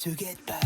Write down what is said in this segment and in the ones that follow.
to get back.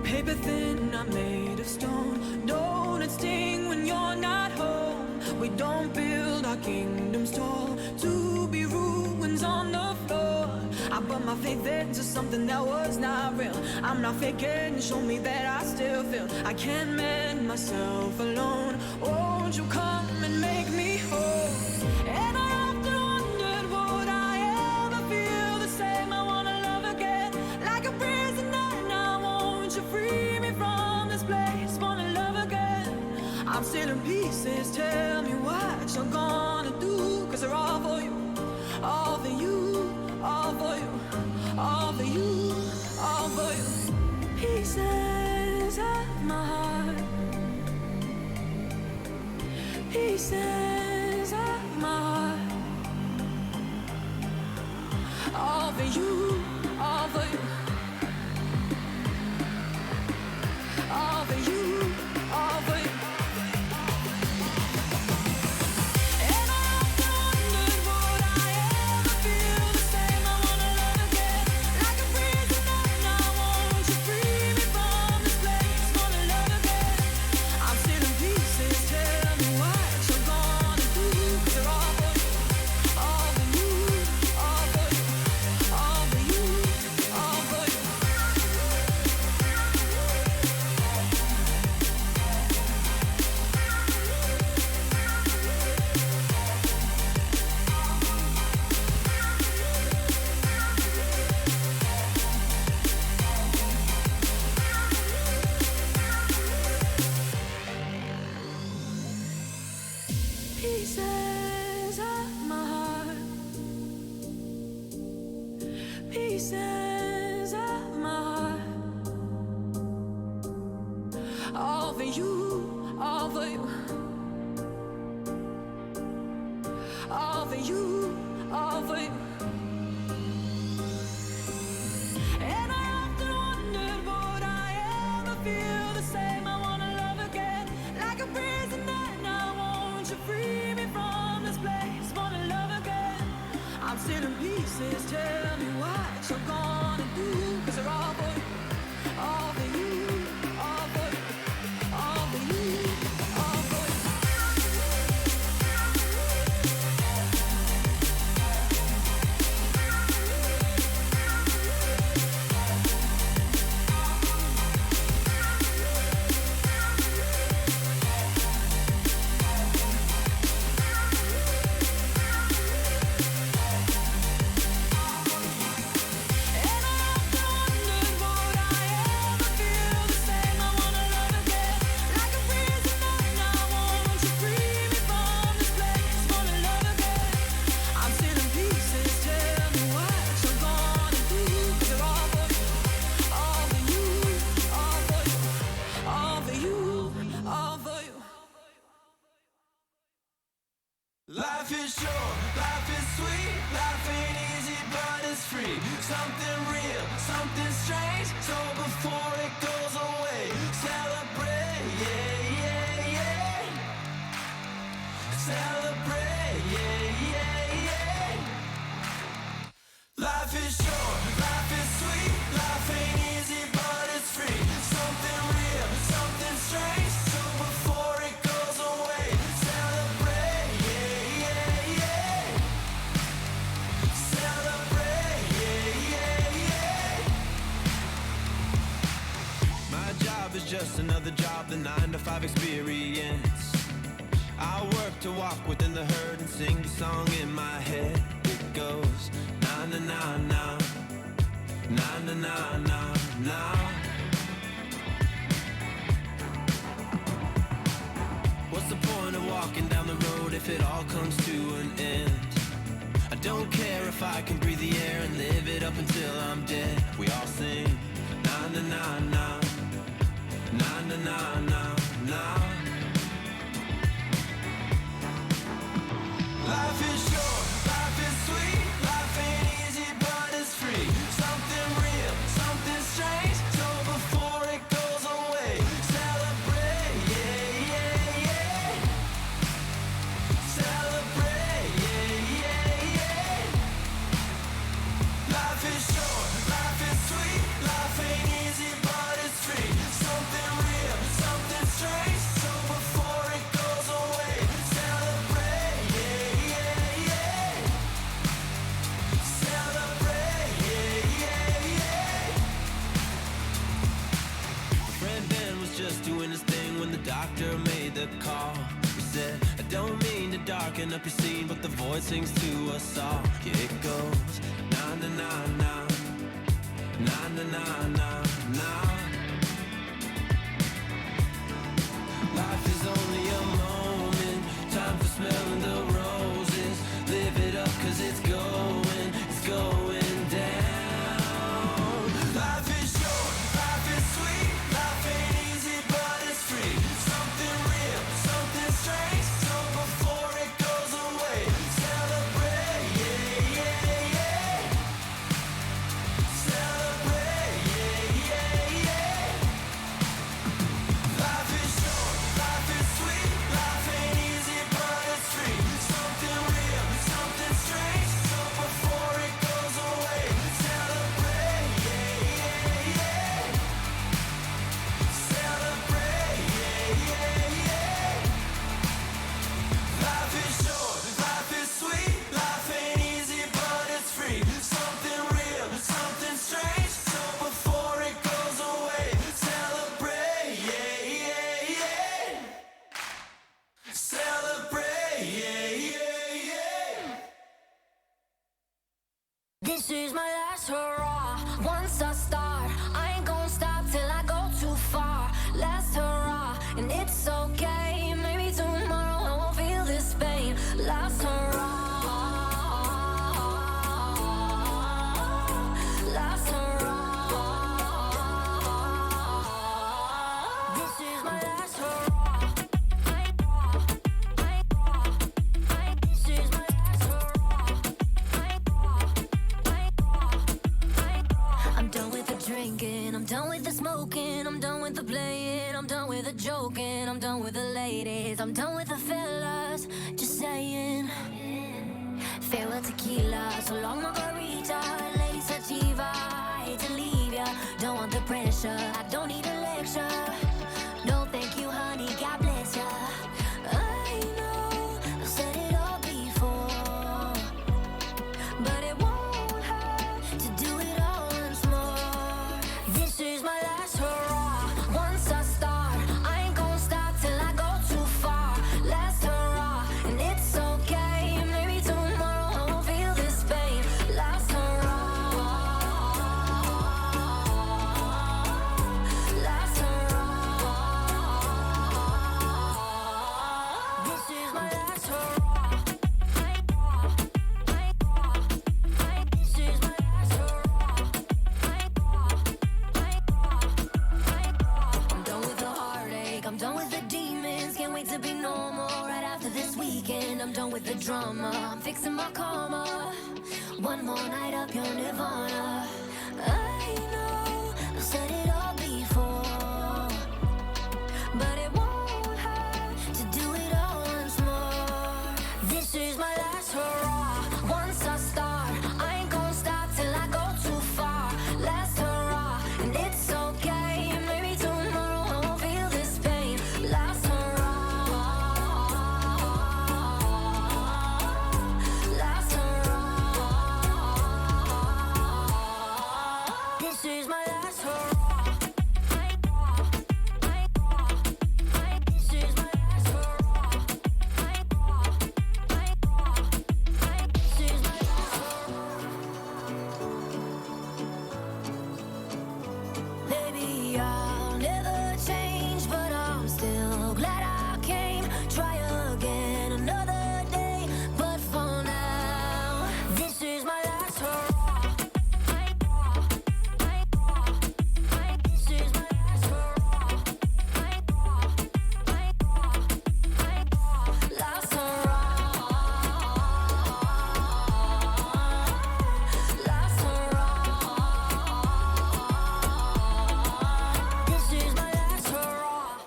Paper thin, I'm made of stone. Don't it sting when you're not home? We don't build our kingdoms tall to be ruins on the floor. I put my faith into something that was not real. I'm not faking, show me that I still feel. I can't mend myself alone. Won't you come and make me whole? And I often wondered, would I ever feel the same? I wanna love again, like a prisoner. Now won't you free me from this place? Wanna love again. I'm still in pieces, tell me what you're gonna do. Cause they're all for you, all for you, all for you, all for you, all for you. Pieces of my heart, pieces of my heart, all for you, all for you, all for you, all for you. And I often wondered, would I ever feel the same? I wanna love again, like a prisoner. Now won't you free me from this place? Wanna love again. I'm still in pieces, tell me what you're gonna do. Cause they're all for you, all for you, all for you, all for you, all for you. Pieces of my heart, pieces of my heart, all for you, all for you, all for you, all for you. And I often wondered, would I ever feel the same? I wanna love again, like a prisoner. Now won't you free me from this place? Wanna love again. I'm still in pieces, tell me what you're gonna do. Cause they're all for you, all for you, all for you, all for you, all for you. Life is short, life is sweet, life ain't easy but it's free. Something real, something strange, so before it goes away, celebrate, yeah, yeah, yeah. Celebrate, yeah, yeah, yeah. Life is short, life is sweet, life ain't easy but it's free. Something real, something strange, so before it goes away, celebrate, yeah, yeah, yeah. Celebrate, yeah, yeah, yeah. My job is just another job, the 9 to 5 experience. I work to walk within the herd and sing the song in my head. It goes na na na na, na na na na na. What's the point of walking down the road if it all comes to an end? I don't care if I can breathe the air and live it up until I'm dead. We all sing na na na na, na na na na na. Life is short, life is sweet, life ain't easy but it's free. Something real, something strange, so before it goes away, celebrate, yeah, yeah, yeah. Celebrate, yeah, yeah, yeah. Life is short, life is sweet, life ain't easy but it's free. Something real, something strange, so before it goes away, celebrate, yeah, yeah, yeah. Celebrate, yeah, yeah, yeah. My friend Ben was just doing his thing when the doctor made the call. He said, I don't mean to darken up your scene, but the voice sings to us all. Yeah, it goes na na na na, na na na na na. Life is only a moment, time for smelling the roses. Live it up 'cause it's going down. Life is short, life is sweet, life ain't easy but it's free. Something real, something strange, so before it goes away, celebrate, yeah, yeah, yeah. Celebrate, yeah, yeah, yeah. Life is short, life is sweet, life ain't easy but it's free. Something real, something strange, so before it goes away, celebrate, yeah, yeah, yeah. Celebrate, yeah, yeah, yeah. Life is short, life is sweet, life ain't easy but it's free. Something real, something strange, so before it goes away, celebrate, yeah, yeah, yeah. Celebrate, yeah, yeah, yeah. This is my last hurrah. Once I start, I ain't gon' stop till I go too far. Last hurrah, and it's okay. Maybe tomorrow I won't feel this pain. Last hurrah, last hurrah. This is my last hurrah. This is my last hurrah. I'm done with the drinking, I'm done with the smoking, I'm done with the playing, I'm done with the joking, I'm done with the ladies, I'm done with the fellas, just saying. Farewell tequila, so long margarita, lady sativa, I hate to leave ya, don't want the pressure, I don't need a lecture. No thank you honey, God bless ya. I know, I've said it all before, but it won't hurt to do it all once more. This is my last hurrah. Once I start, I ain't gon' stop till I go too far. Last hurrah, and it's okay. Maybe tomorrow I won't feel this pain. Last hurrah, last hurrah. This is my last hurrah. This is my last hurrah. I'm done with the heartache, I'm done with the demons. Can't wait to be normal right after after this weekend, I'm done with the drama. I'm fixing my karma. One more night up your nirvana. I know I've said it all before, but it won't hurt to do it all once more. This is my last hurrah. Once I start, I ain't gonna stop till I go too far. Last hurrah, and it's okay. Maybe tomorrow I won't feel this pain. Last hurrah, last hurrah. This is my last hurrah. This is my last hurrah. This is my last hurrah. Maybe I'll never change, but I'm still glad I came. Try again another day, but for now, this is my last hurrah. This is my last hurrah. Last hurrah. Last hurrah. This is my last hurrah.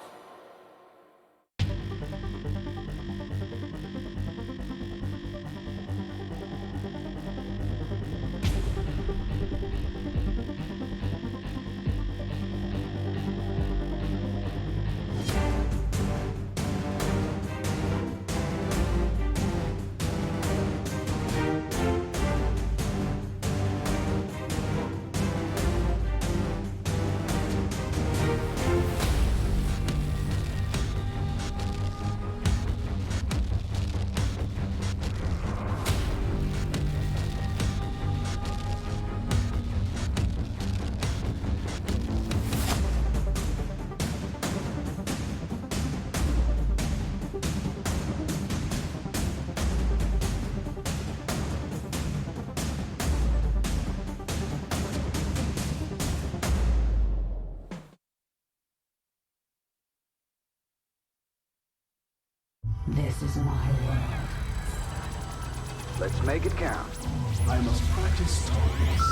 This is my world. Let's make it count. I must practice stories.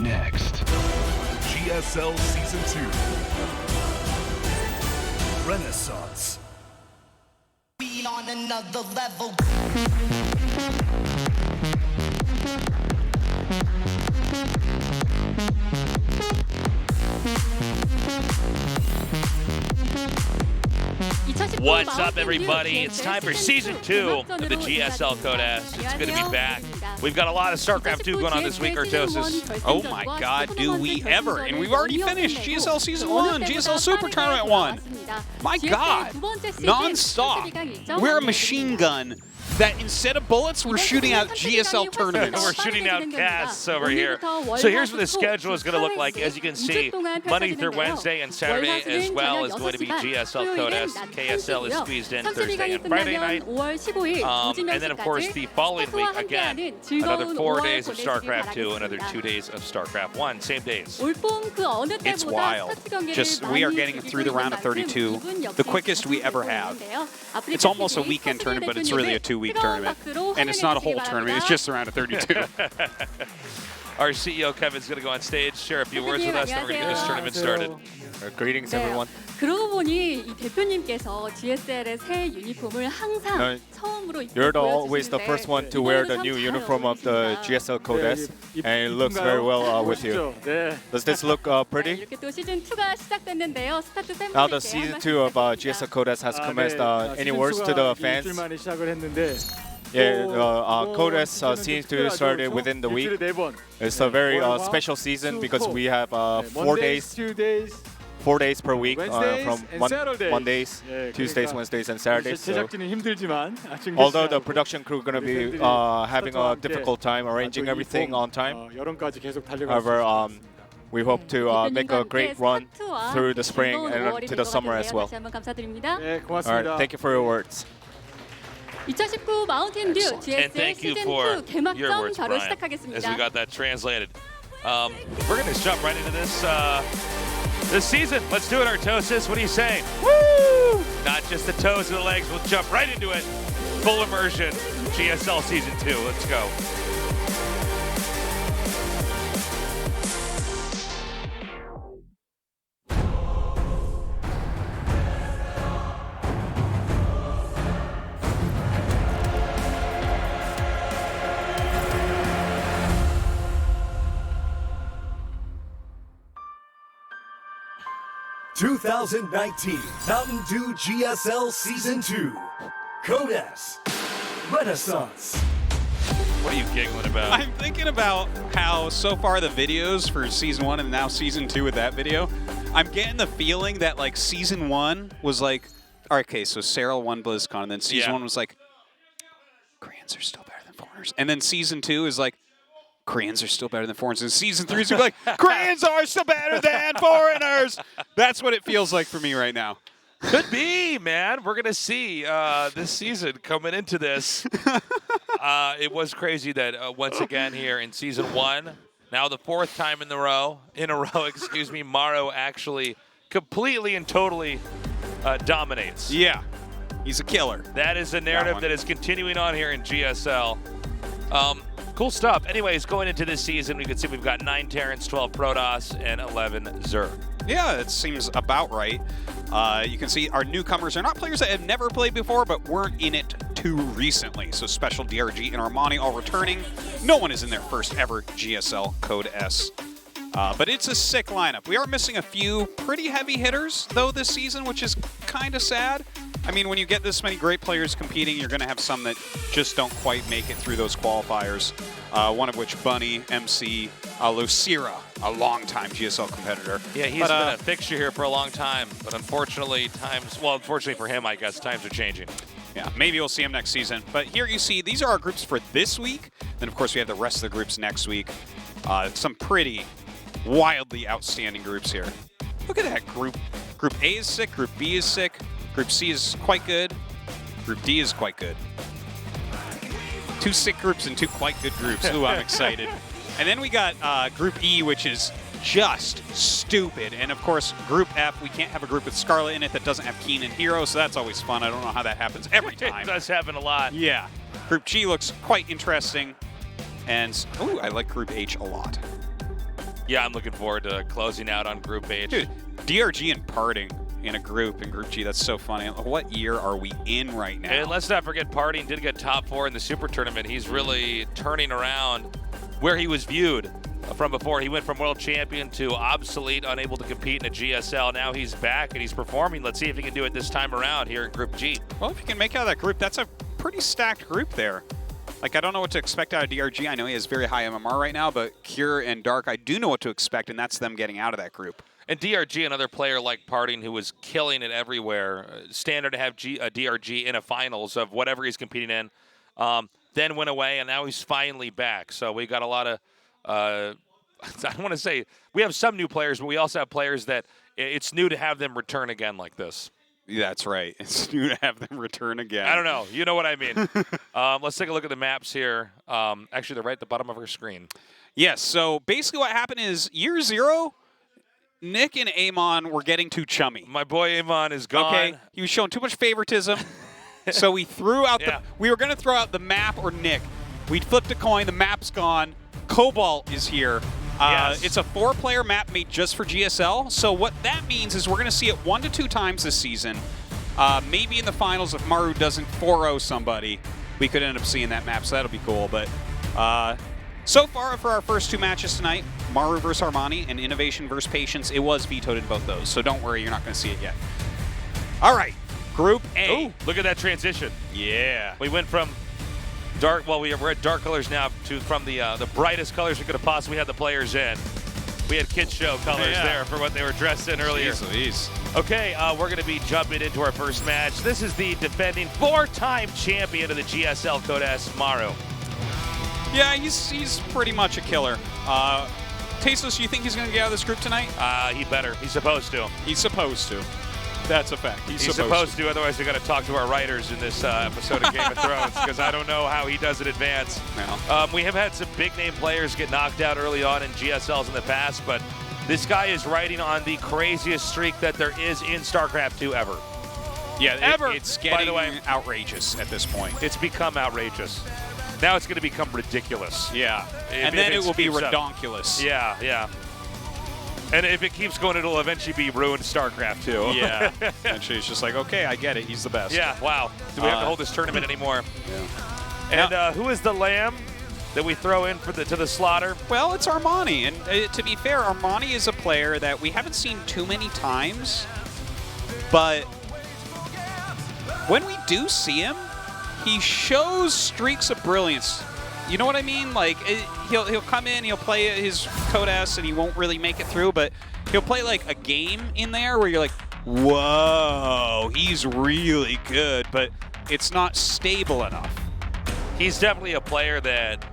Next, GSL Season 2 Renaissance. Being on another level. What's up, everybody? It's time for Season 2 of the GSL Codas. It's good to be back. We've got a lot of StarCraft 2 going on this week, Artosis. Oh my God, do we ever? And we've already finished GSL Season 1, GSL Super Tournament 1. My God, non-stop. We're a machine gun that instead of bullets, we're shooting out GSL tournaments. We're shooting out casts over here. So here's what the schedule is going to look like. As you can see, Monday through Wednesday and Saturday as well is going to be GSL Codas. KSL is squeezed in Thursday and Friday night. And then, of course, the following week, again, another 4 days of StarCraft 2, another 2 days of StarCraft 1, same days. It's wild. Just, we are getting through the round of 32, the quickest we ever have. It's almost a weekend tournament, but it's really a 2-week tournament. And it's not a whole tournament, it's just the round of 32. Our CEO Kevin's going to go on stage, share a few words with us, and we're going to get this tournament started. Greetings, everyone. 그러고 보니 이 대표님께서 GSL의 새 유니폼을 항상 처음으로 입고 You're always the first one to wear the new uniform of the GSL Codas, and it looks very well with you. Does this look pretty? 이렇게 또 시즌 2가 시작됐는데요. 스타트 팬분들께 Now the season 2 of GSL Codas has commenced. Any words to the fans? Yeah, Codas seems to start within the week. It's a very special season because we have 4 days. 4 days per week from Mondays, Tuesdays, Wednesdays, and Saturdays. So, although the production crew are going to be having a difficult time arranging everything on time, however, we hope to make a great run through the spring and to the summer as well. All right, thank you for your words. 2019 마운틴 듀 GSL 시즌 2 개막전 바로 as we 시작하겠습니다. got that translated. We're going to jump right into this season. Let's do it, Artosis. What are you saying? Woo! Not just the toes and the legs. We'll jump right into it. Full immersion. GSL Season 2. Let's go. (2019) Mountain Dew GSL Season 2. Code S. Renaissance. What are you giggling about? I'm thinking about how so far the videos for Season 1 and now Season 2 with that video, I'm getting the feeling that like Season 1 was like, all right, okay, so Sarah won BlizzCon, and then Season 1 was like, Koreans are still better than foreigners. And then Season 2 is like, Koreans are still better than foreigners. And Season 3 is like, Koreans are still better than foreigners. That's what it feels like for me right now. Could be, man. We're going to see this season coming into this. It was crazy that once again here in Season 1, now the 4th time in a row, excuse me, Maru actually completely and totally dominates. Yeah, he's a killer. That is a narrative that is continuing on here in GSL. Cool stuff. Anyways, going into this season, we can see we've got 9 Terrans, 12 Protoss, and 11 Zerg. Yeah, it seems about right. You can see our newcomers are not players that have never played before, but weren't in it too recently. So Special, DRG, and Armani all returning. No one is in their first ever GSL Code S. But it's a sick lineup. We are missing a few pretty heavy hitters, though, this season, which is kind of sad. I mean, when you get this many great players competing, you're going to have some that just don't quite make it through those qualifiers. One of which, Bunny, MC, Lucira, a longtime GSL competitor. Yeah, he's been a fixture here for a long time, but unfortunately, unfortunately for him, I guess, times are changing. Yeah, maybe we'll see him next season. But here you see, these are our groups for this week. Then, of course, we have the rest of the groups next week. Some pretty wildly outstanding groups here. Look at that group. Group A is sick, Group B is sick, Group C is quite good, Group D is quite good. 2 sick groups and 2 quite good groups. Ooh, I'm excited. And then we got Group E, which is just stupid. And of course, Group F, we can't have a group with Scarlet in it that doesn't have Keen and Hero, so that's always fun. I don't know how that happens every time. It does happen a lot. Yeah. Group G looks quite interesting. And, ooh, I like Group H a lot. Yeah, I'm looking forward to closing out on Group H. Dude, DRG and Parting in a group in Group G, that's so funny. What year are we in right now? And let's not forget, Parting did get top 4 in the Super Tournament. He's really turning around where he was viewed from before. He went from world champion to obsolete, unable to compete in a GSL. Now he's back and he's performing. Let's see if he can do it this time around here in Group G. Well, if he can make out of that group, that's a pretty stacked group there. Like, I don't know what to expect out of DRG. I know he has very high MMR right now, but Cure and Dark, I do know what to expect, and that's them getting out of that group. And DRG, another player like Parting who was killing it everywhere. Standard to have DRG in a finals of whatever he's competing in. Then went away, and now he's finally back. So we got a lot of, I don't want to say, we have some new players, but we also have players that it's new to have them return again like this. Yeah, that's right. It's new to have them return again. I don't know. You know what I mean. Let's take a look at the maps here. Actually, they're right at the bottom of our screen. Yes, so basically what happened is year 0, Nick and Amon were getting too chummy. My boy Amon is gone. Okay, he was showing too much favoritism. So we threw out we were going to throw out the map or Nick. We flipped a coin, the map's gone. Cobalt is here. Yes. It's a 4-player map made just for GSL. So what that means is we're going to see it 1 to 2 times this season. Maybe in the finals, if Maru doesn't 4-0 somebody, we could end up seeing that map, so that'll be cool. But so far for our first 2 matches tonight, Maru versus Armani and Innovation versus Patience, it was vetoed in both those. So don't worry, you're not going to see it yet. All right, Group A. Ooh, look at that transition. Yeah. We went from dark, well, we're at dark colors now from the brightest colors we could have possibly had the players in. We had kids show colors there for what they were dressed in earlier. Jeez. Okay, we're going to be jumping into our first match. This is the defending 4-time champion of the GSL Code S, Maru. Yeah, he's pretty much a killer. Tasteless, you think he's going to get out of this group tonight? He better. He's supposed to. He's supposed to. That's a fact. He's supposed to. Otherwise, we got to talk to our writers in this episode of Game of Thrones because I don't know how he does it advance. No. We have had some big-name players get knocked out early on in GSLs in the past, but this guy is riding on the craziest streak that there is in StarCraft 2 ever. Yeah, ever. It's getting, by the way, outrageous at this point. It's become outrageous. Now it's going to become ridiculous. Yeah. And then it will be redonkulous. Yeah, yeah. And if it keeps going, it'll eventually be ruined StarCraft 2. Yeah. Eventually it's just like, okay, I get it. He's the best. Yeah, wow. Do we have to hold this tournament anymore? Yeah. And who is the lamb that we throw in for to the slaughter? Well, it's Armani. And to be fair, Armani is a player that we haven't seen too many times. But when we do see him, he shows streaks of brilliance. You know what I mean? Like, he'll come in, he'll play his Code S, and he won't really make it through, but he'll play, like, a game in there where you're like, whoa, he's really good, but it's not stable enough. He's definitely a player that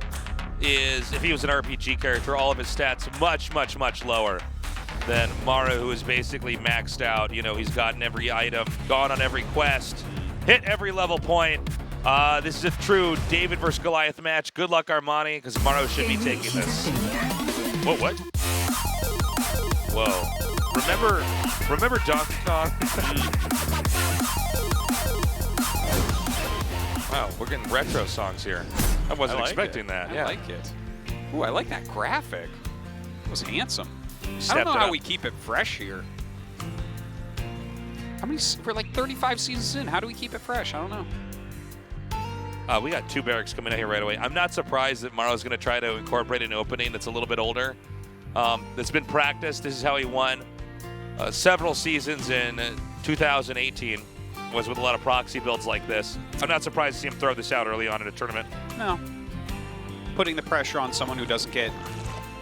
is, if he was an RPG character, all of his stats much, much, much lower than Maru, who is basically maxed out. You know, he's gotten every item, gone on every quest, hit every level point. This is a true David versus Goliath match. Good luck, Armani, because Maru should be taking this. Whoa, what? Whoa. Remember Donkey Kong? Wow, we're getting retro songs here. I wasn't expecting that. I like it. Ooh, I like that graphic. It was handsome. I don't know how we keep it fresh here. How many? We're like 35 seasons in. How do we keep it fresh? I don't know. We got 2 barracks coming in here right away. I'm not surprised that Maru's going to try to incorporate an opening that's a little bit older. That's been practiced. This is how he won several seasons in 2018. Was with a lot of proxy builds like this. I'm not surprised to see him throw this out early on in a tournament. No. Putting the pressure on someone who doesn't get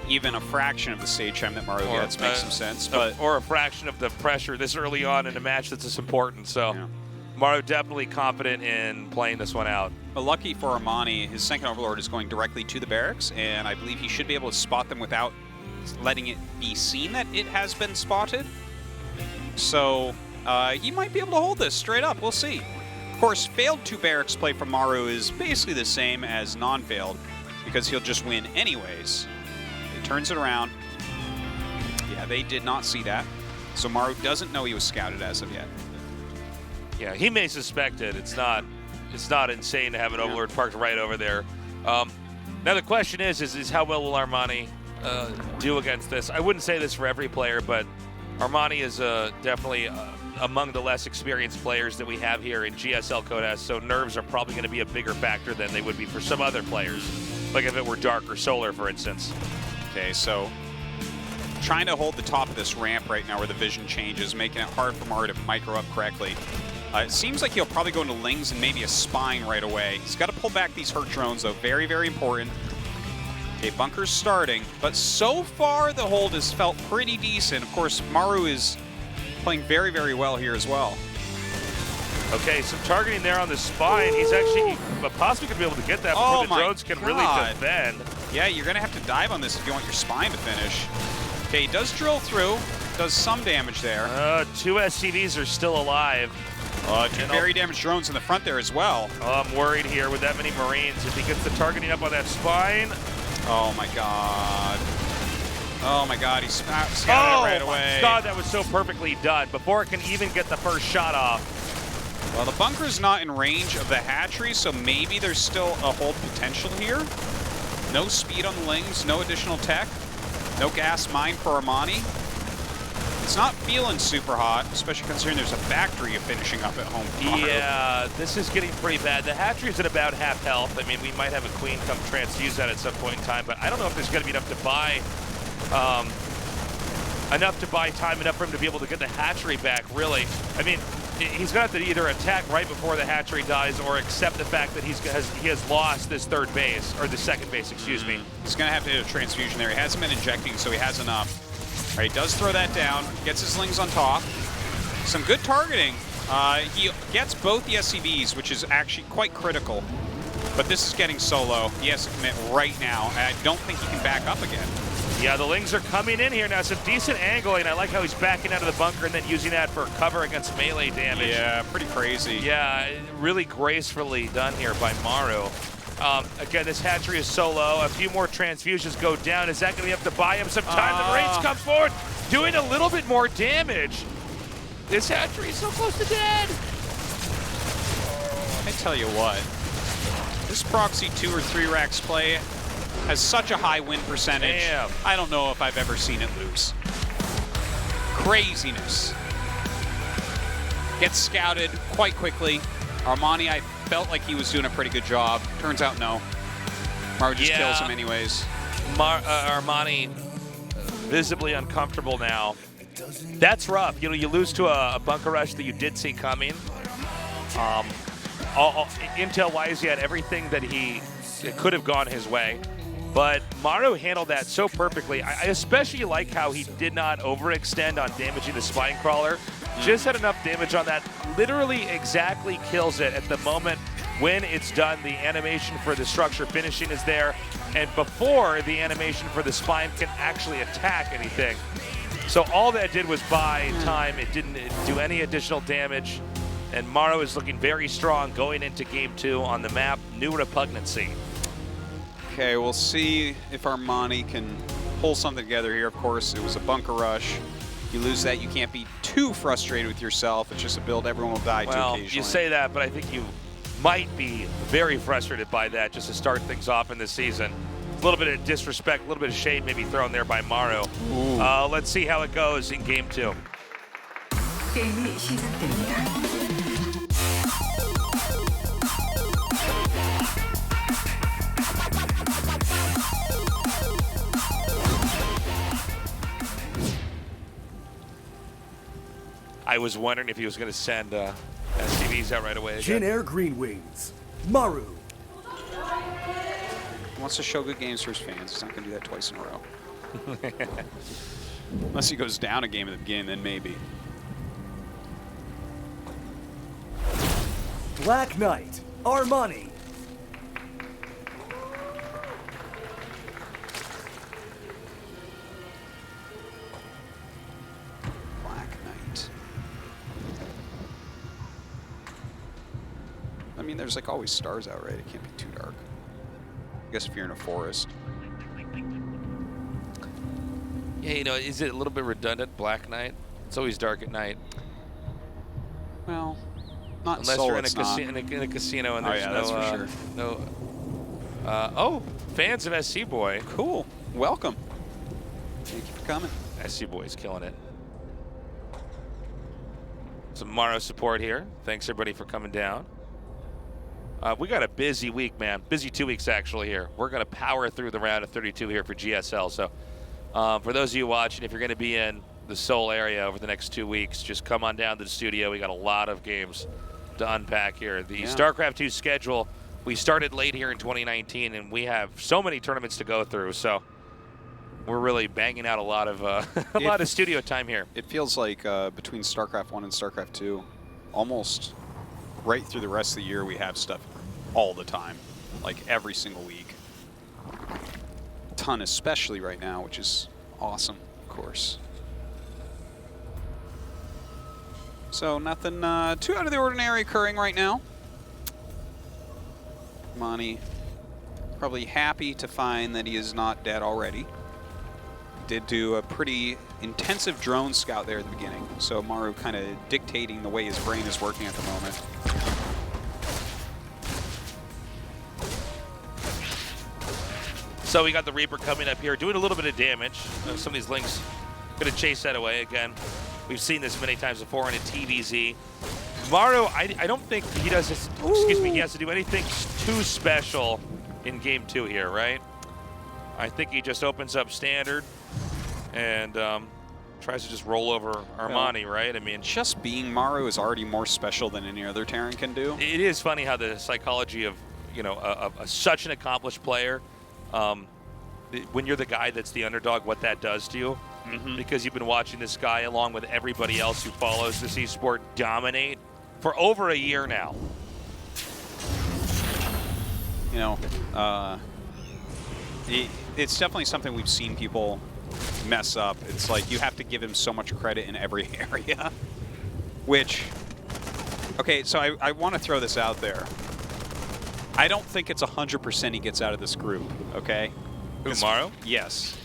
even a fraction of the stage time that Maru gets makes some sense. But or a fraction of the pressure this early on in a match that's this important. So. Yeah. Maru definitely confident in playing this one out. But lucky for Armani, his second Overlord is going directly to the barracks, and I believe he should be able to spot them without letting it be seen that it has been spotted. So he might be able to hold this straight up. We'll see. Of course, failed 2 barracks play from Maru is basically the same as non-failed, because he'll just win anyways. He turns it around. Yeah, they did not see that. So Maru doesn't know he was scouted as of yet. Yeah, he may suspect it. It's not insane to have an Overlord parked right over there. Now the question is how well will Armani do against this? I wouldn't say this for every player, but Armani is definitely among the less experienced players that we have here in GSL Code S, so nerves are probably going to be a bigger factor than they would be for some other players, like if it were Dark or Solar, for instance. Okay, so trying to hold the top of this ramp right now where the vision changes, making it hard for Maru to micro up correctly. It seems like he'll probably go into Lings and maybe a Spine right away. He's got to pull back these hurt drones, though. Very, very important. Okay, bunker's starting, but so far the hold has felt pretty decent. Of course, Maru is playing very, very well here as well. Okay, some targeting there on the Spine. He's actually possibly going to be able to get that before the drones can really defend. Yeah, you're going to have to dive on this if you want your Spine to finish. Okay, he does drill through, does some damage there. 2 SCVs are still alive. 2 very damaged drones in the front there as well. I'm worried here with that many Marines. If he gets the targeting up on that Spine. Oh my god. Oh my god, he's scouted right away. Oh my god, that was so perfectly done before it can even get the first shot off. Well, the bunker's not in range of the hatchery, so maybe there's still a hold potential here. No speed on the Lings, no additional tech, no gas mine for Armani. It's not feeling super hot, especially considering there's a factory finishing up at home. Yeah, this is getting pretty bad. The hatchery's at about half health. I mean, we might have a queen come transfuse that at some point in time, but I don't know if there's going to be enough to buy time enough for him to be able to get the hatchery back, really. I mean, he's going to have to either attack right before the hatchery dies or accept the fact that he has lost this third base, or the second base, excuse me. He's going to have to do a transfusion there. He hasn't been injecting, so he has enough. All right, he does throw that down, gets his Lings on top. Some good targeting. He gets both the SCVs, which is actually quite critical. But this is getting so low. He has to commit right now. I don't think he can back up again. Yeah, the Lings are coming in here now. Some decent angling. I like how he's backing out of the bunker and then using that for cover against melee damage. Yeah, pretty crazy. Yeah, really gracefully done here by Maru. Again, this hatchery is so low. A few more transfusions go down. Is that going to be enough to buy him some time? The Marines come forward, doing a little bit more damage. This hatchery is so close to dead. I tell you what, this proxy 2 or 3 racks play has such a high win percentage. Damn. I don't know if I've ever seen it lose. Craziness. Gets scouted quite quickly. Armani, I felt like he was doing a pretty good job. Turns out, no. Maru just kills him anyways. Armani visibly uncomfortable now. That's rough. You know, you lose to a bunker rush that you did see coming. Intel-wise, he had everything that it could have gone his way. But Maru handled that so perfectly. I especially like how he did not overextend on damaging the spine crawler. Just had enough damage on that. Literally exactly kills it at the moment when it's done. The animation for the structure finishing is there. And before the animation for the spine can actually attack anything. So all that did was buy time. It didn't do any additional damage. And Maru is looking very strong going into game 2 on the map. New Repugnancy. Okay, we'll see if Armani can pull something together here. Of course, it was a bunker rush. You lose that, you can't be too frustrated with yourself. It's just a build everyone will die to occasionally. You say that, but I think you might be very frustrated by that just to start things off in this season. A little bit of disrespect, a little bit of shade maybe thrown there by Maru. Let's see how it goes in game 2. 게임이 시작됩니다. I was wondering if he was going to send STVs out right away again. Jin Air Green Wings, Maru. He wants to show good games for his fans. He's not going to do that twice in a row. Unless he goes down a game at the beginning, then maybe. Black Knight, Armani. Black Knight. I mean, there's like always stars out, right? It can't be too dark. I guess if you're in a forest. Yeah, you know, is it a little bit redundant, Black Knight? It's always dark at night. Well, not unless Seoul, you're in a casino and there's that's for sure. Oh, fans of SC Boy. Cool. Welcome. Thank you for coming. SC Boy's killing it. Some Maru support here. Thanks everybody for coming down. We got a busy week, man. Busy 2 weeks actually here. We're going to power through the round of 32 here for GSL. So for those of you watching, if you're going to be in the Seoul area over the next 2 weeks, just come on down to the studio. We got a lot of games to unpack here. The StarCraft 2 schedule, we started late here in 2019, and we have so many tournaments to go through. So we're really banging out a lot of lot of studio time here. It feels like between StarCraft 1 and StarCraft 2, almost right through the rest of the year, we have stuff all the time, like every single week. A ton, especially right now, which is awesome, of course. So nothing too out of the ordinary occurring right now. Armani probably happy to find that he is not dead already. Did do a pretty intensive drone scout there at the beginning, so Maru kind of dictating the way his brain is working at the moment. So we got the Reaper coming up here, doing a little bit of damage. Some of these Lings going to chase that away again. We've seen this many times before in a TVZ. Maru, I don't think he does this, excuse me, he has to do anything too special in game 2 here, right? I think he just opens up standard and tries to just roll over Armani, right? I mean, just being Maru is already more special than any other Terran can do. It is funny how the psychology of, you know, such an accomplished player, when you're the guy that's the underdog, what that does to you. Because you've been watching this guy along with everybody else who follows this esport dominate for over a year now. You know, it's definitely something we've seen people mess up. It's like you have to give him so much credit in every area, which, okay, so I want to throw this out there. I don't think it's 100% he gets out of this group, okay? Maru? Yes.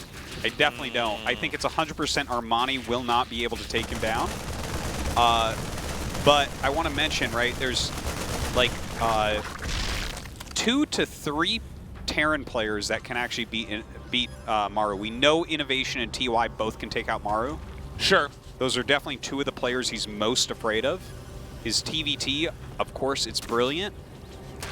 I definitely don't. I think it's 100% Armani will not be able to take him down. But I want to mention, right, there's like 2 to 3 Terran players that can actually beat Maru. We know Innovation and TY both can take out Maru. Sure. Those are definitely 2 of the players he's most afraid of. His TVT, of course, it's brilliant,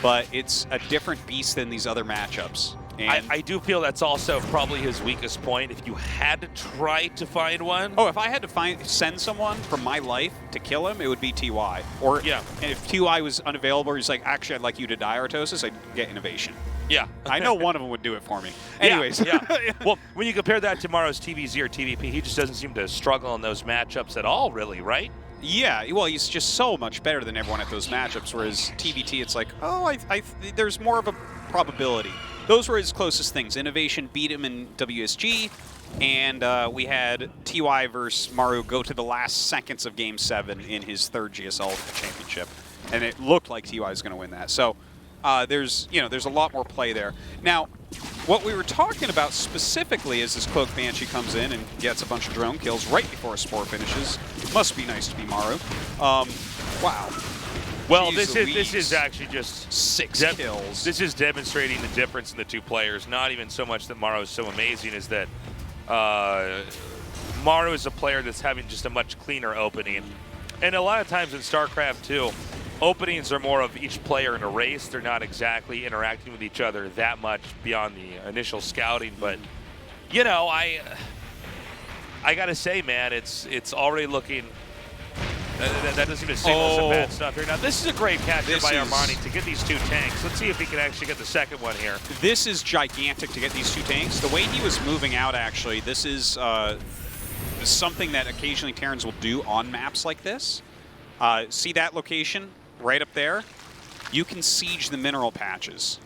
but it's a different beast than these other matchups. And I do feel that's also probably his weakest point. If you had to try to find one. Oh, if I had to send someone from my life to kill him, it would be TY. Or yeah. If TY was unavailable, he's like, actually, I'd like you to die, Artosis, I'd get Innovation. Yeah. I know one of them would do it for me. Anyways. Yeah. Well, when you compare that to Maru's TVZ or TVP, he just doesn't seem to struggle in those matchups at all, really, right? Yeah, well, he's just so much better than everyone at those matchups, whereas TVT, it's like, oh, there's more of a probability. Those were his closest things. Innovation beat him in WSG, and we had TY versus Maru go to the last seconds of Game 7 in his 3rd GSL championship, and it looked like TY was going to win that. So there's a lot more play there. Now, what we were talking about specifically is this Cloak Banshee comes in and gets a bunch of drone kills right before a Spore finishes. Must be nice to be Maru. Wow. Well, this is actually just 6 kills. This is demonstrating the difference in the 2 players. Not even so much that Maru is so amazing, is that Maru is a player that's having just a much cleaner opening. And a lot of times in StarCraft 2, openings are more of each player in a race. They're not exactly interacting with each other that much beyond the initial scouting. But, you know, I got to say, man, it's already looking... That doesn't even signal some bad stuff here. Now, this is a great capture by Armani to get these 2 tanks. Let's see if he can actually get the second one here. This is gigantic to get these 2 tanks. The way he was moving out, actually, this is something that occasionally Terrans will do on maps like this. See that location right up there? You can siege the mineral patches,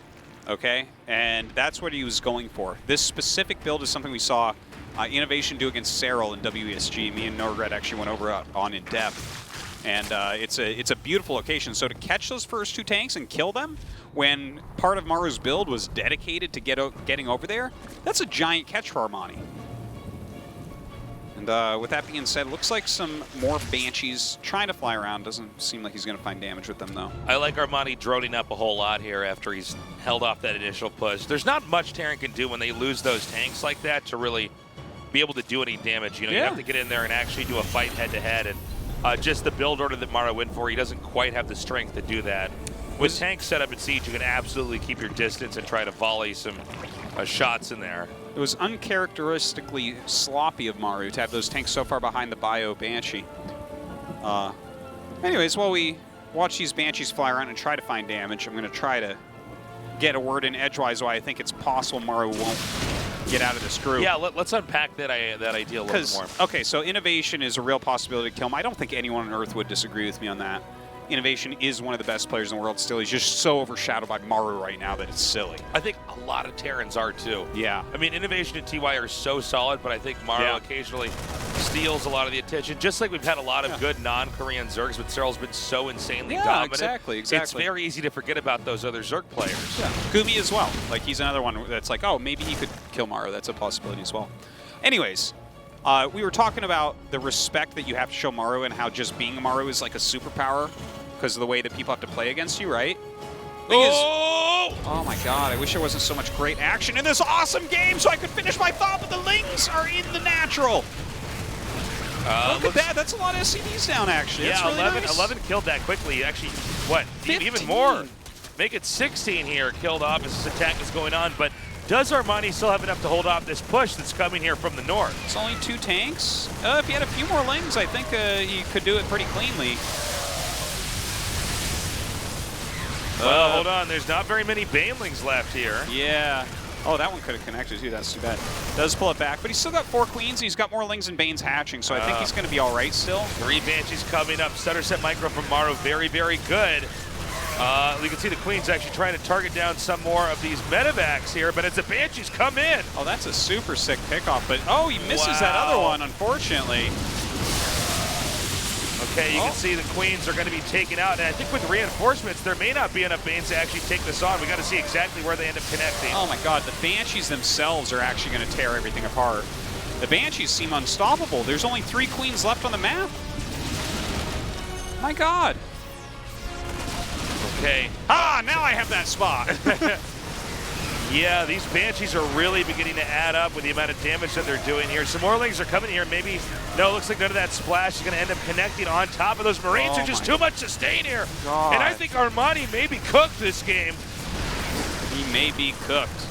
okay? And that's what he was going for. This specific build is something we saw Innovation do against Serral in WSG. Me and Nordred actually went over on in depth. And it's a beautiful location. So to catch those first 2 tanks and kill them when part of Maru's build was dedicated to getting over there, that's a giant catch for Armani. And with that being said, looks like some more Banshees trying to fly around. Doesn't seem like he's going to find damage with them, though. I like Armani droning up a whole lot here after he's held off that initial push. There's not much Terran can do when they lose those tanks like that to really be able to do any damage. You know, you have to get in there and actually do a fight head-to-head. And just the build order that Maru went for, he doesn't quite have the strength to do that. With tanks set up at siege, you can absolutely keep your distance and try to volley some shots in there. It was uncharacteristically sloppy of Maru to have those tanks so far behind the Bio Banshee. Anyways, while we watch these Banshees fly around and try to find damage, I'm going to try to get a word in edgewise why I think it's possible Maru won't get out of this group. Yeah, let's unpack that idea a little more. Okay, so Innovation is a real possibility to kill him. I don't think anyone on Earth would disagree with me on that. Innovation is one of the best players in the world still. He's just so overshadowed by Maru right now that it's silly. I think a lot of Terrans are too. Yeah. I mean, Innovation and TY are so solid, but I think Maru occasionally steals a lot of the attention. Just like we've had a lot of good non-Korean Zergs, but Serral's been so insanely dominant. Exactly. It's very easy to forget about those other Zerg players. Yeah. Gumi as well. Like, he's another one that's like, oh, maybe he could kill Maru. That's a possibility as well. Anyways, we were talking about the respect that you have to show Maru and how just being Maru is like a superpower because of the way that people have to play against you, right? Oh my god, I wish there wasn't so much great action in this awesome game so I could finish my thought, but the Lings are in the natural. Look at that, that's a lot of SCVs down, actually. Yeah, really 11 killed that quickly. Actually, what, 15. Even more. Make it 16 here, killed off as this attack is going on, but does Armani still have enough to hold off this push that's coming here from the north? It's only 2 tanks. If you had a few more Lings, I think you could do it pretty cleanly. Well, hold on. There's not very many Banelings left here. Yeah. Oh, that one could have connected, too. That's too bad. Does pull it back, but he's still got 4 Queens. He's got more Lings and Banes hatching, so I think he's going to be all right still. 3 Banshees coming up. Stutter set micro from Maru. Very, very good. You can see the Queen's actually trying to target down some more of these medevacs here, but as the Banshees come in. Oh, that's a super sick pickoff, but oh, he misses that other one, unfortunately. Okay, you can see the Queens are going to be taken out, and I think with reinforcements, there may not be enough Banes to actually take this on. We got to see exactly where they end up connecting. Oh my God, the Banshees themselves are actually going to tear everything apart. The Banshees seem unstoppable. There's only 3 Queens left on the map. My God. Okay. Ah, now I have that spot. Yeah, these Banshees are really beginning to add up with the amount of damage that they're doing here. Some more Lings are coming here. Maybe, no, it looks like none of that splash is going to end up connecting on top of those Marines. Are just too much sustain here. God. And I think Armani may be cooked this game. He may be cooked.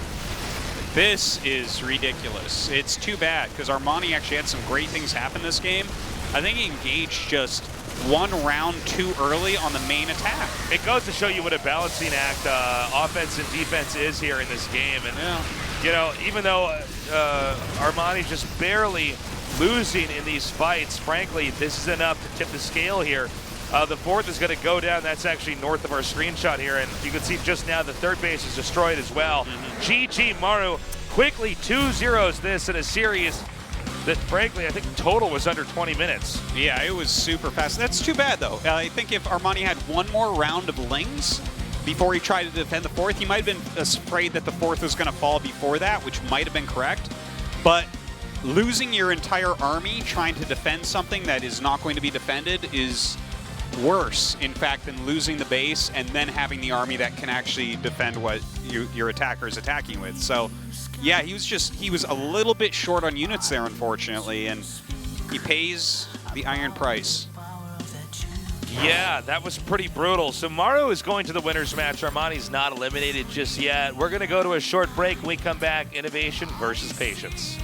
This is ridiculous. It's too bad because Armani actually had some great things happen this game. I think he engaged just 1 round too early on the main attack. It goes to show you what a balancing act offense and defense is here in this game. And, you know, even though Armani's just barely losing in these fights, frankly, this is enough to tip the scale here. The 4th is going to go down. That's actually north of our screenshot here. And you can see just now the 3rd base is destroyed as well. GG Maru quickly 2-0s this in a series that, frankly, I think total was under 20 minutes. Yeah, it was super fast. That's too bad, though. I think if Armani had 1 more round of Lings before he tried to defend the 4th, he might have been afraid that the 4th was going to fall before that, which might have been correct. But losing your entire army trying to defend something that is not going to be defended is worse, in fact, than losing the base and then having the army that can actually defend what your attacker is attacking with. So, yeah, he was a little bit short on units there, unfortunately, and he pays the iron price. Yeah, that was pretty brutal. So Maru is going to the winner's match. Armani's not eliminated just yet. We're going to go to a short break. When we come back, innovation versus patience.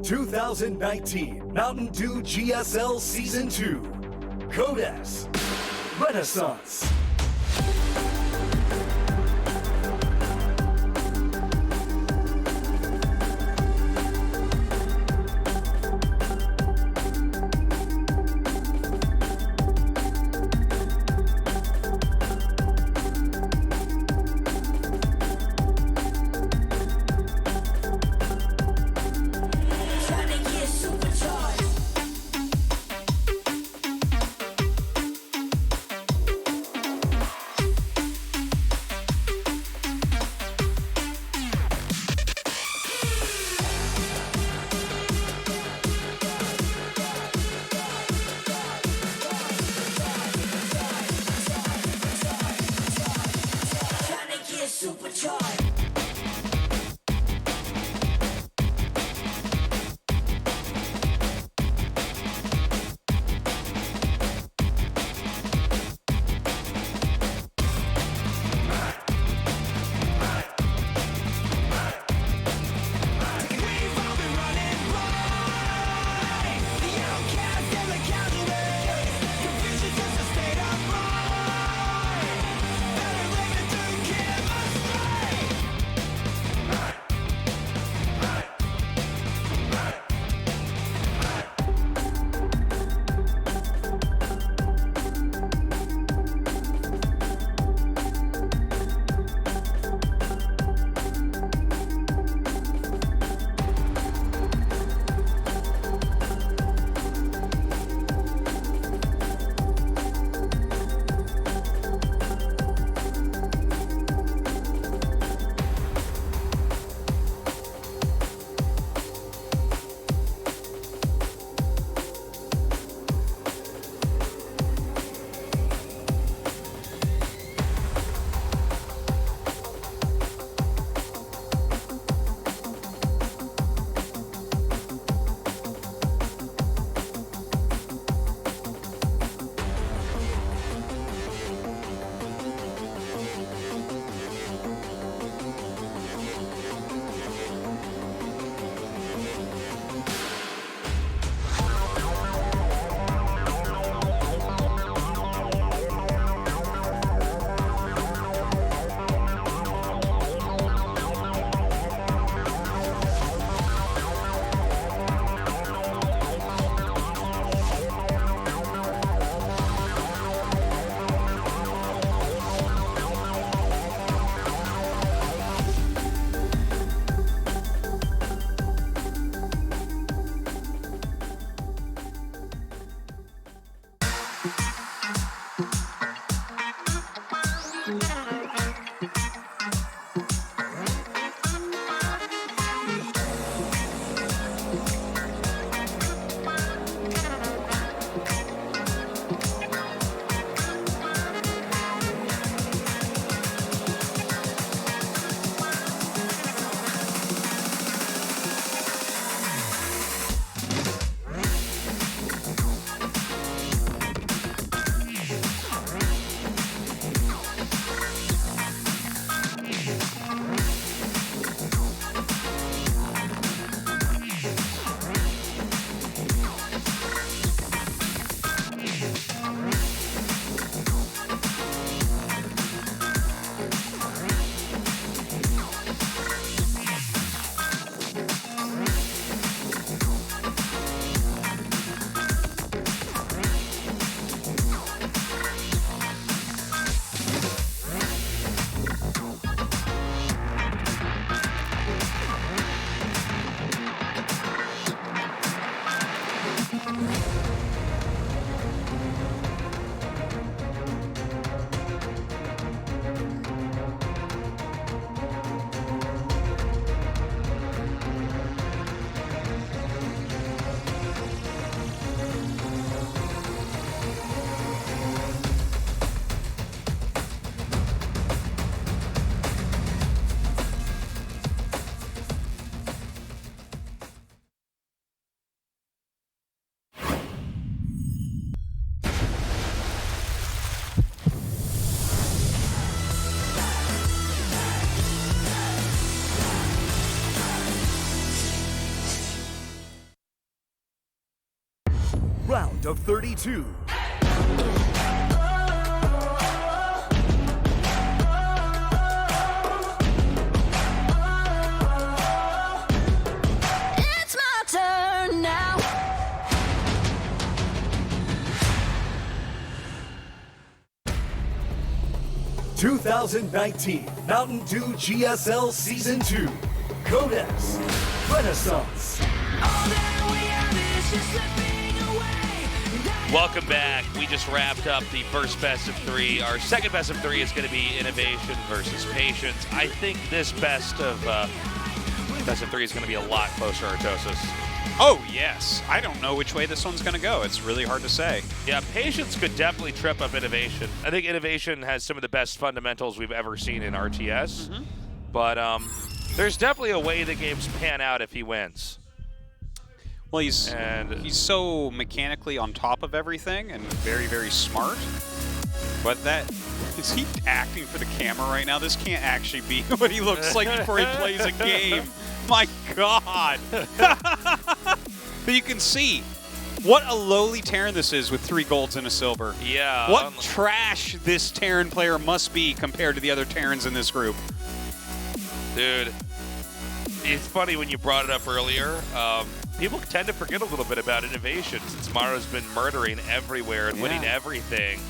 (2019) Mountain Dew GSL Season 2 Code S Renaissance. round of 32. It's my turn now. (2019) Mountain Dew GSL Season 2. Codex Renaissance. Welcome back. We just wrapped up the first best of 3. Our second best of 3 is going to be Innovation versus Patience. I think this best of 3 is going to be a lot closer, Artosis. Oh, yes. I don't know which way this one's going to go. It's really hard to say. Yeah, Patience could definitely trip up Innovation. I think Innovation has some of the best fundamentals we've ever seen in RTS. But there's definitely a way the games pan out if he wins. Well, he's so mechanically on top of everything and very, very smart. But is he acting for the camera right now? This can't actually be what he looks like before he plays a game. My God. But you can see what a lowly Terran this is with 3 golds and a silver. Yeah. What trash this Terran player must be compared to the other Terrans in this group. Dude, it's funny when you brought it up earlier. People tend to forget a little bit about Innovation since Maru's been murdering everywhere and winning everything,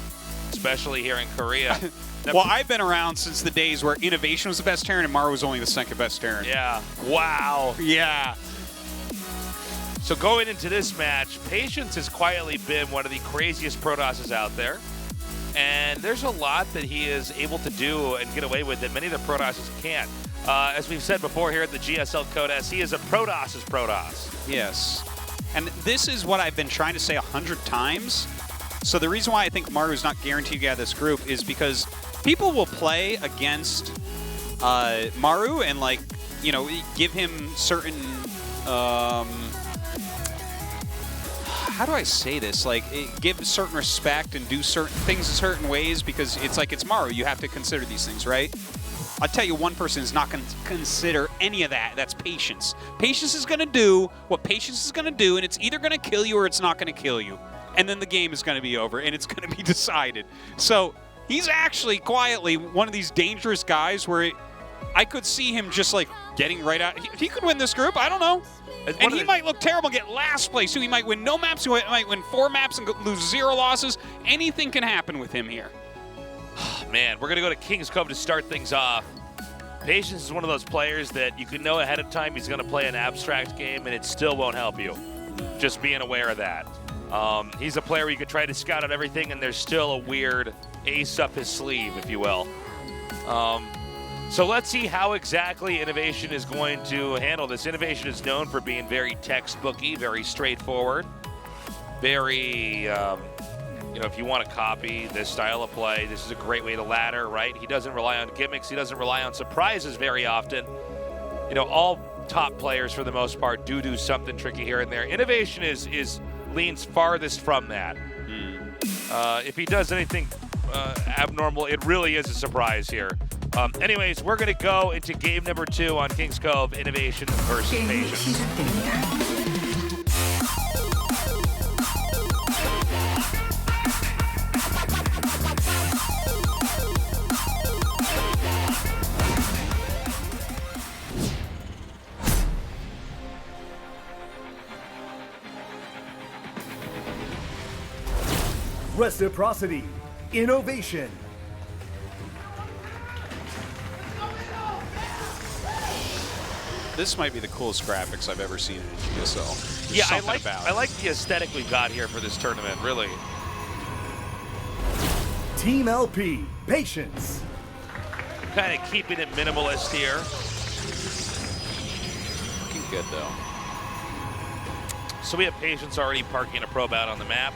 especially here in Korea. Well, I've been around since the days where Innovation was the best Terran and Maru was only the second best Terran. Yeah. Wow. Yeah. So going into this match, Patience has quietly been one of the craziest Protosses out there. And there's a lot that he is able to do and get away with that many of the Protosses can't. As we've said before here at the GSL Codes, he is a Protoss's Protoss. Yes. And this is what I've been trying to say 100 times. So the reason why I think Maru is not guaranteed to get out of this group is because people will play against Maru and, like, you know, give him certain, how do I say this? Like, give certain respect and do certain things in certain ways because it's like it's Maru. You have to consider these things, right? I'll tell you, one person is not going to consider any of that. That's Patience. Patience is going to do what Patience is going to do, and it's either going to kill you or it's not going to kill you. And then the game is going to be over, and it's going to be decided. So he's actually quietly one of these dangerous guys where I could see him just, like, getting right out. He could win this group. I don't know. And he might look terrible, get last place, too. He might win no maps. He might win 4 maps and lose 0 losses. Anything can happen with him here. Man, we're going to go to King's Cove to start things off. Patience is one of those players that you can know ahead of time he's going to play an abstract game, and it still won't help you. Just being aware of that. He's a player where you can try to scout out everything, and there's still a weird ace up his sleeve, if you will. So let's see how exactly Innovation is going to handle this. Innovation is known for being very textbooky, very straightforward, very... you know, if you want to copy this style of play, this is a great way to ladder, right? He doesn't rely on gimmicks. He doesn't rely on surprises very often. You know, all top players, for the most part, do something tricky here and there. Innovation leans farthest from that. If he does anything abnormal, it really is a surprise here. Anyways, we're going to go into game number 2 on King's Cove, Innovation versus Patience. Reciprocity. Innovation. This might be the coolest graphics I've ever seen in a GSL. Yeah, I like the aesthetic we've got here for this tournament, really. Team LP. Patience. Kind of keeping it minimalist here. Looking good, though. So we have Patience already parking a probe out on the map.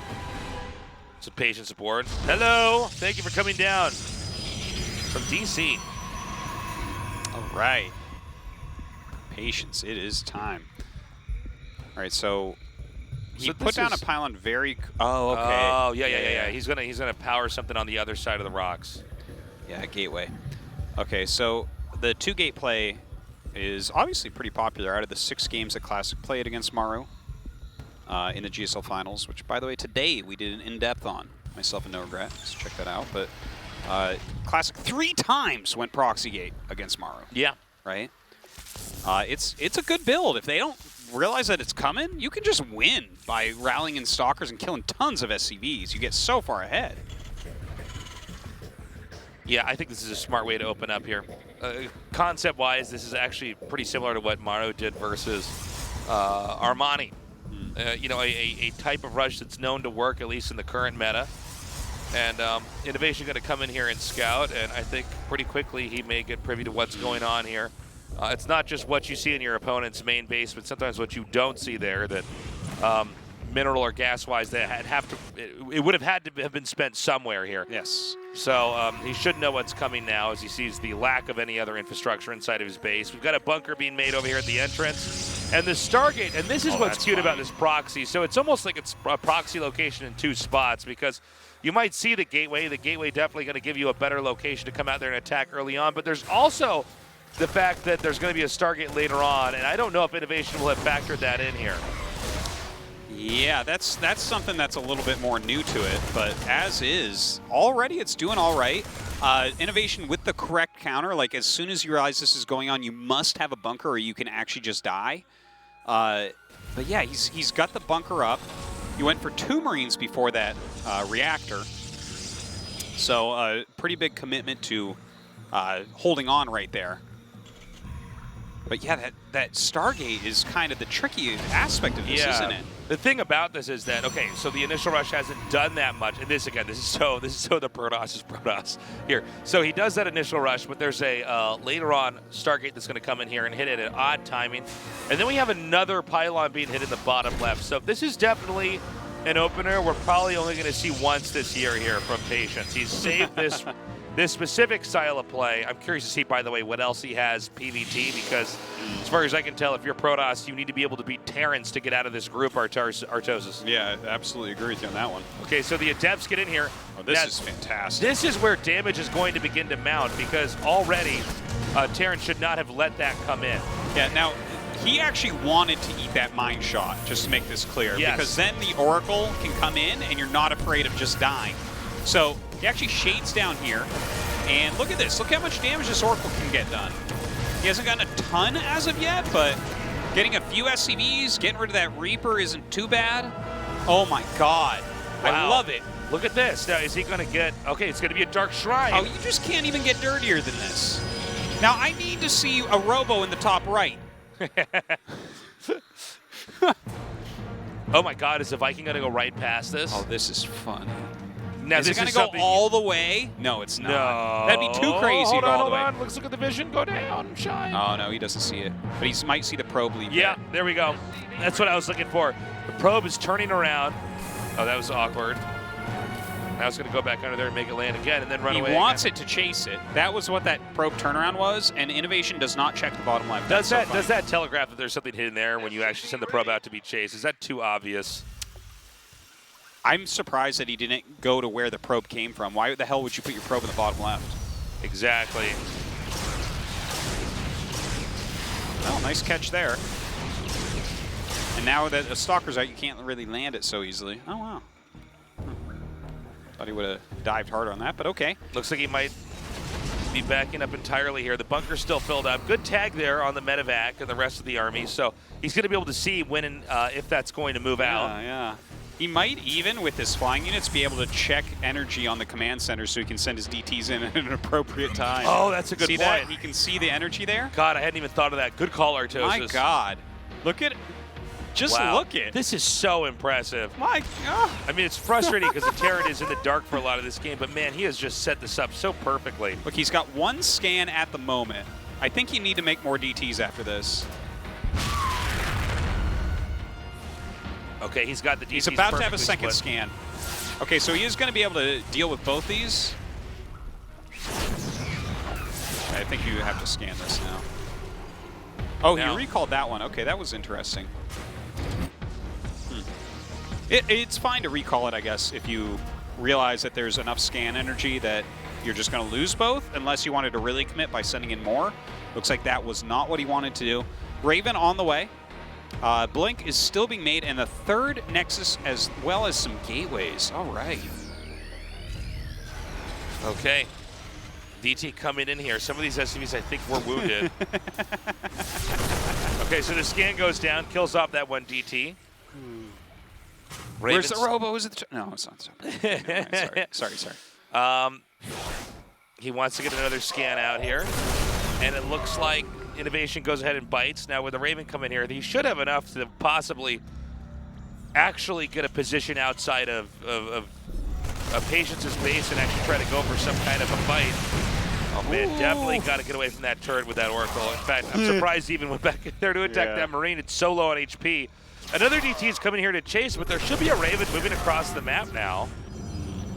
Some Patience aboard. Hello, thank you for coming down from DC. All right. Patience, it is time. All right, so he put down a pylon very... Oh, okay. Oh, yeah. He's gonna power something on the other side of the rocks. Yeah, gateway. Okay, so the 2-gate play is obviously pretty popular. Out of the 6 games that Classic played against Maru, in the GSL Finals, which, by the way, today we did an in-depth on. Myself and No Regret, so check that out. But Classic 3 times went Proxygate against Maru. Yeah. Right? It's a good build. If they don't realize that it's coming, you can just win by rallying in Stalkers and killing tons of SCVs. You get so far ahead. Yeah, I think this is a smart way to open up here. Concept-wise, this is actually pretty similar to what Maru did versus Armani. You know, a type of rush that's known to work, at least in the current meta. And Innovation going to come in here and scout, and I think pretty quickly he may get privy to what's going on here. It's not just what you see in your opponent's main base, but sometimes what you don't see there that mineral or gas-wise, it would have had to have been spent somewhere here. Yes. So he should know what's coming now as he sees the lack of any other infrastructure inside of his base. We've got a bunker being made over here at the entrance. And the Stargate, and this is what's cute about this proxy. So it's almost like it's a proxy location in 2 spots because you might see the gateway. The gateway definitely going to give you a better location to come out there and attack early on. But there's also the fact that there's going to be a Stargate later on, and I don't know if Innovation will have factored that in here. Yeah, that's something that's a little bit more new to it, but as is, already it's doing all right. Innovation with the correct counter, like as soon as you realize this is going on, you must have a bunker or you can actually just die. But yeah, he's got the bunker up. He went for 2 Marines before that reactor. So pretty big commitment to holding on right there. But yeah, that Stargate is kind of the tricky aspect of this, isn't it? The thing about this is that, okay, so the initial rush hasn't done that much. And this again, this is so the Protoss is Protoss here. So he does that initial rush, but there's a later on Stargate that's going to come in here and hit it at odd timing. And then we have another pylon being hit in the bottom left. So this is definitely an opener we're probably only going to see once this year here from Patience. He's saved this specific style of play. I'm curious to see, by the way, what else he has PvT, because as far as I can tell, if you're Protoss, you need to be able to beat Terrans to get out of this group, Artosis. Yeah, I absolutely agree with you on that one. Okay, so the Adepts get in here. Oh, this is fantastic. This is where damage is going to begin to mount, because already Terran should not have let that come in. Yeah, now, he actually wanted to eat that mine shot, just to make this clear. Yes. Because then the Oracle can come in, and you're not afraid of just dying. So he actually shades down here, and look at this. Look how much damage this Oracle can get done. He hasn't gotten a ton as of yet, but getting a few SCVs, getting rid of that Reaper isn't too bad. Oh my God. Wow. I love it. Look at this. Now, is he going to get... Okay, it's going to be a Dark Shrine. Oh, you just can't even get dirtier than this. Now, I need to see a Robo in the top right. Oh my God, is the Viking going to go right past this? Oh, this is fun. Now, is it going to go all the way? No, it's not. No. That'd be too crazy to go all the way. Hold on. Let's look at the vision. Go down. Shine. Oh, no, he doesn't see it. But he might see the probe leave. Yeah, there we go. That's what I was looking for. The probe is turning around. Oh, that was awkward. Now it's going to go back under there and make it land again and then run away. He wants it to chase it. That was what that probe turnaround was, and Innovation does not check the bottom left. Does that telegraph that there's something hidden there when you actually send the probe out to be chased? Is that too obvious? I'm surprised that he didn't go to where the probe came from. Why the hell would you put your probe in the bottom left? Exactly. Oh, nice catch there. And now that a Stalker's out, you can't really land it so easily. Oh, wow. Thought he would have dived harder on that, but okay. Looks like he might be backing up entirely here. The bunker's still filled up. Good tag there on the medevac and the rest of the army, so he's going to be able to see when and if that's going to move out. Yeah. He might even, with his flying units, be able to check energy on the command center so he can send his DTs in at an appropriate time. Oh, that's a good point. See that? He can see the energy there? God, I hadn't even thought of that. Good call, Artosis. My God. Look at it. Just look at it. This is so impressive. My God. I mean, it's frustrating because the Terran is in the dark for a lot of this game, but man, he has just set this up so perfectly. Look, he's got 1 scan at the moment. I think you need to make more DTs after this. Okay, he's got the DTs. He's about to have a second split. scan. Okay, so he is going to be able to deal with both these. I think you have to scan this now. Oh, he recalled that one. Okay, that was interesting. It's fine to recall it, I guess, if you realize that there's enough scan energy that you're just going to lose both, unless you wanted to really commit by sending in more. Looks like that was not what he wanted to do. Raven on the way. Blink is still being made, and the third Nexus as well as some gateways. All right. Okay. DT coming in here. Some of these SCVs I think were wounded. Okay, so the scan goes down, kills off that one DT. Where's the Robo? Is it no, it's not. Sorry. He wants to get another scan out here. And it looks like Innovation goes ahead and bites. Now with the Raven coming here, he should have enough to possibly actually get a position outside of Patience's base and actually try to go for some kind of a fight. Oh man, definitely got to get away from that turret with that Oracle. In fact, I'm surprised he even went back in there to attack that Marine. It's so low on HP. Another DT is coming here to chase, but there should be a Raven moving across the map now.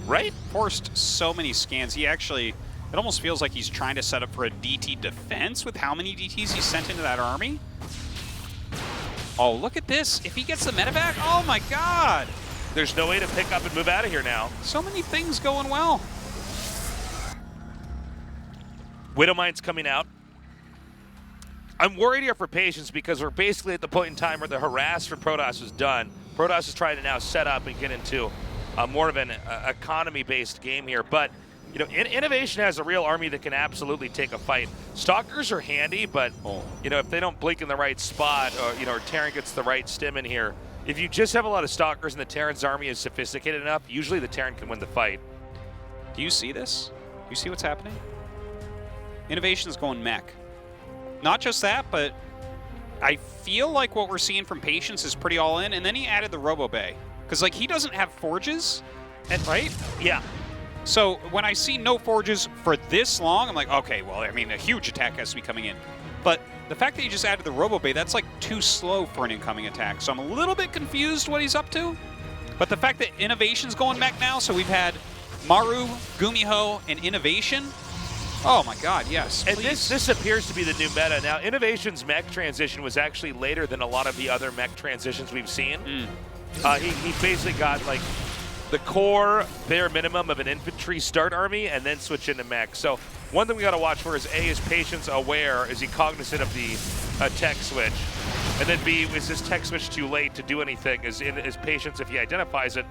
Right? Forced so many scans. He actually, it almost feels like he's trying to set up for a DT defense with how many DTs he sent into that army. Oh, look at this. If he gets the medevac, oh my god. There's no way to pick up and move out of here now. So many things going well. Widowmine's coming out. I'm worried here for Patience because we're basically at the point in time where the harass for Protoss is done. Protoss is trying to now set up and get into more of an economy-based game here. But, you know, Innovation has a real army that can absolutely take a fight. Stalkers are handy, but, you know, if they don't blink in the right spot, or, you know, or Terran gets the right stim in here, if you just have a lot of Stalkers and the Terran's army is sophisticated enough, usually the Terran can win the fight. Do you see this? Do you see what's happening? Innovation's going mech. Not just that, but I feel like what we're seeing from Patience is pretty all in, and then he added the Robo Bay. Because, like, he doesn't have forges, right? Yeah. So when I see no forges for this long, I'm like, okay, well, I mean, a huge attack has to be coming in. But the fact that he just added the Robo Bay, that's like too slow for an incoming attack. So I'm a little bit confused what he's up to. But the fact that Innovation's going mech now, so we've had Maru, Gumiho, and Innovation. Oh my god, yes. And this appears to be the new meta. Now, Innovation's mech transition was actually later than a lot of the other mech transitions we've seen. He basically got like the core bare minimum of an infantry start army and then switch into mech. So one thing we got to watch for is A, is Patience aware? Is he cognizant of the tech switch? And then B, is this tech switch too late to do anything? Is Patience, if he identifies it,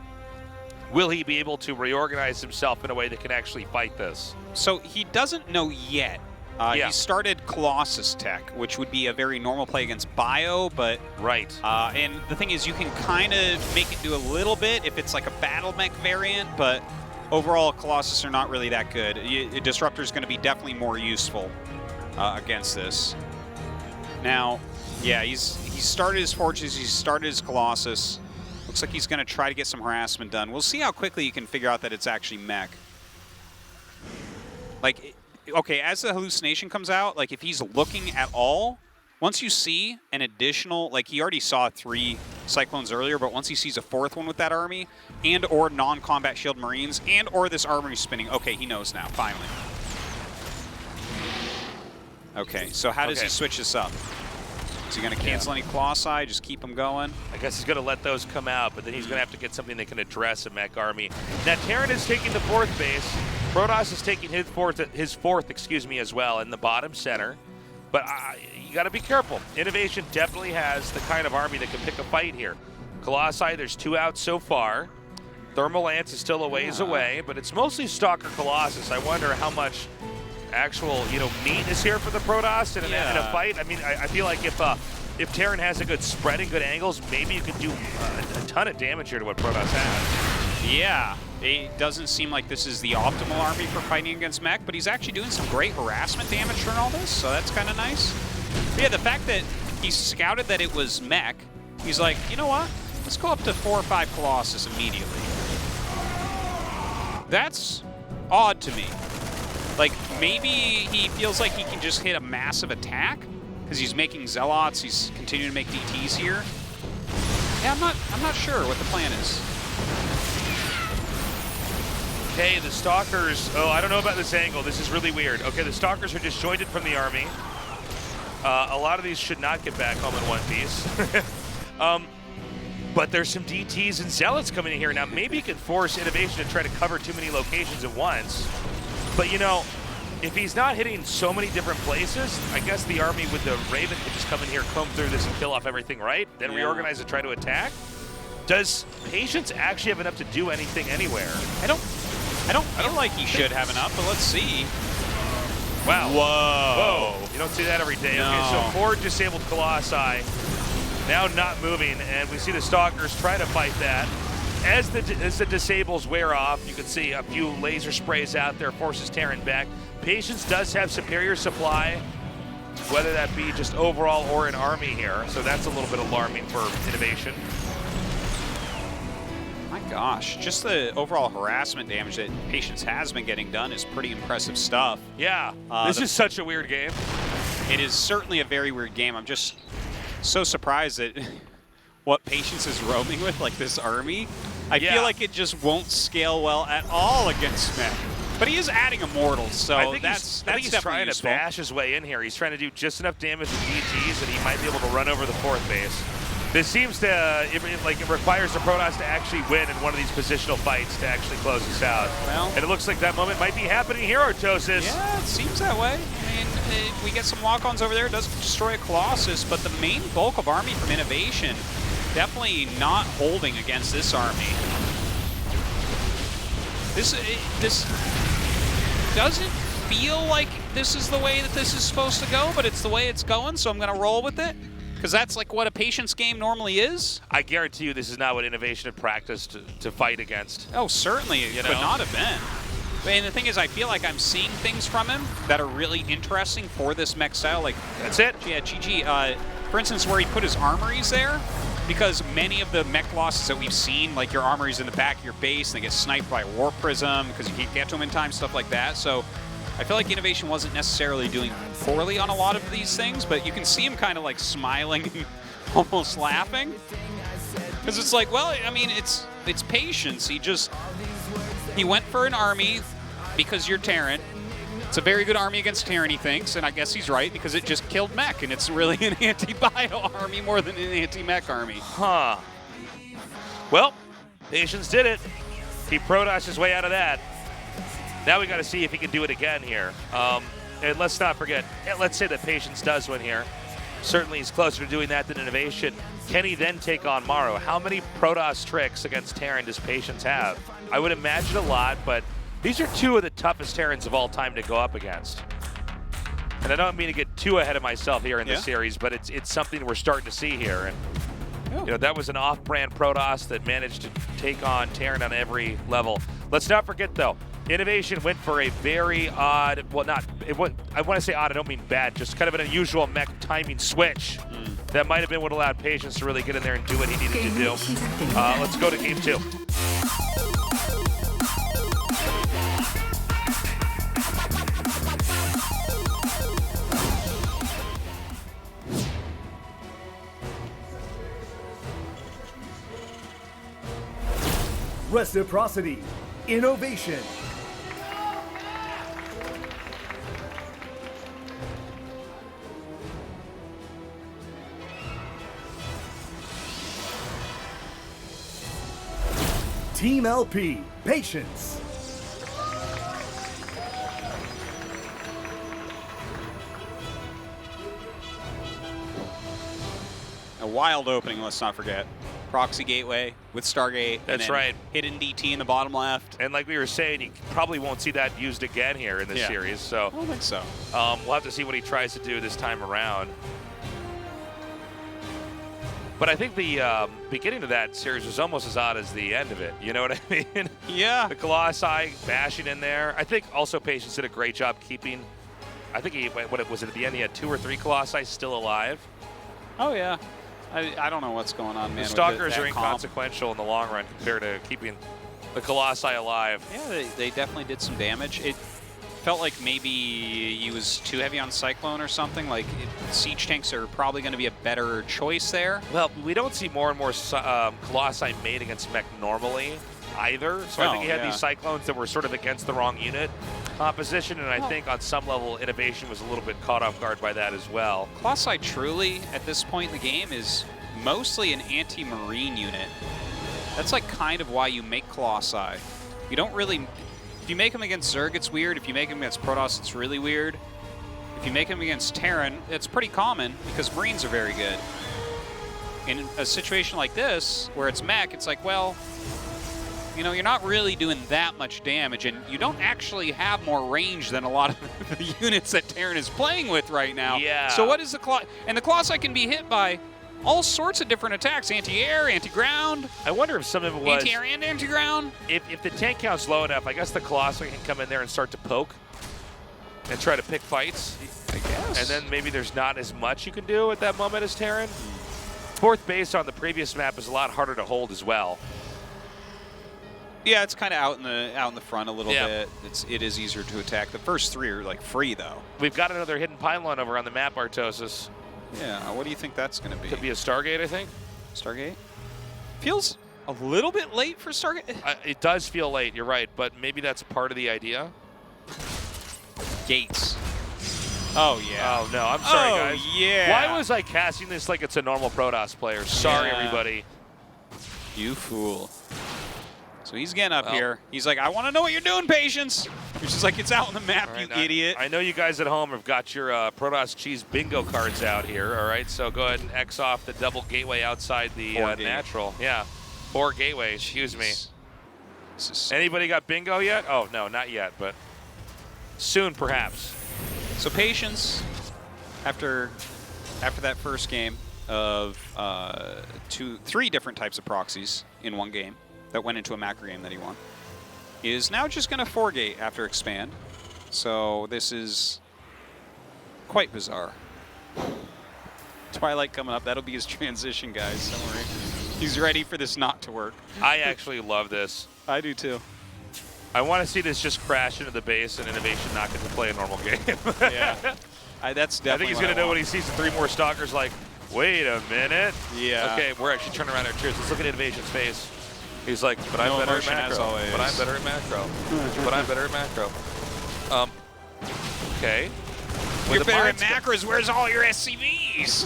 will he be able to reorganize himself in a way that can actually fight this? So he doesn't know yet. He started Colossus tech, which would be a very normal play against Bio, but... Right. And the thing is, you can kind of make it do a little bit if it's like a battle mech variant, but overall, Colossus are not really that good. Disruptor is going to be definitely more useful against this. Now, yeah, he's started his Forges, he's started his Colossus. Looks like he's going to try to get some harassment done. We'll see how quickly he can figure out that it's actually mech. Like, okay, as the hallucination comes out, like if he's looking at all, once you see an additional, like he already saw 3 Cyclones earlier, but once he sees a 4th one with that army, and or non-combat shield Marines, and or this armory spinning, okay, he knows now, finally. Okay, so how does he switch this up? Is he going to cancel any Colossi, just keep him going? I guess he's going to let those come out, but then he's going to have to get something that can address a mech army. Now, Terran is taking the 4th base. Protoss is taking his fourth, excuse me, as well in the bottom center. But you got to be careful. Innovation definitely has the kind of army that can pick a fight here. Colossi, there's 2 out so far. Thermal Lance is still a ways away, but it's mostly Stalker Colossus. I wonder how much actual, meat is here for the Protoss in a fight. I mean, I feel like if Terran has a good spread and good angles, maybe you could do a ton of damage here to what Protoss has. Yeah, it doesn't seem like this is the optimal army for fighting against mech, but he's actually doing some great harassment damage during all this, so that's kind of nice. But yeah, the fact that he scouted that it was mech, he's like, you know what? Let's go up to 4 or 5 Colossus immediately. That's odd to me. Like, maybe he feels like he can just hit a massive attack because he's making Zealots, he's continuing to make DTs here. Yeah, I'm not sure what the plan is. Okay, the Stalkers, I don't know about this angle. This is really weird. Okay, the Stalkers are disjointed from the army. A lot of these should not get back home in one piece. But there's some DTs and Zealots coming in here. Now, maybe you can force Innovation to try to cover too many locations at once. But, if he's not hitting so many different places, I guess the army with the Raven could just come in here, comb through this, and kill off everything, right? Then reorganize and try to attack. Does Patience actually have enough to do anything anywhere? I don't feel like he should have enough, but let's see. Wow. Whoa. Whoa. You don't see that every day. No. Okay, so 4 disabled Colossi, now not moving, and we see the Stalkers try to fight that. As the disables wear off, you can see a few laser sprays out there, forces Terran back. Patience does have superior supply, whether that be just overall or an army here, so that's a little bit alarming for Innovation. My gosh, just the overall harassment damage that Patience has been getting done is pretty impressive stuff. Yeah, this is such a weird game. It is certainly a very weird game. I'm just so surprised at what Patience is roaming with, like this army. I feel like it just won't scale well at all against Mech. But he is adding Immortals, so I think that's he's trying useful. to bash his way in here. He's trying to do just enough damage with DTs that he might be able to run over the 4th base. This seems to, it requires the Protoss to actually win in one of these positional fights to actually close this out. Well, and it looks like that moment might be happening here, Artosis. Yeah, it seems that way. I mean, we get some walk-ons over there. It does destroy a Colossus, but the main bulk of army from Innovation definitely not holding against this army. This doesn't feel like this is the way that this is supposed to go, but it's the way it's going, so I'm going to roll with it. Because that's like what a Patience game normally is. I guarantee you this is not what Innovation had practiced to fight against. Oh, certainly it could not have been. And the thing is, I feel like I'm seeing things from him that are really interesting for this mech style. Like, that's it? Yeah, GG. For instance, where he put his armories there, because many of the mech losses that we've seen, like your armories in the back of your base, and they get sniped by a War Prism because you can't get to them in time, stuff like that. So I feel like Innovation wasn't necessarily doing poorly on a lot of these things, but you can see him kind of like smiling and almost laughing. Because it's like, well, I mean, it's Patience. He went for an army because you're Terran. It's a very good army against Terran, he thinks, and I guess he's right because it just killed mech, and it's really an anti-bio army more than an anti-mech army. Huh. Well, Patience did it. He Protossed his way out of that. Now we got to see if he can do it again here. And let's not forget, let's say that Patience does win here. Certainly he's closer to doing that than Innovation. Can he then take on Maru? How many Protoss tricks against Terran does Patience have? I would imagine a lot, but these are 2 of the toughest Terrans of all time to go up against. And I don't mean to get too ahead of myself here in this series, but it's something we're starting to see here. And you know, that was an off-brand Protoss that managed to take on Terran on every level. Let's not forget, though, Innovation went for a very odd, well, I want to say odd, I don't mean bad, just kind of an unusual mech timing switch. That might have been what allowed Patience to really get in there and do what he needed to do. Let's go to game 2. Reciprocity. Innovation. Team LP. Patience. A wild opening, let's not forget. Proxy gateway with Stargate. That's and right. Hidden DT in the bottom left. And like we were saying, you probably won't see that used again here in this series. So I don't think so. We'll have to see what he tries to do this time around. But I think the beginning of that series was almost as odd as the end of it. You know what I mean? Yeah. The Colossi bashing in there. I think also Patience did a great job keeping. I think at the end he had 2 or 3 Colossi still alive. Oh yeah. I don't know what's going on, man. The Stalkers are inconsequential in the long run compared to keeping the Colossi alive. Yeah, they definitely did some damage. It felt like maybe he was too heavy on Cyclone or something. Like, siege tanks are probably going to be a better choice there. Well, we don't see more and more Colossi made against mech normally either. So I think he had these Cyclones that were sort of against the wrong unit composition, and I think on some level Innovation was a little bit caught off guard by that as well. Colossi truly, at this point in the game, is mostly an anti-marine unit. That's like kind of why you make Colossi. You don't really If you make him against Zerg, it's weird. If you make him against Protoss, it's really weird. If you make him against Terran, it's pretty common because Marines are very good. In a situation like this, where it's mech, it's like, well, you know, you're not really doing that much damage, and you don't actually have more range than a lot of the units that Terran is playing with right now. Yeah. So what is the Colossi? And the Colossi can be hit by all sorts of different attacks, anti-air, anti-ground. I wonder if some of it was... Anti-air and anti-ground. If the tank count's low enough, I guess the Colossi can come in there and start to poke and try to pick fights. I guess. And then maybe there's not as much you can do at that moment as Terran. Fourth base on the previous map is a lot harder to hold as well. Yeah, it's kind of out in the front a little bit. It is easier to attack. The first 3 are like free though. We've got another hidden pylon over on the map, Artosis. Yeah, what do you think that's going to be? Could be a Stargate, I think. Stargate? Feels a little bit late for Stargate. It does feel late, you're right, but maybe that's part of the idea. Gates. Oh, yeah. Oh, no, I'm sorry, guys. Yeah. Why was I casting this like it's a normal Protoss player? Sorry, everybody. You fool. So he's getting up here. He's like, I want to know what you're doing, Patience. Which is like, it's out on the map, right, you idiot. I know you guys at home have got your Protoss Cheese bingo cards out here, all right? So go ahead and X off the double gateway outside the natural. Yeah, 4 gateway, excuse me. Anybody got bingo yet? Oh, no, not yet, but soon, perhaps. So Patience, after that first game of 3 different types of proxies in one game that went into a macro game that he won, is now just going to 4-gate after expand. So this is quite bizarre. Twilight coming up. That'll be his transition, guys. Don't worry. He's ready for this not to work. I actually love this. I do too. I want to see this just crash into the base and Innovation not get to play a normal game. Yeah. That's definitely I think he's going to know when he sees the 3 more Stalkers like, wait a minute. Yeah. Okay, we're actually turning around our cheers. Let's look at Innovation's face. He's like, but I'm better at macro. But I'm better at macro. But I'm better at macro. Okay. You're better at macros. Where's all your SCVs?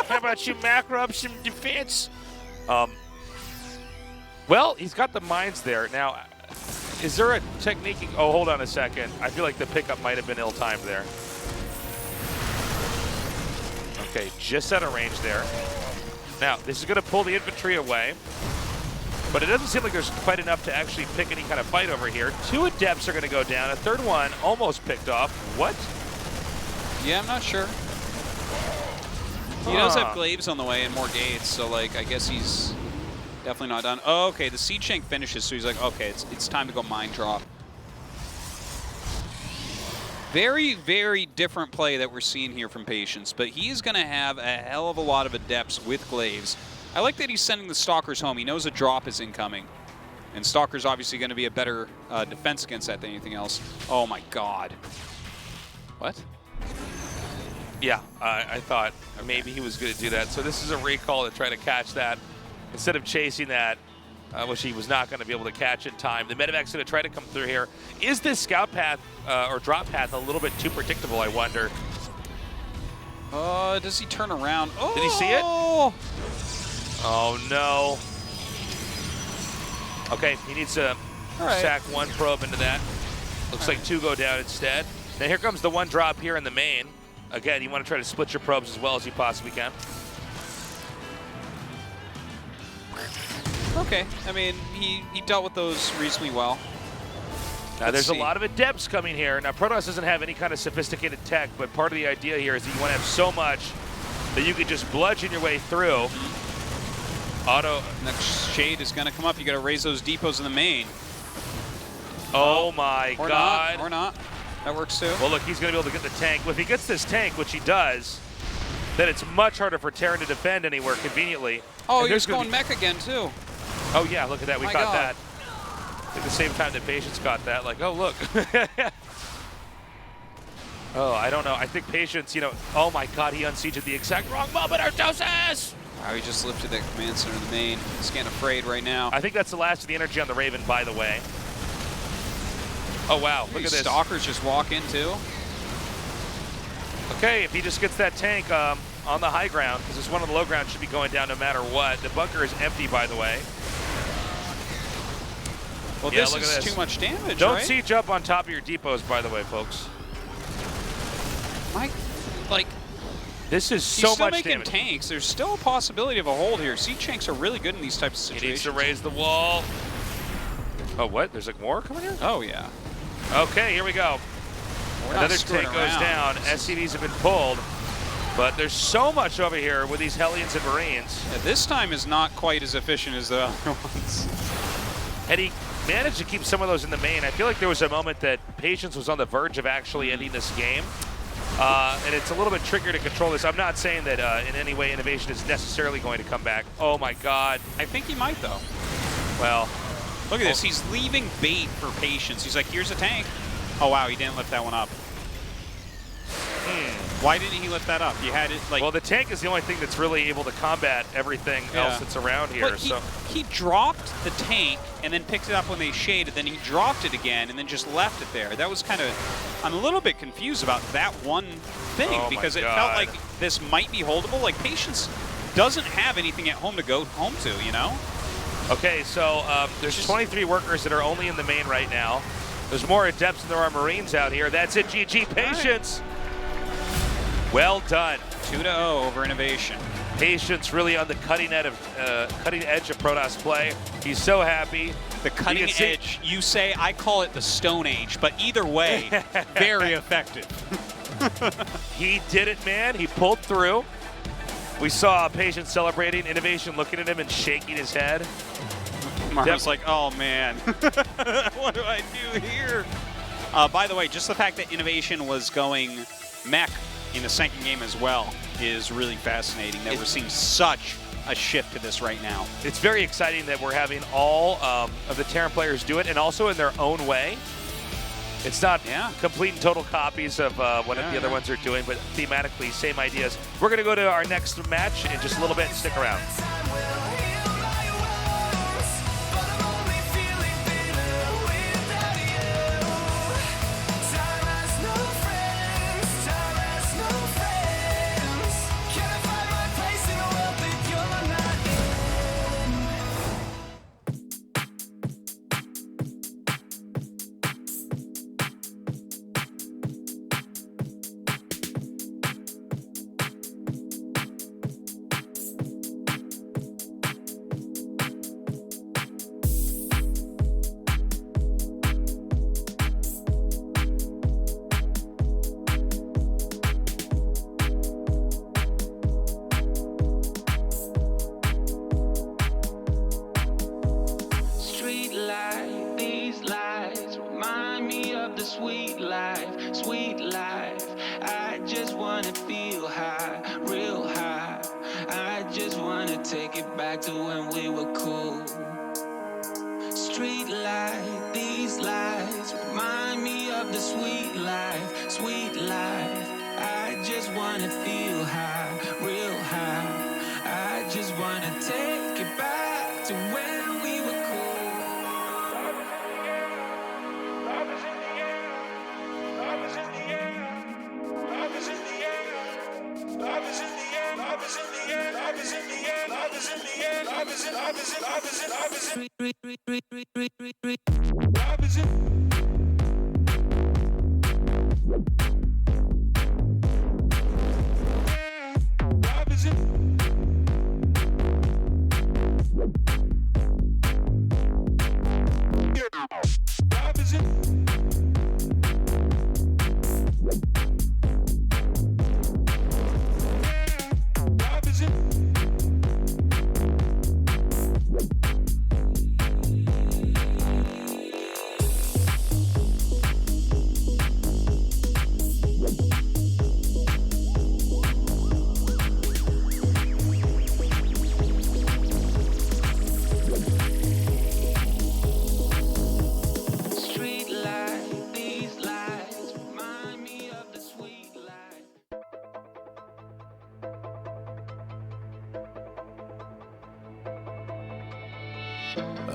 How about you macro up some defense? Well, he's got the mines there. Now, is there a technique? Oh, hold on a second. I feel like the pickup might have been ill-timed there. Okay, just out of range there. Now, this is going to pull the infantry away, but it doesn't seem like there's quite enough to actually pick any kind of fight over here. 2 Adepts are going to go down. A third one almost picked off. What? Yeah, I'm not sure. He does have glaives on the way and more gates, so like I guess he's definitely not done. Oh, okay, the siege tank finishes, so he's like, okay, it's time to go mine drop. Very, very different play that we're seeing here from Patience, but he's going to have a hell of a lot of Adepts with glaives. I like that he's sending the Stalkers home. He knows a drop is incoming. And Stalker's obviously going to be a better defense against that than anything else. Oh my god. What? Yeah, I thought maybe he was going to do that. So this is a recall to try to catch that. Instead of chasing that, which he was not going to be able to catch in time. The medevac's going to try to come through here. Is this scout path or drop path a little bit too predictable, I wonder? Does he turn around? Oh! Did he see it? Oh, no. Okay, he needs to sack 1 probe into that. Looks like 2 go down instead. Now here comes the 1 drop here in the main. Again, you want to try to split your probes as well as you possibly can. Okay, I mean, he dealt with those reasonably well. Now there's a lot of Adepts coming here. Now Protoss doesn't have any kind of sophisticated tech, but part of the idea here is that you want to have so much that you can just bludgeon your way through. Auto. Next shade is going to come up. You got to raise those depots in the main. Oh my god. Or not. That works too. Well, look, he's going to be able to get the tank. Well, if he gets this tank, which he does, then it's much harder for Terran to defend anywhere conveniently. Oh, he's going mech again too. Oh yeah, look at that. We caught that. At the same time that Patience got that, like, oh look. Oh, I don't know. I think Patience, you know, oh my god, he unsieged at the exact wrong moment, Artosis! Wow, he just lifted that command center in the main. He's getting afraid right now. I think that's the last of the energy on the Raven, by the way. Oh wow, look at this. Stalkers just walk in too. Okay, if he just gets that tank on the high ground, because this one on the low ground should be going down no matter what. The bunker is empty, by the way. Well, yeah, this look is at this. too much damage, Don't right? siege up on top of your depots, by the way, folks. Mike, like, this is he's so still much making damage. tanks. There's still a possibility of a hold here. Siege tanks are really good in these types of He situations. needs to raise the wall. Oh, what? There's like more coming here? Oh, yeah. Okay, here we go. Another tank goes down. SCVs have been pulled. But there's so much over here with these Hellions and Marines. Yeah, this time is not quite as efficient as the other ones. And he managed to keep some of those in the main. I feel like there was a moment that Patience was on the verge of actually ending this game. And it's a little bit trickier to control this. I'm not saying that in any way Innovation is necessarily going to come back. Oh my God. I think he might though. Well, look at this. He's leaving bait for Patience. He's like, here's a tank. Oh wow, he didn't lift that one up. Why didn't he lift that up? You had it like. Well, the tank is the only thing that's really able to combat everything else that's around here. But he dropped the tank and then picked it up when they shaded. Then he dropped it again and then just left it there. That was kind of. I'm a little bit confused about that one thing because it felt like this might be holdable. Like Patience doesn't have anything at home to go home to, you know? Okay, so there's 23 workers that are only in the main right now. There's more Adepts than there are Marines out here. That's it, GG. Patience. Well done. 2-0 over Innovation. Patience really on the cutting edge of Protoss play. He's so happy. The cutting edge, you say, I call it the Stone Age, but either way, very effective. He did it, man. He pulled through. We saw Patience celebrating, Innovation looking at him and shaking his head. Maru's like, oh man, what do I do here? By the way, just the fact that Innovation was going mech in the second game as well is really fascinating that we're seeing such a shift to this right now. It's very exciting that we're having all of the Terran players do it and also in their own way. It's not complete and total copies of what the other ones are doing, but thematically, same ideas. We're going to go to our next match in just a little bit. Stick around.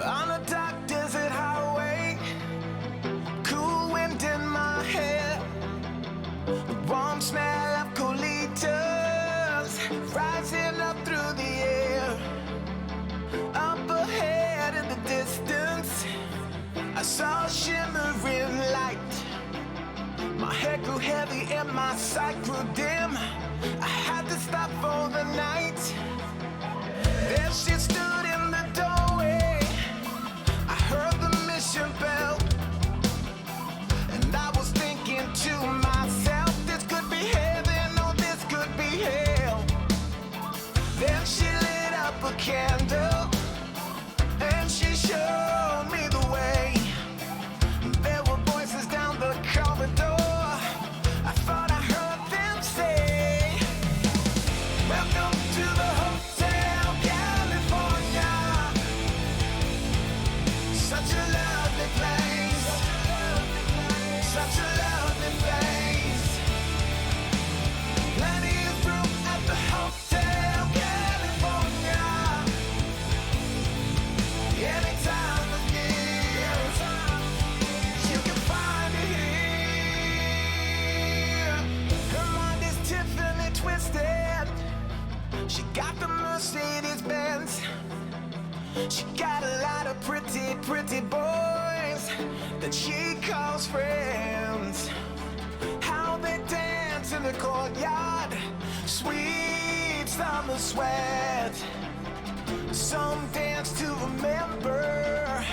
On a dark desert highway, cool wind in my hair, the warm smell of colitas rising up through the air. Up ahead in the distance, heavy and my sight grew dim. I had to stop for the night. There she stood in the doorway. I heard the mission bell, and I was thinking to myself, this could be heaven or this could be hell. Then she lit up a candle and she showed me the way. There were voices down the corridor. I thought I heard them say, welcome to the Hotel California. Such a lovely place. Such a lovely place. Plenty of room at the Hotel California. Anytime of year, you can find it here. Her mind is Tiffany twisted. She got the Mercedes Benz. She got a lot of pretty, pretty boys that she calls friends. How they dance in the courtyard, sweet summer sweat. Some dance to remember,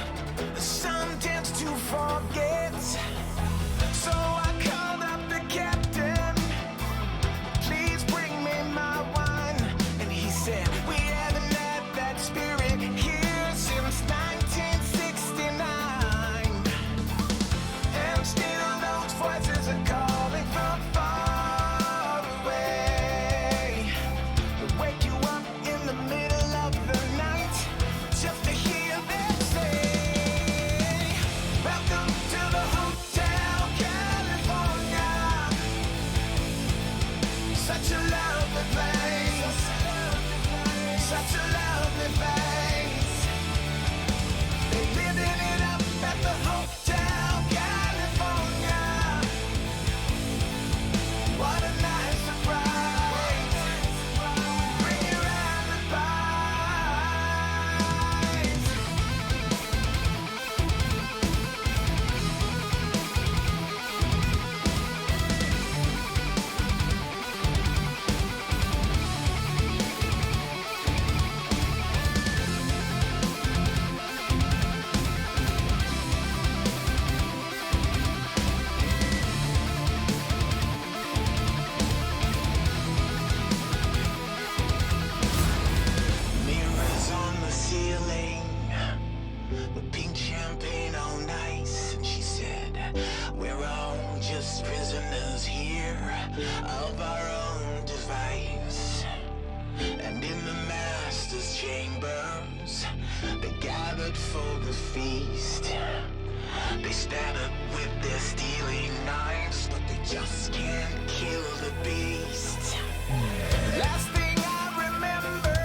some dance to forget. So I called up the captain, please bring me my wine. And he said, we haven't had that spirit here since 1969. And still those voices are calling from far away. They wake you up in the middle of the night just to hear them say, welcome to the Hotel California. Such a lovely place. Such a lovely place. They living it up at the Hotel California. What a nice surprise. Bring your alibis. Mirrors on the ceiling, the pink champagne all nice. And she said, we're all just prisoners here of our own device. And in the master's chambers, they gathered for the feast. They stand up with their stealing knives, but they just can't kill the beast. Last thing I remember,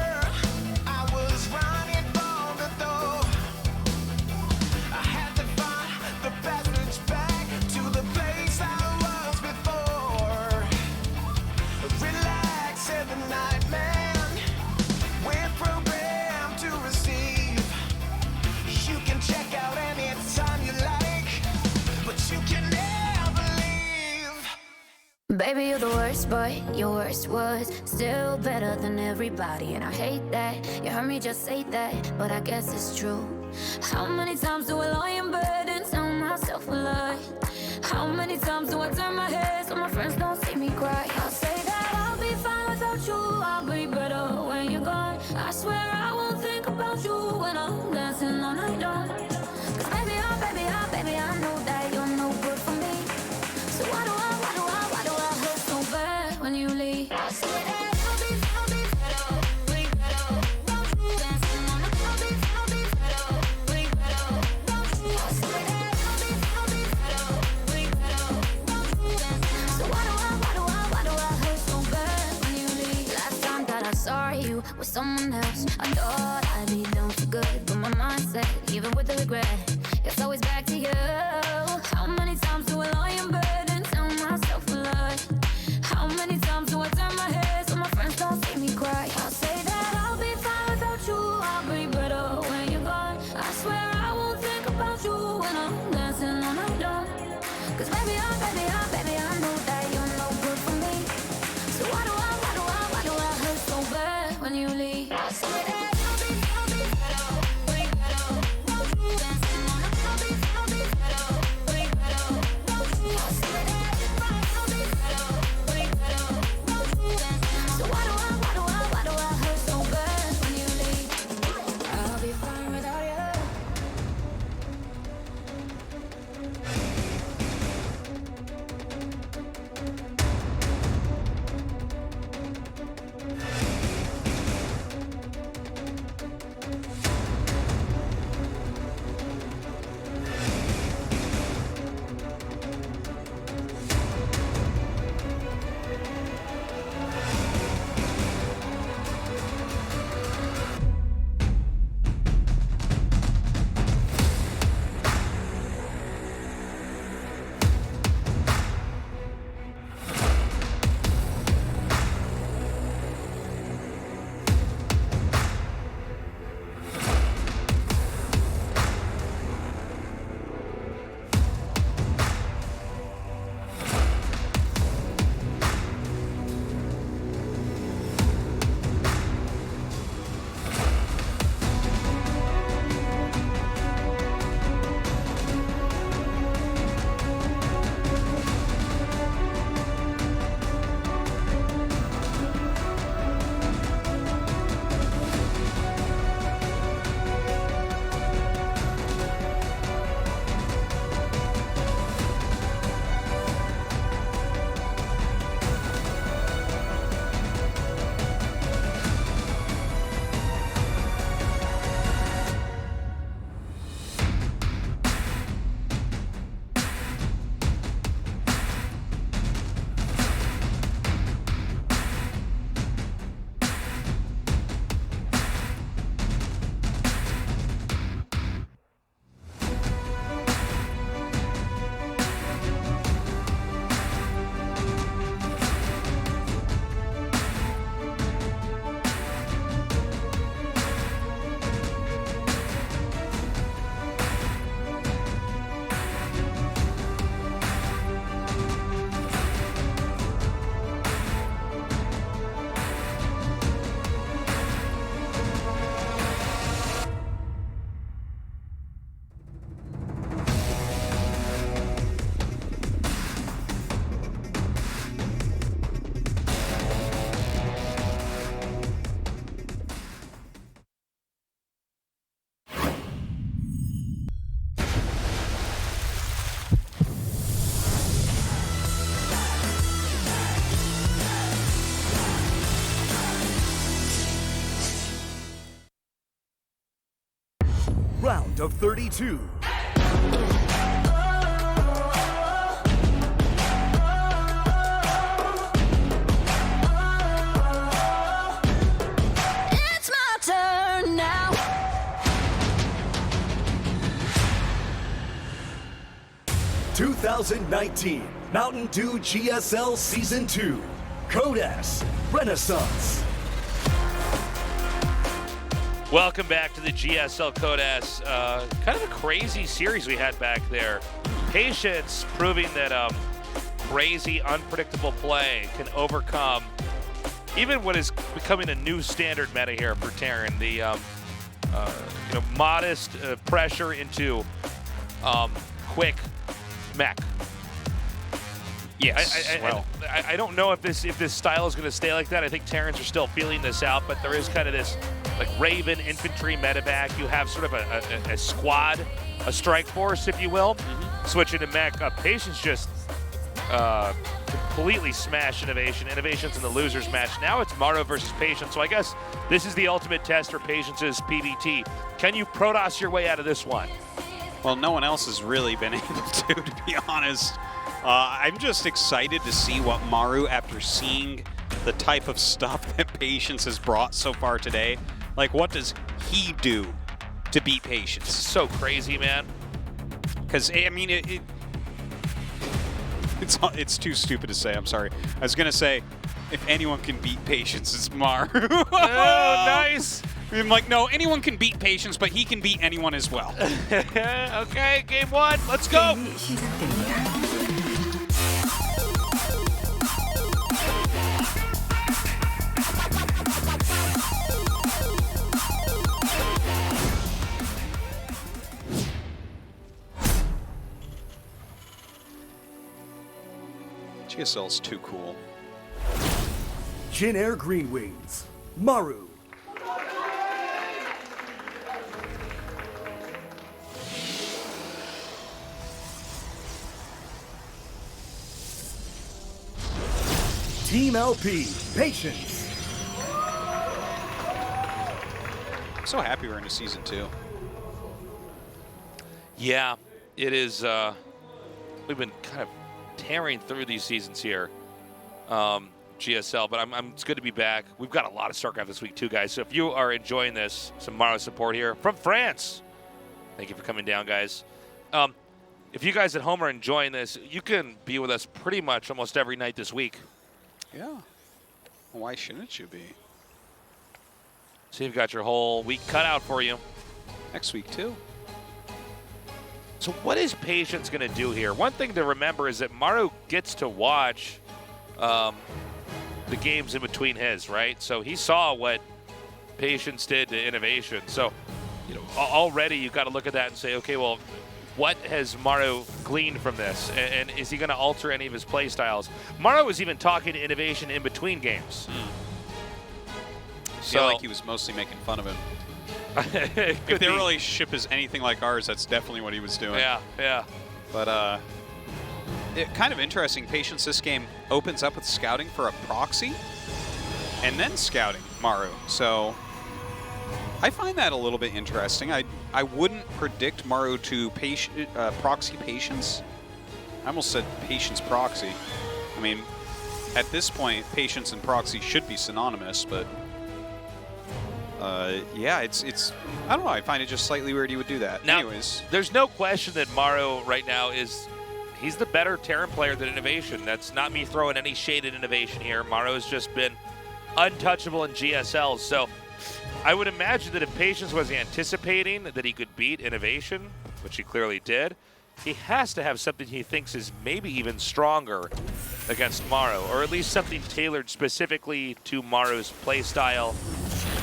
I was running for the door. I had to find the passage back to the place I was before. Relax, said the night man. We're programmed to receive. You can check out anytime you like, but you can never leave. Baby, you're the worst, but your worst was still better than everybody. And I hate that you heard me just say that, but I guess it's true. How many times do I lie in bed and tell myself a lie? How many times do I turn my head so my friends don't see me cry? I'll say that I'll be fine without you, I'll be better when you're gone. I swear I won't think about you when I'm dancing all night long. Cause baby, I know that you're no good for me. So why do I hurt so bad when you leave? I swear that I'll be better, way better without you. Dancing on the I'll be better, way better without you. I swear that I'll be better, way better without you. So why do I hurt so bad when you leave? Last time that I saw you with someone else, I thought I'd be down for good, but my mind said, even with the regret, it's always back to you. How many times do I lie in bed and tell myself a lie? How many times do I turn my head so my friends don't see me cry? I'll say that I'll be fine without you, I'll be better when you're gone. I swear I won't think about you when I'm dancing all night long. Cause baby, I know that Round of 32. It's my turn now. (2019) Mountain Dew GSL Season 2. Code S Renaissance. Welcome back to the GSL Code S. Kind of a crazy series we had back there. Patience proving that crazy, unpredictable play can overcome even what is becoming a new standard meta here for Terran. The modest pressure into quick mech. Yes. I don't know if this style is going to stay like that. I think Terrans are still feeling this out, but there is kind of this like Raven infantry medevac. You have sort of a squad, a strike force, if you will. Switching to mech. Patience just completely smashed Innovation. Innovation's in the losers match. Now it's Maru versus Patience. So I guess this is the ultimate test for Patience's PBT. Can you Protoss your way out of this one? Well, no one else has really been able to be honest. I'm just excited to see what Maru, after seeing the type of stuff that Patience has brought so far today, like what does he do to beat Patience? So crazy, man. Because, I mean, it's too stupid to say, I'm sorry. I was going to say, if anyone can beat Patience, it's Maru. Oh, nice. I'm like, no, anyone can beat Patience, but he can beat anyone as well. Okay, game one, let's go. 게임이 시작됩니다. GSL's too cool. Jin Air Green Wings. Maru. Team LP, Patience. I'm so happy we're into Season 2. Yeah, it is. We've been kind of tearing through these seasons here, GSL, but it's good to be back. We've got a lot of StarCraft this week too, guys. So if you are enjoying this, some Maru support here from France. Thank you for coming down, guys. If you guys at home are enjoying this, you can be with us pretty much almost every night this week. Yeah. Why shouldn't you be? So you've got your whole week cut out for you. Next week too. So what is Patience going to do here? One thing to remember is that Maru gets to watch the games in between his, right? So he saw what Patience did to Innovation. So, already you've got to look at that and say, okay, well, what has Maru gleaned from this? And is he going to alter any of his play styles? Maru was even talking to Innovation in between games. I feel like he was mostly making fun of him. If their relationship is anything like ours, that's definitely what he was doing. Yeah. But kind of interesting. Patience this game opens up with scouting for a proxy and then scouting Maru. So I find that a little bit interesting. I wouldn't predict Maru to proxy Patience. I almost said Patience proxy. I mean, at this point, Patience and proxy should be synonymous, but yeah, it's I don't know. I find it just slightly weird he would do that. Now, anyways, there's no question that Maru right now he's the better Terran player than Innovation. That's not me throwing any shade at Innovation here. Maru has just been untouchable in GSL. So I would imagine that if Patience was anticipating that he could beat Innovation, which he clearly did, he has to have something he thinks is maybe even stronger against Maru, or at least something tailored specifically to Maru's play style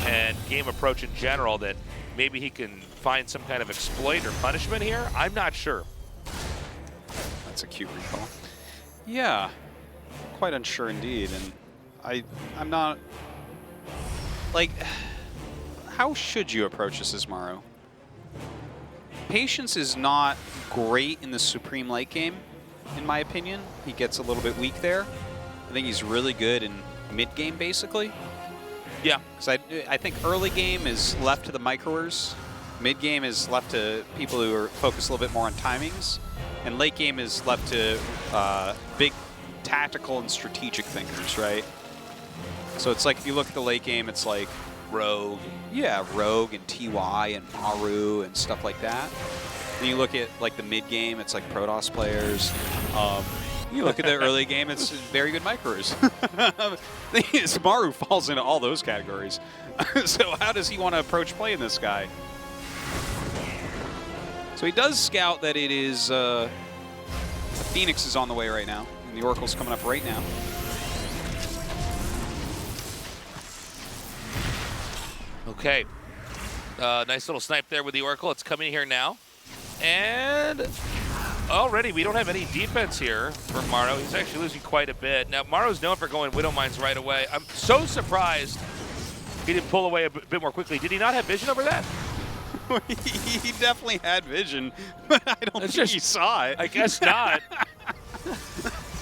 and game approach in general that maybe he can find some kind of exploit or punishment here. I'm not sure. That's a cute recall. Yeah, quite unsure indeed. And I'm not, like, how should you approach this as Maru? Patience is not great in the Supreme late game, in my opinion. He gets a little bit weak there. I think he's really good in mid game, basically. Yeah. Because I think early game is left to the microers, Mid game is left to people who are focused a little bit more on timings, and late game is left to big tactical and strategic thinkers, right? So it's like if you look at the late game, it's like Rogue, Rogue and TY and Maru and stuff like that. Then you look at like the mid game, it's like Protoss players. You look at the early game, it's very good micros. The thing is, Maru falls into all those categories. So how does he want to approach playing this guy? So he does scout that it is the Phoenix is on the way right now, and the Oracle's coming up right now. Okay. Nice little snipe there with the Oracle. It's coming here now. And already we don't have any defense here for Maru. He's actually losing quite a bit. Now, Maru's known for going Widow Mines right away. I'm so surprised he didn't pull away a bit more quickly. Did he not have vision over that? He definitely had vision, but I don't think he saw it. I guess not.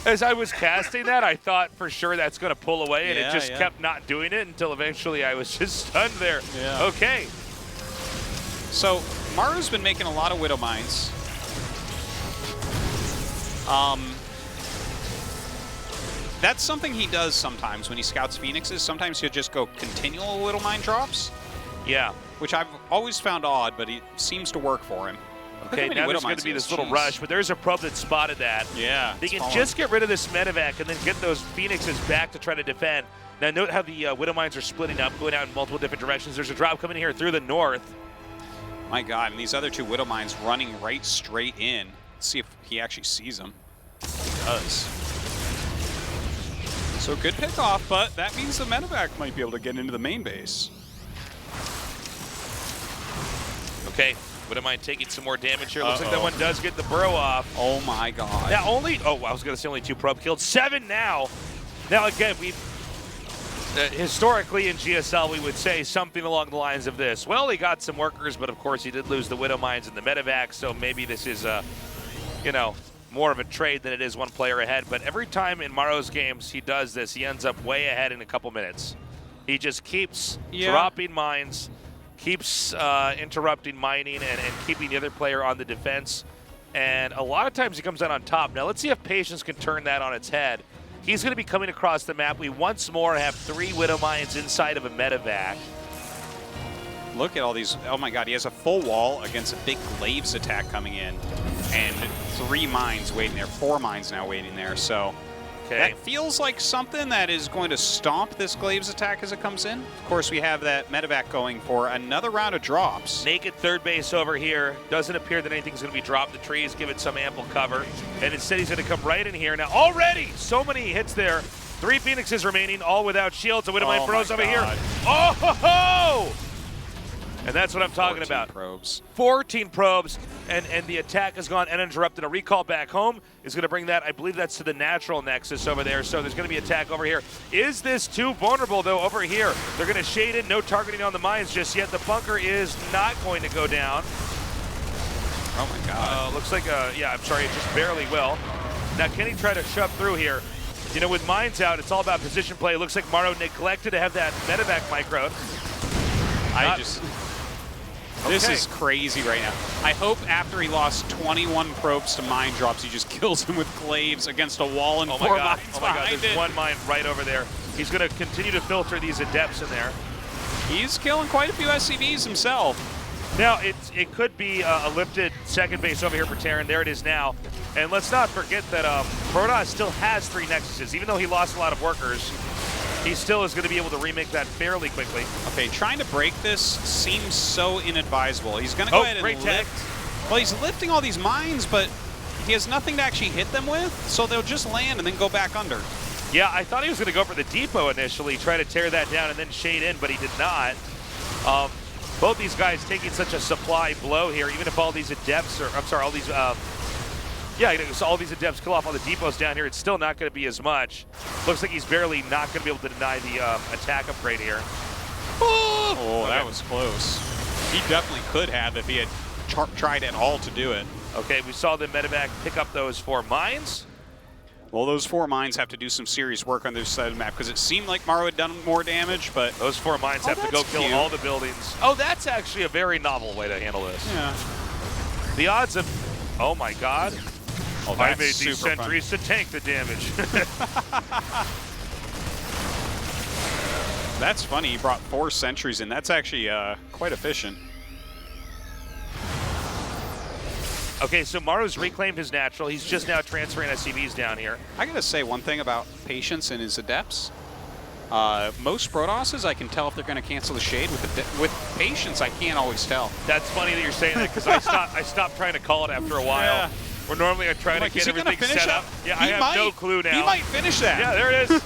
As I was casting that, I thought for sure that's going to pull away, and it just kept not doing it until eventually I was just stunned there. Yeah. Okay. So Maru's been making a lot of Widow Mines. That's something he does sometimes when he scouts Phoenixes. Sometimes he'll just go continual Widow Mine drops. Yeah. Which I've always found odd, but it seems to work for him. Okay, now there's going to be this little rush, but there's a probe that spotted that. Yeah. They can just get rid of this medevac and then get those Phoenixes back to try to defend. Now note how the Widow Mines are splitting up, going out in multiple different directions. There's a drop coming here through the north. My God, and these other two Widow Mines running right straight in. Let's see if he actually sees them. He does. So good pickoff, but that means the medevac might be able to get into the main base. Okay, Widow Mine taking some more damage here. Looks like that one does get the burrow off. Oh my God. Now only, I was going to say only 2 probe killed. 7 now. Now again, we historically in GSL, we would say something along the lines of this. Well, he got some workers, but of course he did lose the Widow Mines and the medevac, so maybe this is, more of a trade than it is one player ahead. But every time in Maru's games he does this, he ends up way ahead in a couple minutes. He just keeps dropping mines, keeps interrupting mining and keeping the other player on the defense. And a lot of times he comes out on top. Now let's see if Patience can turn that on its head. He's going to be coming across the map. We once more have 3 Widow Mines inside of a medevac. Look at all these. Oh my God, he has a full wall against a big Glaives attack coming in. And 3 mines waiting there, 4 mines now waiting there. So that feels like something that is going to stomp this Glaives attack as it comes in. Of course, we have that medevac going for another round of drops. Naked third base over here. Doesn't appear that anything's going to be dropped. The trees give it some ample cover. And instead he's going to come right in here. Now already so many hits there. 3 Phoenixes remaining, all without shields. A Widow Mine burrows over here. Oh ho ho! And that's what I'm talking about. 14 probes, and the attack has gone uninterrupted. A recall back home is going to bring that, I believe that's to the natural nexus over there, so there's going to be attack over here. Is this too vulnerable, though, over here? They're going to shade in, no targeting on the mines just yet. The bunker is not going to go down. Oh, my God. Looks like, I'm sorry, it just barely will. Now, can he try to shove through here? You know, with mines out, it's all about position play. It looks like Maru neglected to have that medevac micro. This is crazy right now. I hope after he lost 21 probes to mine drops, he just kills him with Glaives against a wall and 4 mines Oh my God, there's 1 mine right over there. He's going to continue to filter these adepts in there. He's killing quite a few SCVs himself. Now, it could be a lifted second base over here for Terran. There it is now. And let's not forget that Protoss still has 3 Nexuses. Even though he lost a lot of workers, he still is going to be able to remake that fairly quickly. Okay, trying to break this seems so inadvisable. He's going to go ahead and lift. Well, he's lifting all these mines, but he has nothing to actually hit them with, so they'll just land and then go back under. Yeah, I thought he was going to go for the depot initially, try to tear that down and then shade in, but he did not. Both these guys taking such a supply blow here, even if all these adepts, all these, so all these adepts kill off all the depots down here, it's still not going to be as much. Looks like he's barely not going to be able to deny the attack upgrade here. Oh, that was close. He definitely could have if he had tried at all to do it. Okay, we saw the medevac pick up those 4 mines. Well, those 4 mines have to do some serious work on this side of the map because it seemed like Maru had done more damage, but... Those 4 mines have to go kill all the buildings. Oh, that's actually a very novel way to handle this. Yeah. The odds of... Oh, my God. Oh, I made these sentries to tank the damage. That's funny. He brought 4 sentries in. That's actually quite efficient. Okay, so Maru's reclaimed his natural. He's just now transferring SCVs down here. I gotta say one thing about Patience and his adepts. Most Protosses, I can tell if they're gonna cancel the shade. With Patience, I can't always tell. That's funny that you're saying that because I stopped trying to call it after a while. Yeah. Where normally I try to get everything set up. Yeah, I have no clue now. He might finish that. Yeah, there it is.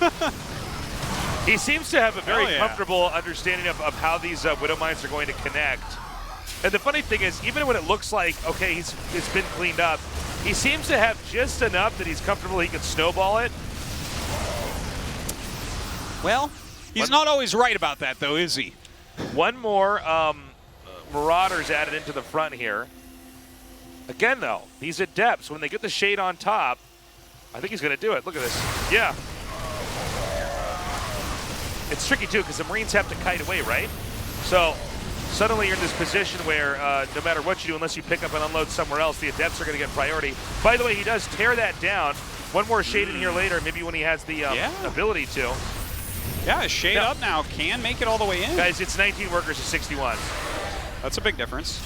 He seems to have a very comfortable understanding of how these Widow Mines are going to connect. And the funny thing is, even when it looks like, okay, it's been cleaned up, he seems to have just enough that he's comfortable he can snowball it. Well, he's not always right about that, though, is he? One more Marauders added into the front here. Again, though, he's at depth, so when they get the shade on top, I think he's going to do it. Look at this. Yeah. It's tricky, too, because the Marines have to kite away, right? So suddenly you're in this position where no matter what you do, unless you pick up and unload somewhere else, the adepts are going to get priority. By the way, he does tear that down. One more shade in here later, maybe when he has the ability to. Yeah, a shade up now can make it all the way in. Guys, it's 19 workers to 61. That's a big difference.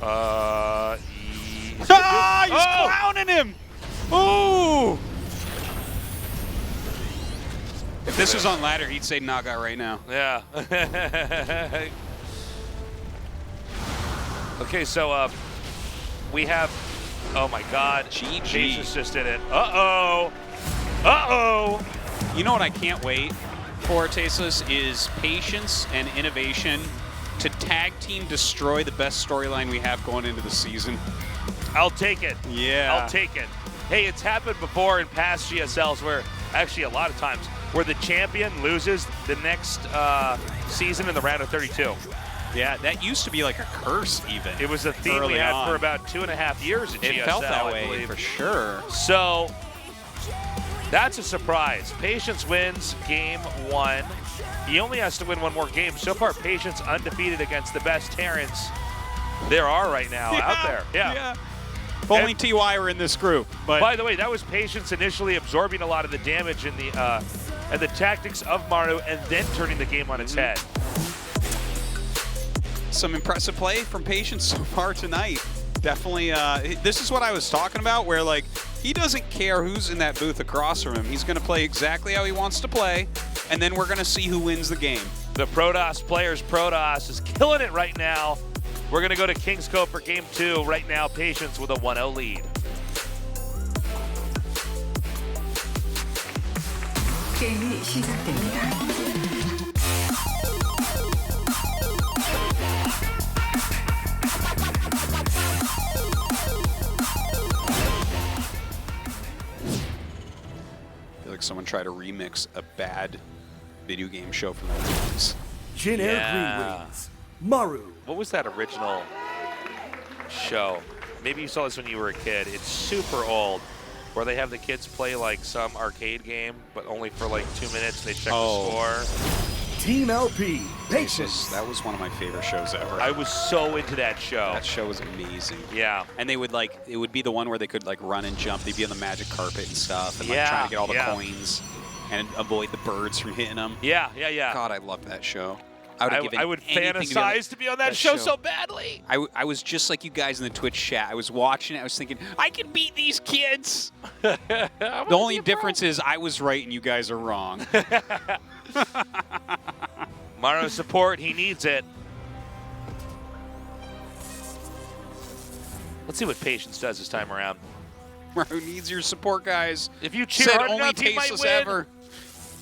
He's clowning him! Ooh! If this was on ladder, he'd say Naga right now. Yeah. Okay, so we have, oh my God, Jesus just did it. Uh-oh. Uh-oh. You know what I can't wait for, Tasteless, is patience and innovation to tag team destroy the best storyline we have going into the season. I'll take it. Yeah. I'll take it. Hey, it's happened before in past GSLs where, actually a lot of times, where the champion loses the next season in the round of 32. Yeah, that used to be like a curse even. It was a theme we had for about 2.5 years at GSL, It felt that way, I believe. for sure. So, that's a surprise. Patience wins game 1. He only has to win 1 more game. So far, Patience undefeated against the best Terrans there are right now out there. Yeah. If only TY were in this group. But by the way, that was Patience initially absorbing a lot of the damage in the and the tactics of Maru, and then turning the game on its head. Some impressive play from Patience so far tonight. Definitely, this is what I was talking about, where like he doesn't care who's in that booth across from him. He's going to play exactly how he wants to play, and then we're going to see who wins the game. The Protoss players, Protoss is killing it right now. We're going to go to King's Cove for game 2. Right now, Patience with a 1-0 lead. 게임이 시작됩니다. I feel like someone tried to remix a bad video game show from the 90s. Jin Air Green Wings. Maru. What was that original show? Maybe you saw this when you were a kid. It's super old, where they have the kids play like some arcade game, but only for like 2 minutes. They check the score. Team LP. Patience. That was one of my favorite shows ever. I was so into that show. That show was amazing. Yeah. And they would like, it would be the one where they could like run and jump. They'd be on the magic carpet and stuff, and like trying to get all the coins and avoid the birds from hitting them. Yeah. God, I loved that show. I would fantasize to be on that show so badly. I was just like you guys in the Twitch chat. I was watching it. I was thinking, I can beat these kids. The only difference is I was right and you guys are wrong. Maru support. He needs it. Let's see what Patience does this time around. Maru needs your support, guys. If you cheer hard enough, he might win. Ever.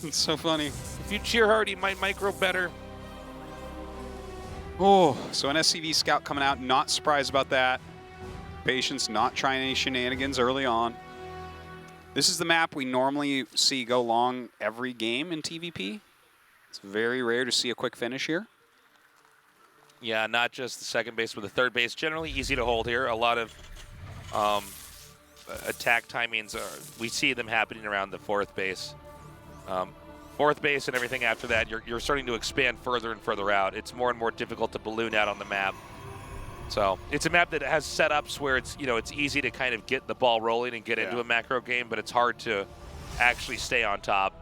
It's so funny. If you cheer hard, he might micro better. Oh, so an SCV scout coming out, not surprised about that. Patience not trying any shenanigans early on. This is the map we normally see go long every game in TVP. It's very rare to see a quick finish here. Yeah, not just the second base, but the third base. Generally easy to hold here. A lot of attack timings, we see them happening around the 4th base. 4th base and everything after that, you're starting to expand further and further out. It's more and more difficult to balloon out on the map. So it's a map that has setups where it's it's easy to kind of get the ball rolling and get into a macro game, but it's hard to actually stay on top.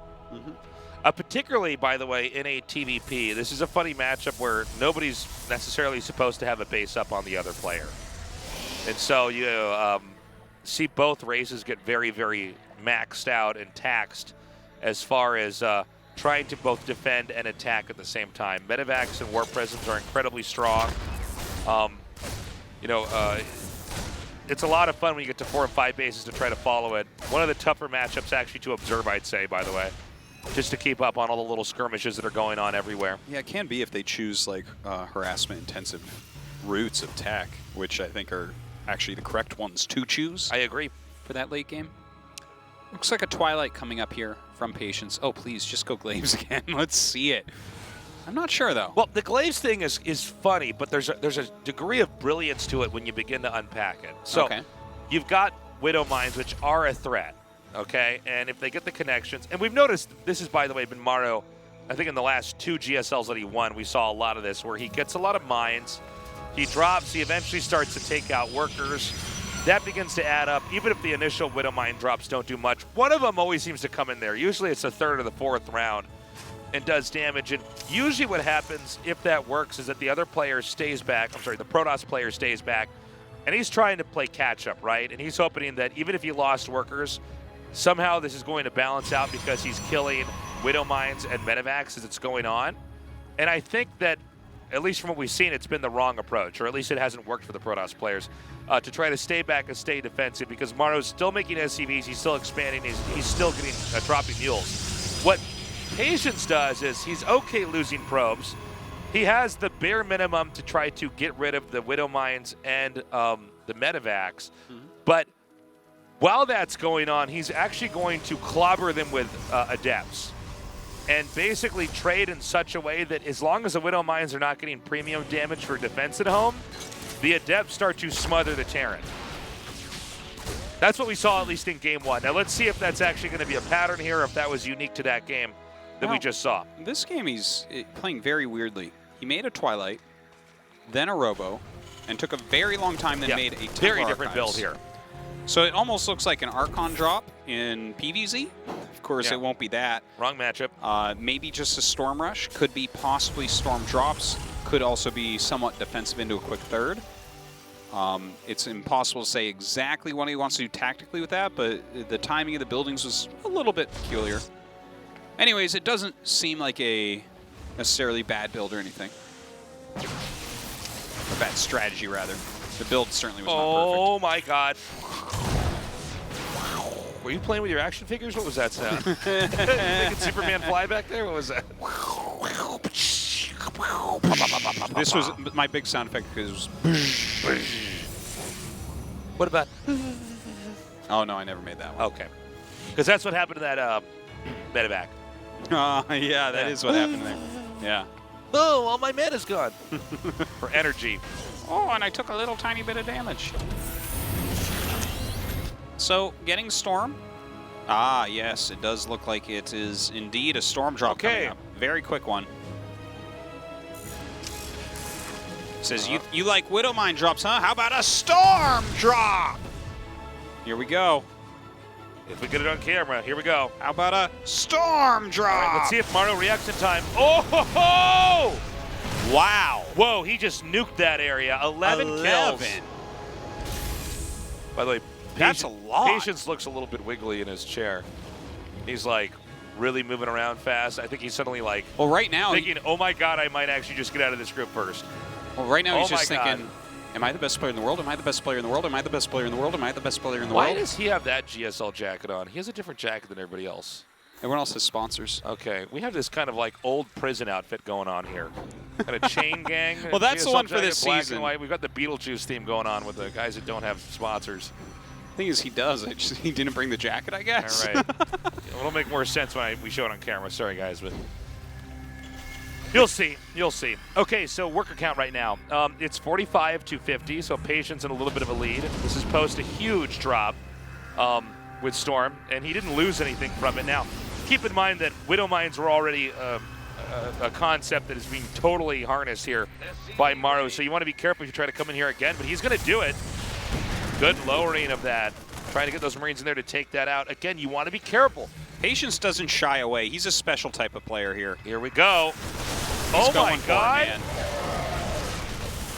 Particularly, by the way, in a TVP, this is a funny matchup where nobody's necessarily supposed to have a base up on the other player. And so you see both races get very, very maxed out and taxed as far as trying to both defend and attack at the same time. Medevacs and Warp Prisms are incredibly strong. It's a lot of fun when you get to 4 and 5 bases to try to follow it. One of the tougher matchups actually to observe, I'd say, by the way, just to keep up on all the little skirmishes that are going on everywhere. Yeah, it can be if they choose like harassment-intensive routes of tech, which I think are actually the correct ones to choose. I agree. For that late game. Looks like a Twilight coming up here from Patience. Oh, please, just go Glaives again. Let's see it. I'm not sure, though. Well, the Glaives thing is funny, but there's a degree of brilliance to it when you begin to unpack it. So you've got Widow Mines, which are a threat, okay? And if they get the connections, and we've noticed this has, by the way, been Maru, I think in the last 2 GSLs that he won, we saw a lot of this, where he gets a lot of mines, he drops, he eventually starts to take out workers. That begins to add up, even if the initial Widow Mine drops don't do much. One of them always seems to come in there. Usually it's the 3rd or the 4th round and does damage. And usually what happens, if that works, is that the other player stays back. I'm sorry, the Protoss player stays back, and he's trying to play catch-up, right? And he's hoping that even if he lost workers, somehow this is going to balance out because he's killing Widow Mines and Medevacs as it's going on. And I think that, at least from what we've seen, it's been the wrong approach, or at least it hasn't worked for the Protoss players, to try to stay back and stay defensive, because Maru's still making SCVs, he's still expanding, he's still getting dropping mules. What Patience does is he's okay losing probes. He has the bare minimum to try to get rid of the Widow Mines and the Medevacs, but while that's going on, he's actually going to clobber them with Adepts and basically trade in such a way that as long as the Widow Mines are not getting premium damage for defense at home, the Adepts start to smother the Terran. That's what we saw, at least in Game 1. Now let's see if that's actually going to be a pattern here, or if that was unique to that game that we just saw. This game he's playing very weirdly. He made a Twilight, then a Robo, and took a very long time, then made a Templar very different Archives. build here. So it almost looks like an Archon drop in PvZ. Of course, it won't be that. Wrong matchup. Maybe just a Storm Rush. Could be possibly Storm drops. Could also be somewhat defensive into a quick 3rd. It's impossible to say exactly what he wants to do tactically with that, but the timing of the buildings was a little bit peculiar. Anyways, it doesn't seem like a necessarily bad build or anything. Or bad strategy, rather. The build certainly was not perfect. Oh my God. Were you playing with your action figures? What was that sound? Making Superman fly back there? What was that? This was my big sound effect because it was... What about... Oh, no, I never made that one. Okay. Because that's what happened to that Medevac. Yeah, that is what happened there. Yeah. Oh, all my mana's gone. For energy. Oh, and I took a little tiny bit of damage. So, getting Storm. Ah, yes, it does look like it is indeed a Storm drop coming up. Very quick one. Says, you like Widow Mine drops, huh? How about a Storm drop? Here we go. If we get it on camera, here we go. How about a Storm drop? All right, let's see if Maru reacts in time. Oh, ho, ho! Wow. Whoa, he just nuked that area. 11 kills. By the way, that's a lot. Patience looks a little bit wiggly in his chair. He's like really moving around fast. I think he's suddenly like, well, right now thinking, oh my God, I might actually just get out of this group first. Well, right now he's just thinking, am I the best player in the world? Am I the best player in the world? Am I the best player in the world? Am I the best player in the world? Why does he have that GSL jacket on? He has a different jacket than everybody else. Everyone else has sponsors. Okay, we have this kind of like old prison outfit going on here. Got a chain gang. Well, that's GSL the one for jacket, this black season. And white. We've got the Beetlejuice theme going on with the guys that don't have sponsors. The thing is, he does. He didn't bring the jacket, I guess. All right. It'll make more sense when we show it on camera. Sorry, guys, but you'll see. You'll see. Okay, so worker count right now. It's 45 to 50, so Patience in a little bit of a lead. This is post a huge drop. with Storm, and he didn't lose anything from it. Now, keep in mind that Widow Mines were already a concept that is being totally harnessed here by Maru, so you want to be careful if you try to come in here again, but he's going to do it. Good lowering of that. Trying to get those Marines in there to take that out. Again, you want to be careful. Patience doesn't shy away. He's a special type of player here. Here we go. He's oh my God.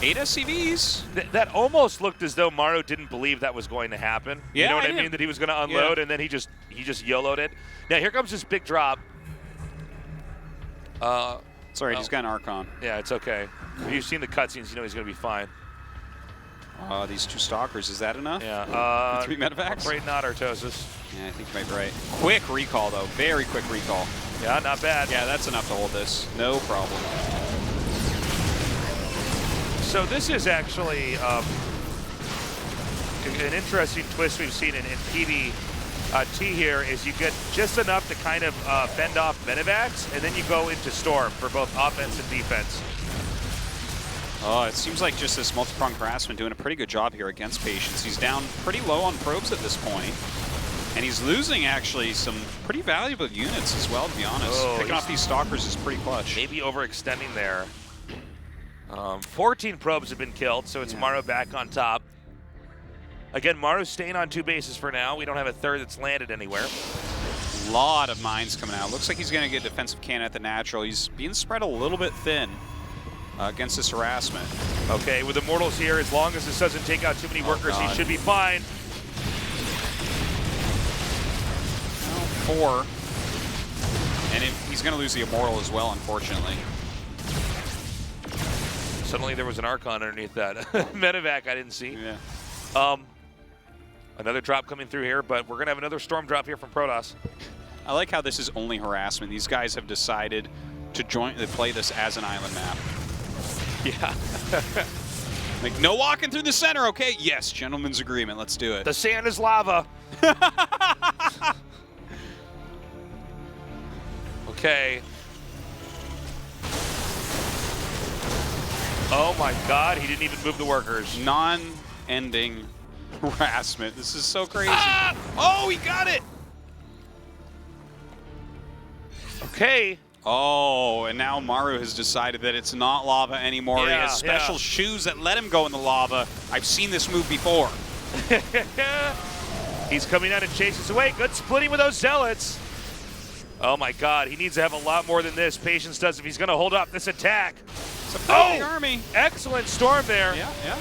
8 SCVs. That almost looked as though Maru didn't believe that was going to happen. Yeah, you know what I mean? That he was going to unload, and then he just YOLO'd it. Now here comes this big drop. Sorry, he's got an Archon. Yeah, it's okay. If you've seen the cutscenes, you know he's going to be fine. These 2 Stalkers, is that enough? Yeah. 3 medevacs? I'm afraid not, Artosis. Yeah, I think you might be right. Quick recall, though. Very quick recall. Yeah, not bad. Yeah, that's enough to hold this. No problem. So this is actually an interesting twist we've seen in PvT here is you get just enough to kind of fend off medevacs, and then you go into Storm for both offense and defense. Oh, it seems like just this multi-pronged harassment doing a pretty good job here against Patience. He's down pretty low on probes at this point, and he's losing actually some pretty valuable units as well, to be honest. Picking off these Stalkers is pretty clutch. Maybe overextending there. 14 probes have been killed, so it's Maru back on top. Again, Maru's staying on 2 bases for now. We don't have a third that's landed anywhere. Lot of mines coming out. Looks like he's going to get defensive cannon at the natural. He's being spread a little bit thin against this harassment. Okay, with Immortals here, as long as this doesn't take out too many workers, he should be fine. 4. And he's going to lose the Immortal as well, unfortunately. Suddenly there was an Archon underneath that. Medevac I didn't see. Yeah. Another drop coming through here, but we're going to have another Storm drop here from Protoss. I like how this is only harassment. These guys have decided to jointly play this as an island map. Yeah. Like, no walking through the center, okay? Yes, gentleman's agreement. Let's do it. The sand is lava. Okay. Oh my God, he didn't even move the workers. Non-ending harassment. This is so crazy. Ah! Oh, he got it! Okay. Oh, and now Maru has decided that it's not lava anymore. He has special shoes that let him go in the lava. I've seen this move before. He's coming out and chases away. Good splitting with those Zealots. Oh my God, he needs to have a lot more than this. Patience does if he's going to hold up this attack. It's a big army. Excellent Storm there. Yeah, yeah.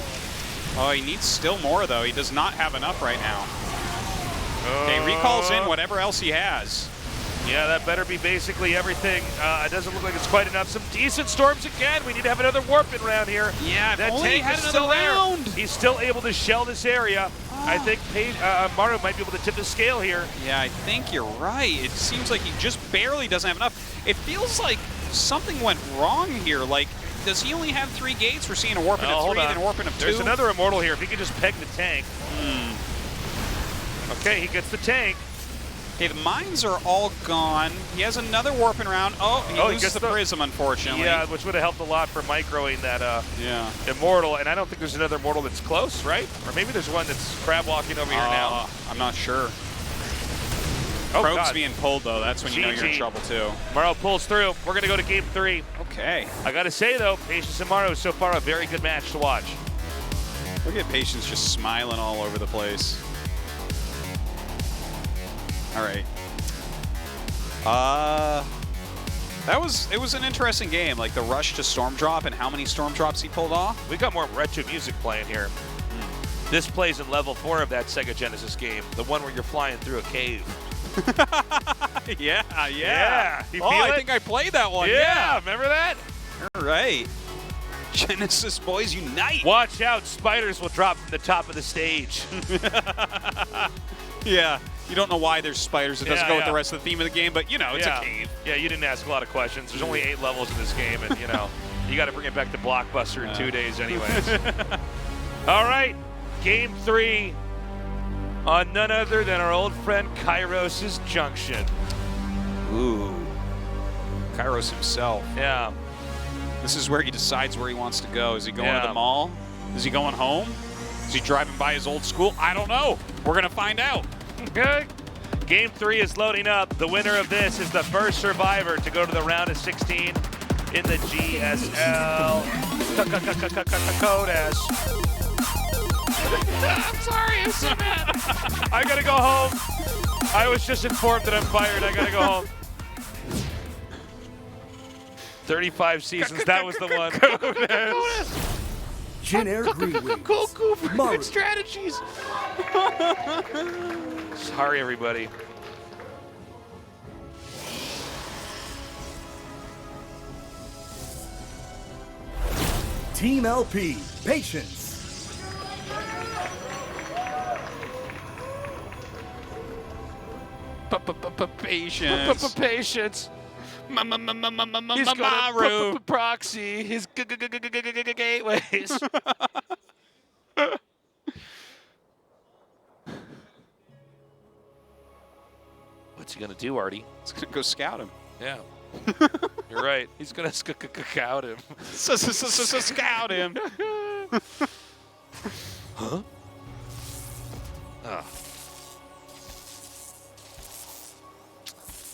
Oh, he needs still more, though. He does not have enough right now. Okay, recalls in whatever else he has. Yeah, that better be basically everything. It doesn't look like it's quite enough. Some decent Storms again. We need to have another warp-in round here. Yeah, that only tank had is another still round. There. He's still able to shell this area. I think Maru might be able to tip the scale here. Yeah, I think you're right. It seems like he just barely doesn't have enough. It feels like something went wrong here. Like, does he only have 3 gates? We're seeing a warp-in of 3, then a warp-in of 2. There's another Immortal here. If he could just peg the tank. Okay, he gets the tank. Okay, the mines are all gone. He has another warp-in round. Oh, he loses the Prism, unfortunately. Yeah, which would have helped a lot for microing that Immortal. And I don't think there's another Immortal that's close, right? Or maybe there's one that's crab walking over here now. I'm not sure. Oh, Probes God. being pulled, though. That's when you know you're in trouble, too. Maru pulls through. We're going to go to game 3. Okay. I got to say, though, Patience and Maru so far a very good match to watch. Look at Patience just smiling all over the place. All right. It was an interesting game, like the rush to Storm Drop and how many Storm Drops he pulled off. We got more retro music playing here. This plays in level 4 of that Sega Genesis game, the one where you're flying through a cave. Yeah. You Oh, feel I it? think I played that one. Yeah, remember that? All right. Genesis boys unite. Watch out, spiders will drop from the top of the stage. Yeah. You don't know why there's spiders. It doesn't go with the rest of the theme of the game, but, you know, it's a cave. Yeah, you didn't ask a lot of questions. There's only 8 levels in this game, and, you know, you got to bring it back to Blockbuster in 2 days anyways. All right, game 3 on none other than our old friend Kairos' Junction. Ooh. Kairos himself. Yeah. This is where he decides where he wants to go. Is he going to the mall? Is he going home? Is he driving by his old school? I don't know. We're going to find out. Game 3 is loading up. The winner of this is the first survivor to go to the round of 16 in the GSL Codas. I'm sorry, I'm so mad. I gotta go home. I was just informed that I'm fired. I gotta go home. 35 seasons, that was the one. Generic Greenwings. Cool Maru. strategies. Sorry, everybody. Team LP, Patience. Patience. Patience. He's gonna proxy his gateways. What's he gonna do, Artie? He's gonna go scout him. Yeah. You're right. He's gonna scout him. Scout him. Huh? Oh.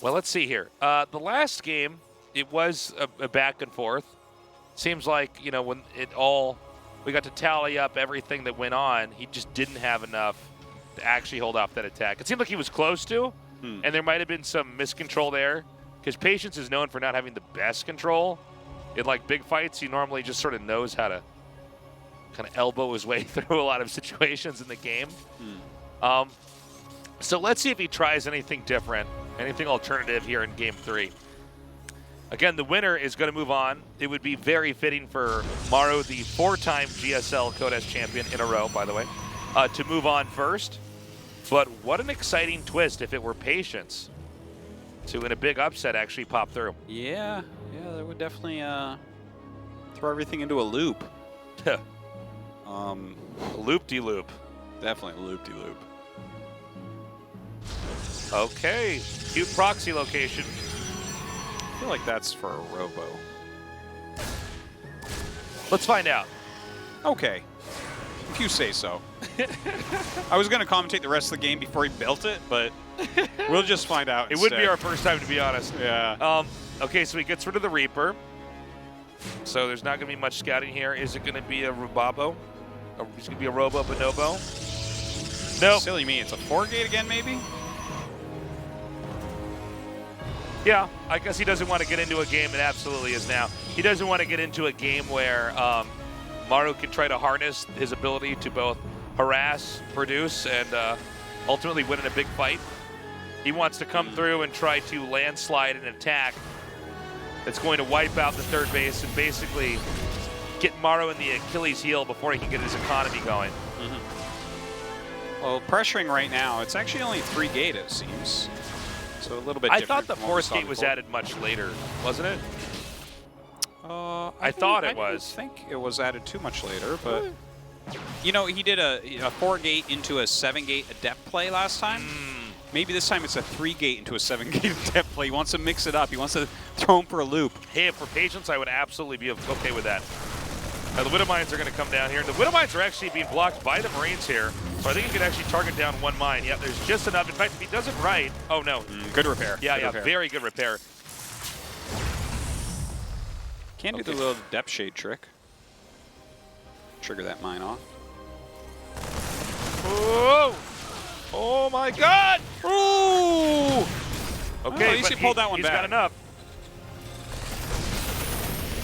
Well, let's see here. The last game, it was a back and forth. Seems like, you know, when we got to tally up everything that went on, he just didn't have enough to actually hold off that attack. It seemed like he was close to, and there might have been some miscontrol there, because Patience is known for not having the best control. In, like, big fights, he normally just sort of knows how to kind of elbow his way through a lot of situations in the game. So let's see if he tries anything different, anything alternative here in Game 3. Again, the winner is going to move on. It would be very fitting for Maru, the 4-time GSL Codas champion in a row, by the way, to move on first. But what an exciting twist if it were Patience to, in a big upset, actually pop through. Yeah, that would definitely throw everything into a loop. Loop-de-loop. Definitely loop-de-loop. Okay, cute proxy location. I feel like that's for a robo. Let's find out. Okay, if you say so. I was going to commentate the rest of the game before he built it, but we'll just find out It would be our first time, to be honest. Yeah. Okay, so he gets rid of the Reaper. So there's not going to be much scouting here. Is it going to be a Rubabo? Is it going to be a Robo Bonobo? Nope. Silly me, it's a 4-gate again, maybe? Yeah, I guess he doesn't want to get into a game. It absolutely is now. He doesn't want to get into a game where Maru can try to harness his ability to both harass, produce, and ultimately win in a big fight. He wants to come through and try to landslide an attack that's going to wipe out the third base and basically get Maru in the Achilles heel before he can get his economy going. Well, pressuring right now, it's actually only 3-gate, it seems. So a little bit different. I thought the 4th gate was added much later, wasn't it? I thought it was. I think it was added too much later, but you know, he did a 4-gate into a 7-gate adept play last time. Maybe this time it's a 3-gate into a 7-gate adept play. He wants to mix it up. He wants to throw him for a loop. Hey, for Patience, I would absolutely be okay with that. Now, the Widow Mines are going to come down here. The Widow Mines are actually being blocked by the Marines here. So I think he could actually target down one mine. Yeah, there's just enough. In fact, if he does it right, oh no. Good repair. Yeah, good repair. Very good repair. Can do the little depth shade trick. Trigger that mine off. Whoa! Oh my God! Ooh! Okay, at least he pulled that one he's back. Got enough.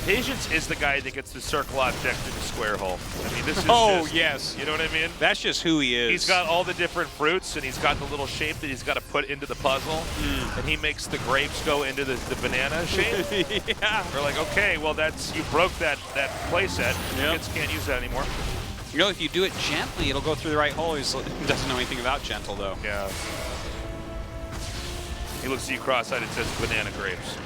Patience is the guy that gets the circle object in the square hole. I mean, this is just, yes. You know what I mean? That's just who he is. He's got all the different fruits, and he's got the little shape that he's got to put into the puzzle, and he makes the grapes go into the banana shape. Yeah. We're like, okay, well, you broke that play set. Yep. Kids can't use that anymore. You know, if you do it gently, it'll go through the right hole. He doesn't know anything about gentle, though. Yeah. He looks at you cross-eyed and says, banana grapes.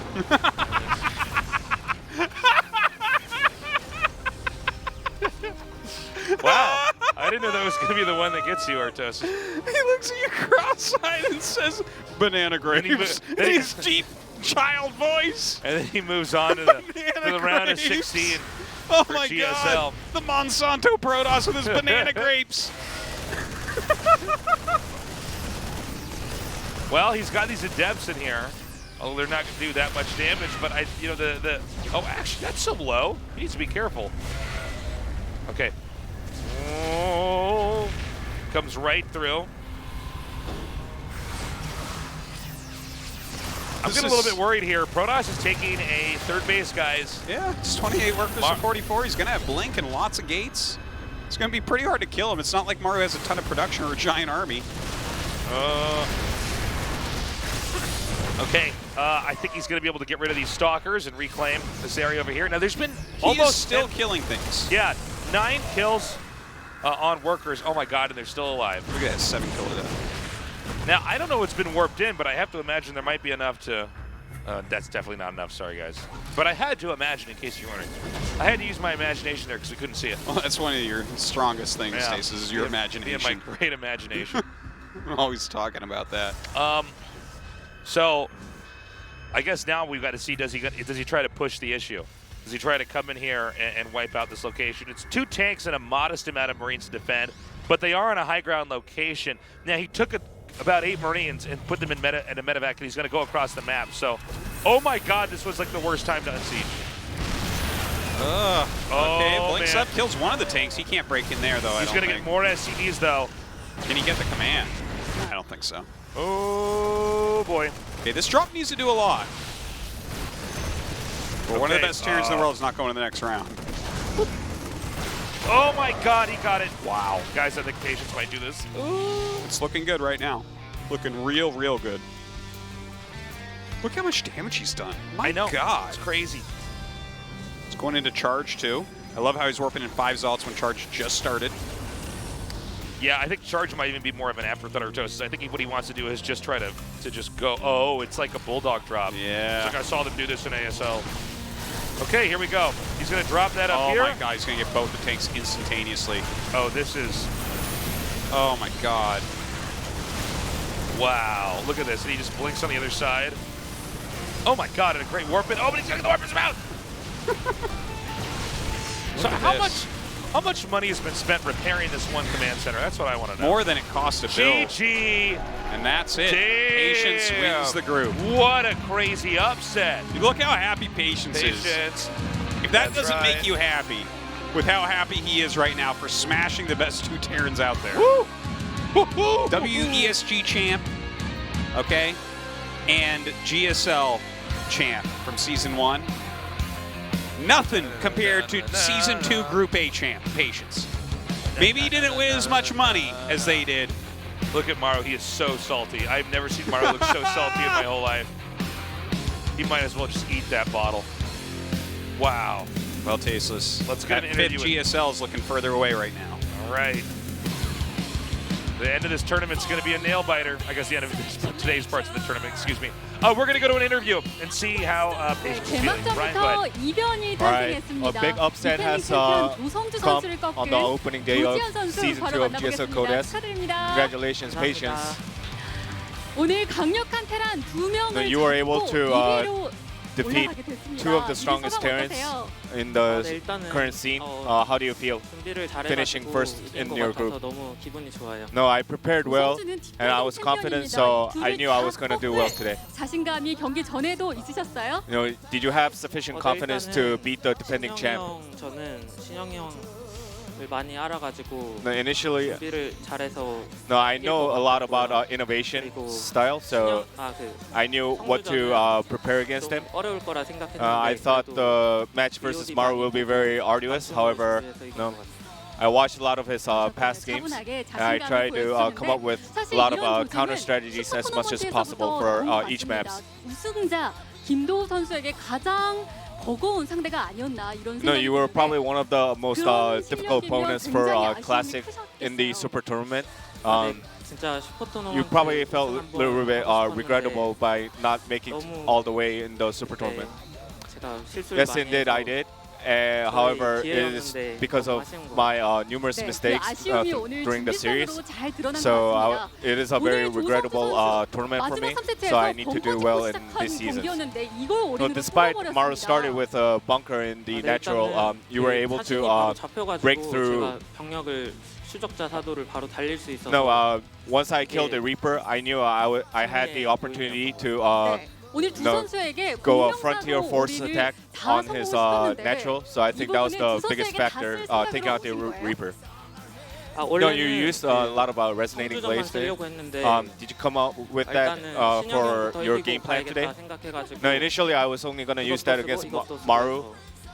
Wow, I didn't know that was going to be the one that gets you, Artos. He looks at you cross-eyed and says, banana grapes. In his deep child voice. And then he moves on to the round of 16 oh for my GSL. God. The Monsanto Protoss with his banana grapes. Well, he's got these adepts in here. Oh, they're not going to do that much damage, but oh, actually, that's so low. He needs to be careful. Okay. Oh, comes right through. I'm getting a little bit worried here. Protoss is taking a third base, guys. Yeah, it's 28 workers to 44. He's going to have Blink and lots of gates. It's going to be pretty hard to kill him. It's not like Maru has a ton of production or a giant army. Okay, I think he's going to be able to get rid of these stalkers and reclaim this area over here. Now, there's been almost still killing things. Yeah, 9 kills on workers. Oh my God, and they're still alive. Look at that, 7 kill to death. Now, I don't know what's been warped in, but I have to imagine there might be enough to... that's definitely not enough, sorry guys. But I had to imagine, in case you're wondering. I had to use my imagination there because we couldn't see it. Well, that's one of your strongest things, Stasis, is your imagination. Yeah, my great imagination. I'm always talking about that. So, I guess now we've got to see, does he try to push the issue? Does he try to come in here and wipe out this location? It's 2 tanks and a modest amount of Marines to defend, but they are in a high ground location. Now, he took about 8 Marines and put them in a medevac, and he's going to go across the map. So, oh my God, this was like the worst time to unsiege. Okay, blinks up, kills one of the tanks. He can't break in there, though. He's going to get more SCDs, though. Can he get the command? I don't think so. Oh, boy. Okay, this drop needs to do a lot. But one of the best Terrans in the world is not going to the next round. Oh my God, he got it. Wow. Guys, I think Patience might do this. It's looking good right now. Looking real, real good. Look how much damage he's done. My God. It's crazy. It's going into charge, too. I love how he's warping in 5 Zalts when charge just started. Yeah, I think charge might even be more of an afterthought or toast. I think what he wants to do is just try to just go, oh, it's like a bulldog drop. Yeah. It's like I saw them do this in ASL. Okay, here we go. He's going to drop that up here. Oh my God, he's going to get both the tanks instantaneously. Oh, this is... Oh my God. Wow, look at this. And he just blinks on the other side. Oh my God, and a great warp in. Oh, but he's going to get the warpers out! So how much money has been spent repairing this one command center? That's what I want to know. More than it costs to build. GG! And that's it. Damn. Patience wins the group. What a crazy upset. Look how happy Patience is. If that doesn't make you happy with how happy he is right now for smashing the best 2 Terrans out there. Woo! WESG champ, okay, and GSL champ from Season 1. Nothing compared to Season 2 Group A champ, Patience. Maybe he didn't win as much money as they did. Look at Maru, he is so salty. I've never seen Maru look so salty in my whole life. He might as well just eat that bottle. Wow. Well, tasteless. Let's get an interview. That 5th GSL is looking further away right now. All right. The end of this tournament's going to be a nail biter. I guess the end of today's parts of the tournament, excuse me. We're going to go to an interview and see how Patience is feeling. Ryan, go ahead. All right, a big upset has come on the opening day of Season 2 of GSL Codes. Congratulations, Patience. You were able to defeat 2 of the strongest Terrans in the current scene. How do you feel finishing first in your group? No, I prepared well and I was confident, so I knew I was going to do well today. Did you have sufficient confidence to beat the defending champ? Initially, I know a lot about innovation style, so I knew what to prepare against him. I thought the match versus Maru will be very arduous. However, I watched a lot of his past games, and I tried to come up with a lot of counter strategies as much as possible for each maps. No, you were probably one of the most difficult opponents for Classic in the Super Tournament. You probably felt a little bit regrettable by not making all the way in the Super Tournament. Yes, indeed, I did. However, it is because of my numerous mistakes during the series. So it is a very regrettable tournament for me. So I need to do well in this season. So despite Maru started with a bunker in the natural, you were able to break through. No, once I killed the Reaper, I knew I had the opportunity to go a frontier force attack on his natural. So I think that was the biggest factor, taking out the Reaper. No, you used a lot of resonating blades today. Did you come up with that for your game plan today? No, initially I was only going to use that against Maru.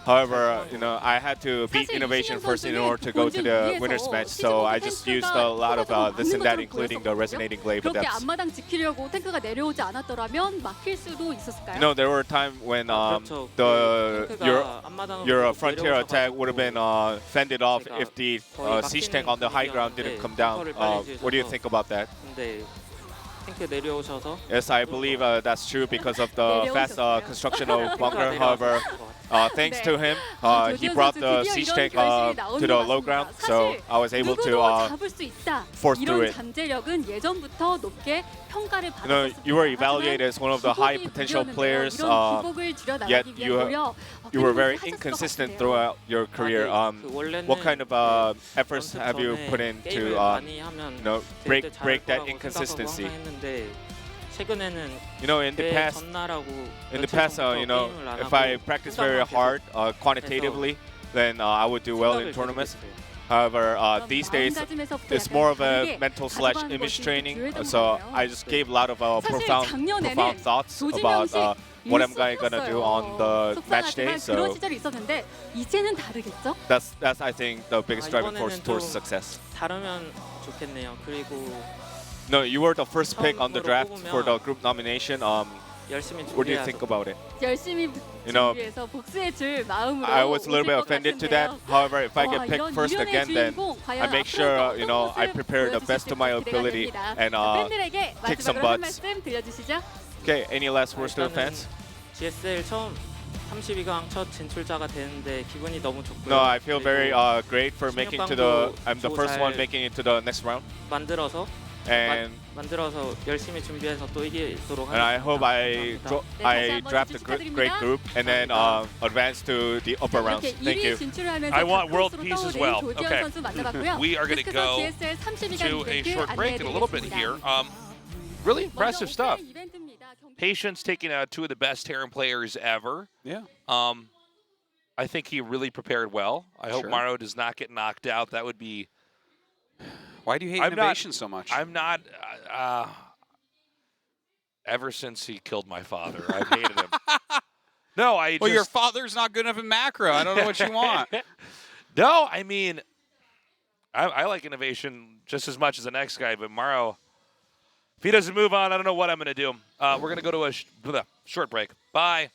However, I had to beat Innovation first in order to go to the winner's match, so I just used a lot of this and that, including the resonating blade depths. No, there were times when your frontier attack would have been fended off if the siege tank on the high ground didn't come down. What do you think about that? Yes, I believe that's true because of the fast construction of bunker. However, thanks to him, he brought the siege tank to the low ground, so I was able to force through it. You were evaluated as one of the high potential players, yet you were very inconsistent throughout your career. What kind of efforts have you put in to break that inconsistency? In the past, if I practice very hard quantitatively, then I would do well in tournaments. However, these days, it's more of a mental/image training. So I just gave a lot of profound thoughts about what I'm going to do on the match day. So that's I think the biggest driving force towards success. No, you were the first pick on the draft for the group nomination. What do you think about it? I was a little bit offended to that. However, if I get picked first again, then I make sure I prepare the best of my ability and kick some butts. Okay, any last words to the fans? GSL 처음 32강 첫 진출자가 되는데 기분이 너무 좋고요. No, I feel very great for making I'm the first one making it to the next round. 만들어서 열심히 준비해서 또 이기도록 하겠습니다. And I hope I draft a great group and then advance to the upper rounds. Thank you. I want world peace as well. Okay. We are going to go to a short break in a little bit here. Really impressive stuff. Patience taking out two of the best Terran players ever. Yeah. I think he really prepared well. I hope Maru does not get knocked out. That would be... Why do you hate Innovation so much? I'm not... ever since he killed my father, I've hated him. No, Well, your father's not good enough in macro. I don't know what you want. No, I mean... I like Innovation just as much as the next guy, but Maru... If he doesn't move on, I don't know what I'm going to do. We're going to go to a short break. Bye.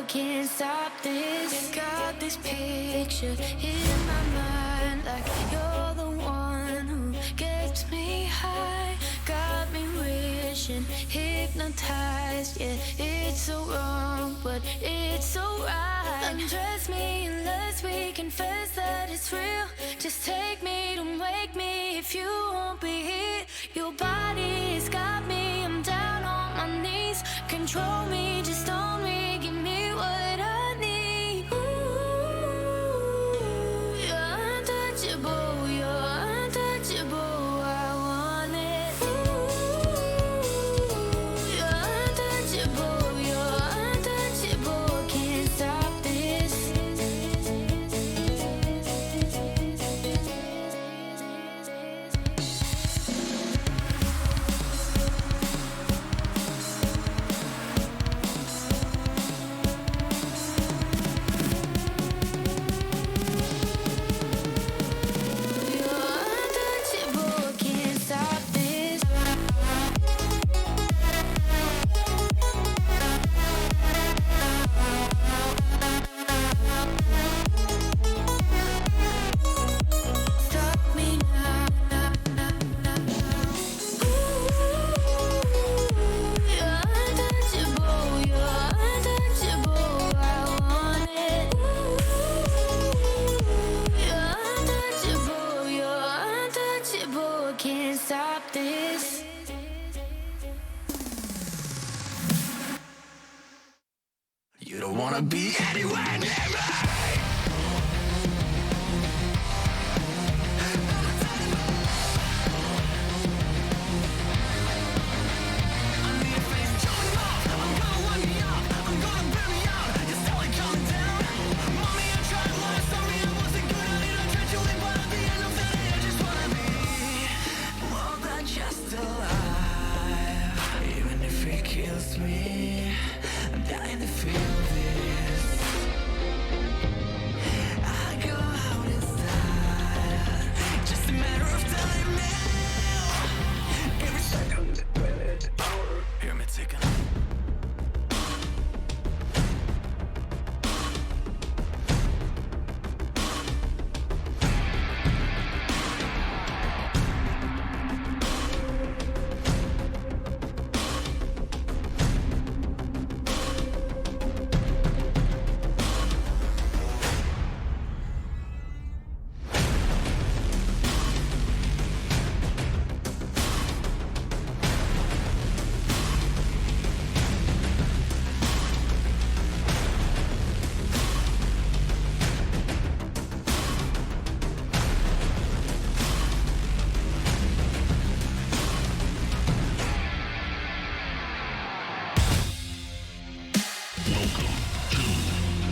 Can't stop this. Got this picture in my mind, like you're the one who gets me high, got me wishing, hypnotized. Yeah, it's so wrong, but it's so right. Undress me unless we confess that it's real. Just take me, don't wake me if you won't be here. Your body's got me, I'm down on my knees. Control me, just own me, give me what I need. Ooh, you're untouchable, you're untouchable. I want it. Ooh, you're untouchable, you're untouchable. Can't stop this. wanna be anywhere near me.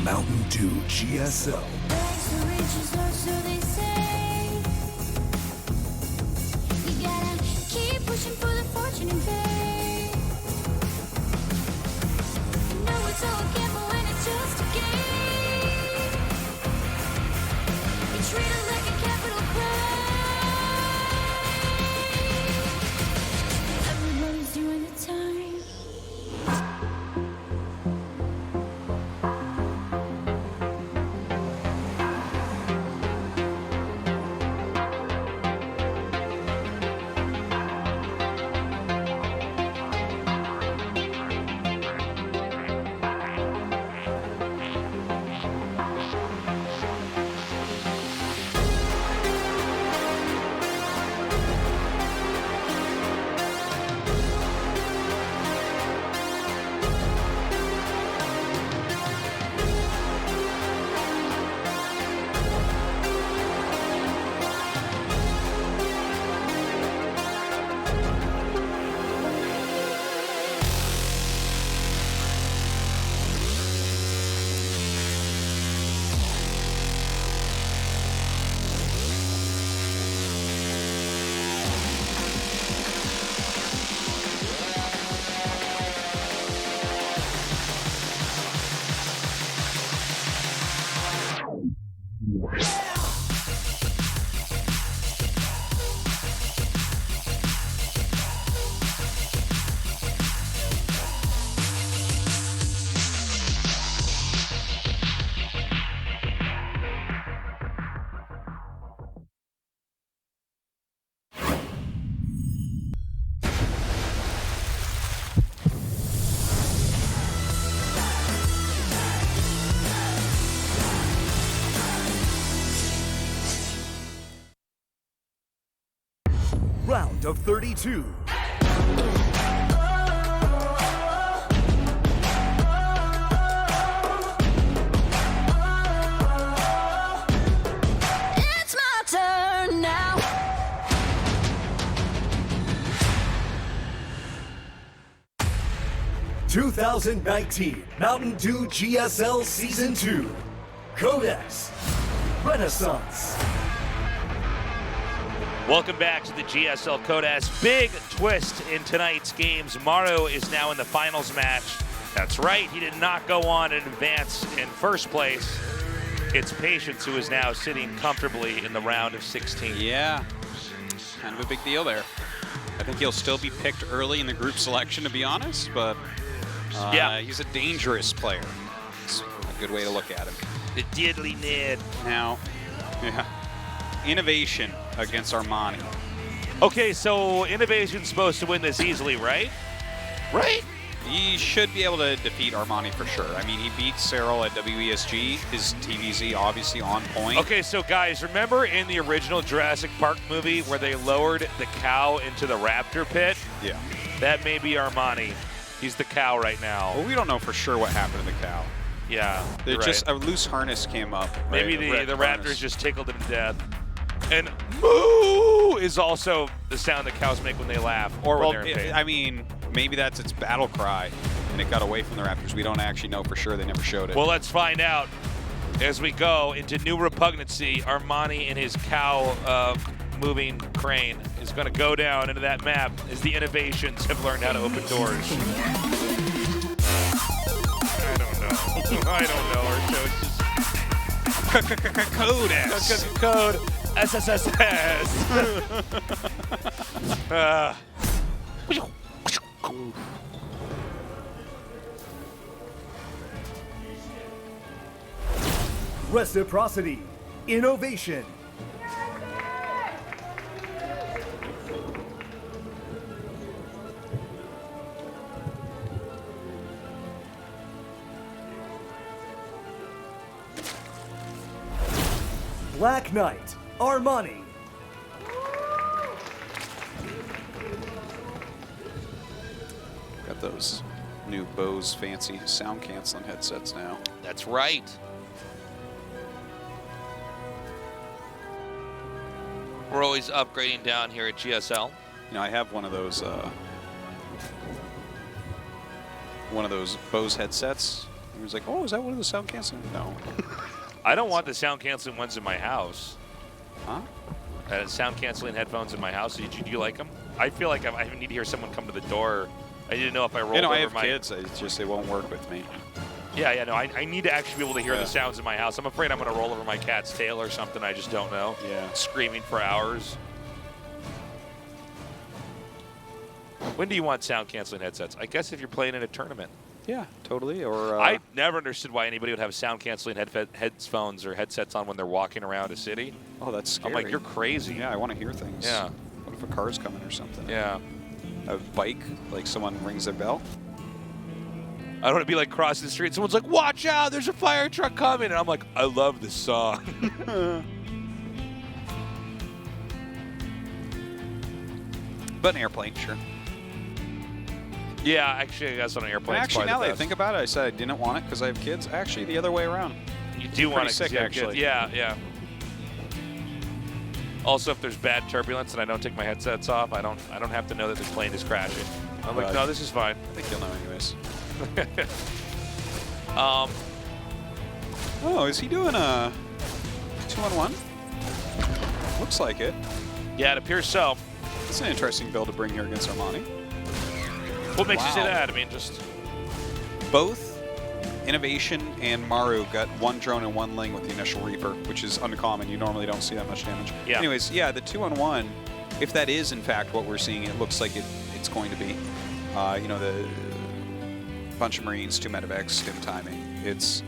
Mountain Dew GSL. You gotta keep pushing for the fortune and fame. No, it's all a gamble when it's just a game. You treat it like a capital crime. Everybody's doing the time. Round of 32. It's my turn now. '19 Mountain Dew GSL Season 2. Codex. Renaissance. Welcome back to the GSL Codex. Big twist in tonight's games. Maru is now in the finals match. That's right, he did not go on and advance in first place. It's Patience who is now sitting comfortably in the round of 16. Yeah, kind of a big deal there. I think he'll still be picked early in the group selection, to be honest, but yeah, he's a dangerous player. It's a good way to look at him. The deadly Ned. Now, yeah, Innovation against Armani. Okay, so Innovation's supposed to win this easily, right? Right? He should be able to defeat Armani for sure. I mean, he beat Cyril at WESG. His TVZ obviously on point. Okay, so guys, remember in the original Jurassic Park movie where they lowered the cow into the raptor pit? Yeah. That may be Armani. He's the cow right now. Well, we don't know for sure what happened to the cow. Yeah. They're you're just right. a loose harness came up. Maybe right? the Raptors just tickled him to death. And moo is also the sound that cows make when they laugh or when they're in pain. I mean, maybe that's its battle cry, and it got away from the Raptors. We don't actually know for sure. They never showed it. Well, let's find out as we go into new repugnancy. Armani and his cow moving crane is going to go down into that map as the innovations have learned how to open doors. I don't know. I don't know. Our show's just Code S. Code SSSS. Reciprocity. Innovation. Black Knight. Armani. Got those new Bose fancy sound canceling headsets now. That's right. We're always upgrading down here at GSL. You know, I have one of those Bose headsets. He was like, "Oh, is that one of the sound canceling?" No. I don't want the sound canceling ones in my house. Huh? Sound canceling headphones in my house. Do you like them? I feel like I need to hear someone come to the door. I didn't know if I rolled over my... I have kids. It's just they won't work with me. Yeah, no. I need to actually be able to hear the sounds in my house. I'm afraid I'm going to roll over my cat's tail or something. I just don't know. Yeah. Screaming for hours. When do you want sound canceling headsets? I guess if you're playing in a tournament. Yeah, totally. Or I never understood why anybody would have sound canceling headphones or headsets on when they're walking around a city. Oh, that's scary. I'm like, you're crazy. Yeah, I want to hear things. Yeah. What if a car's coming or something? Yeah. A bike, like someone rings their bell. I don't want to be like crossing the street and someone's like, watch out, there's a fire truck coming. And I'm like, I love this song. But an airplane, sure. Yeah, actually, I guess on an airplane. Actually, now that I think about it, I said I didn't want it because I have kids. Actually, the other way around. You do want it sick, actually. Yeah, yeah. Also, if there's bad turbulence and I don't take my headsets off, I don't have to know that the plane is crashing. I'm like, no, this is fine. I think you'll know anyways. Oh, is he doing a 2-on-1? Looks like it. Yeah, it appears so. It's an interesting build to bring here against Armani. What makes you say that? I mean, just... Both Innovation and Maru got one drone and one Ling with the initial Reaper, which is uncommon. You normally don't see that much damage. Yeah. Anyways, yeah, the 2-on-1, if that is in fact what we're seeing, it looks like it's going to be. You know, the bunch of Marines, 2 medevacs, stim timing. It's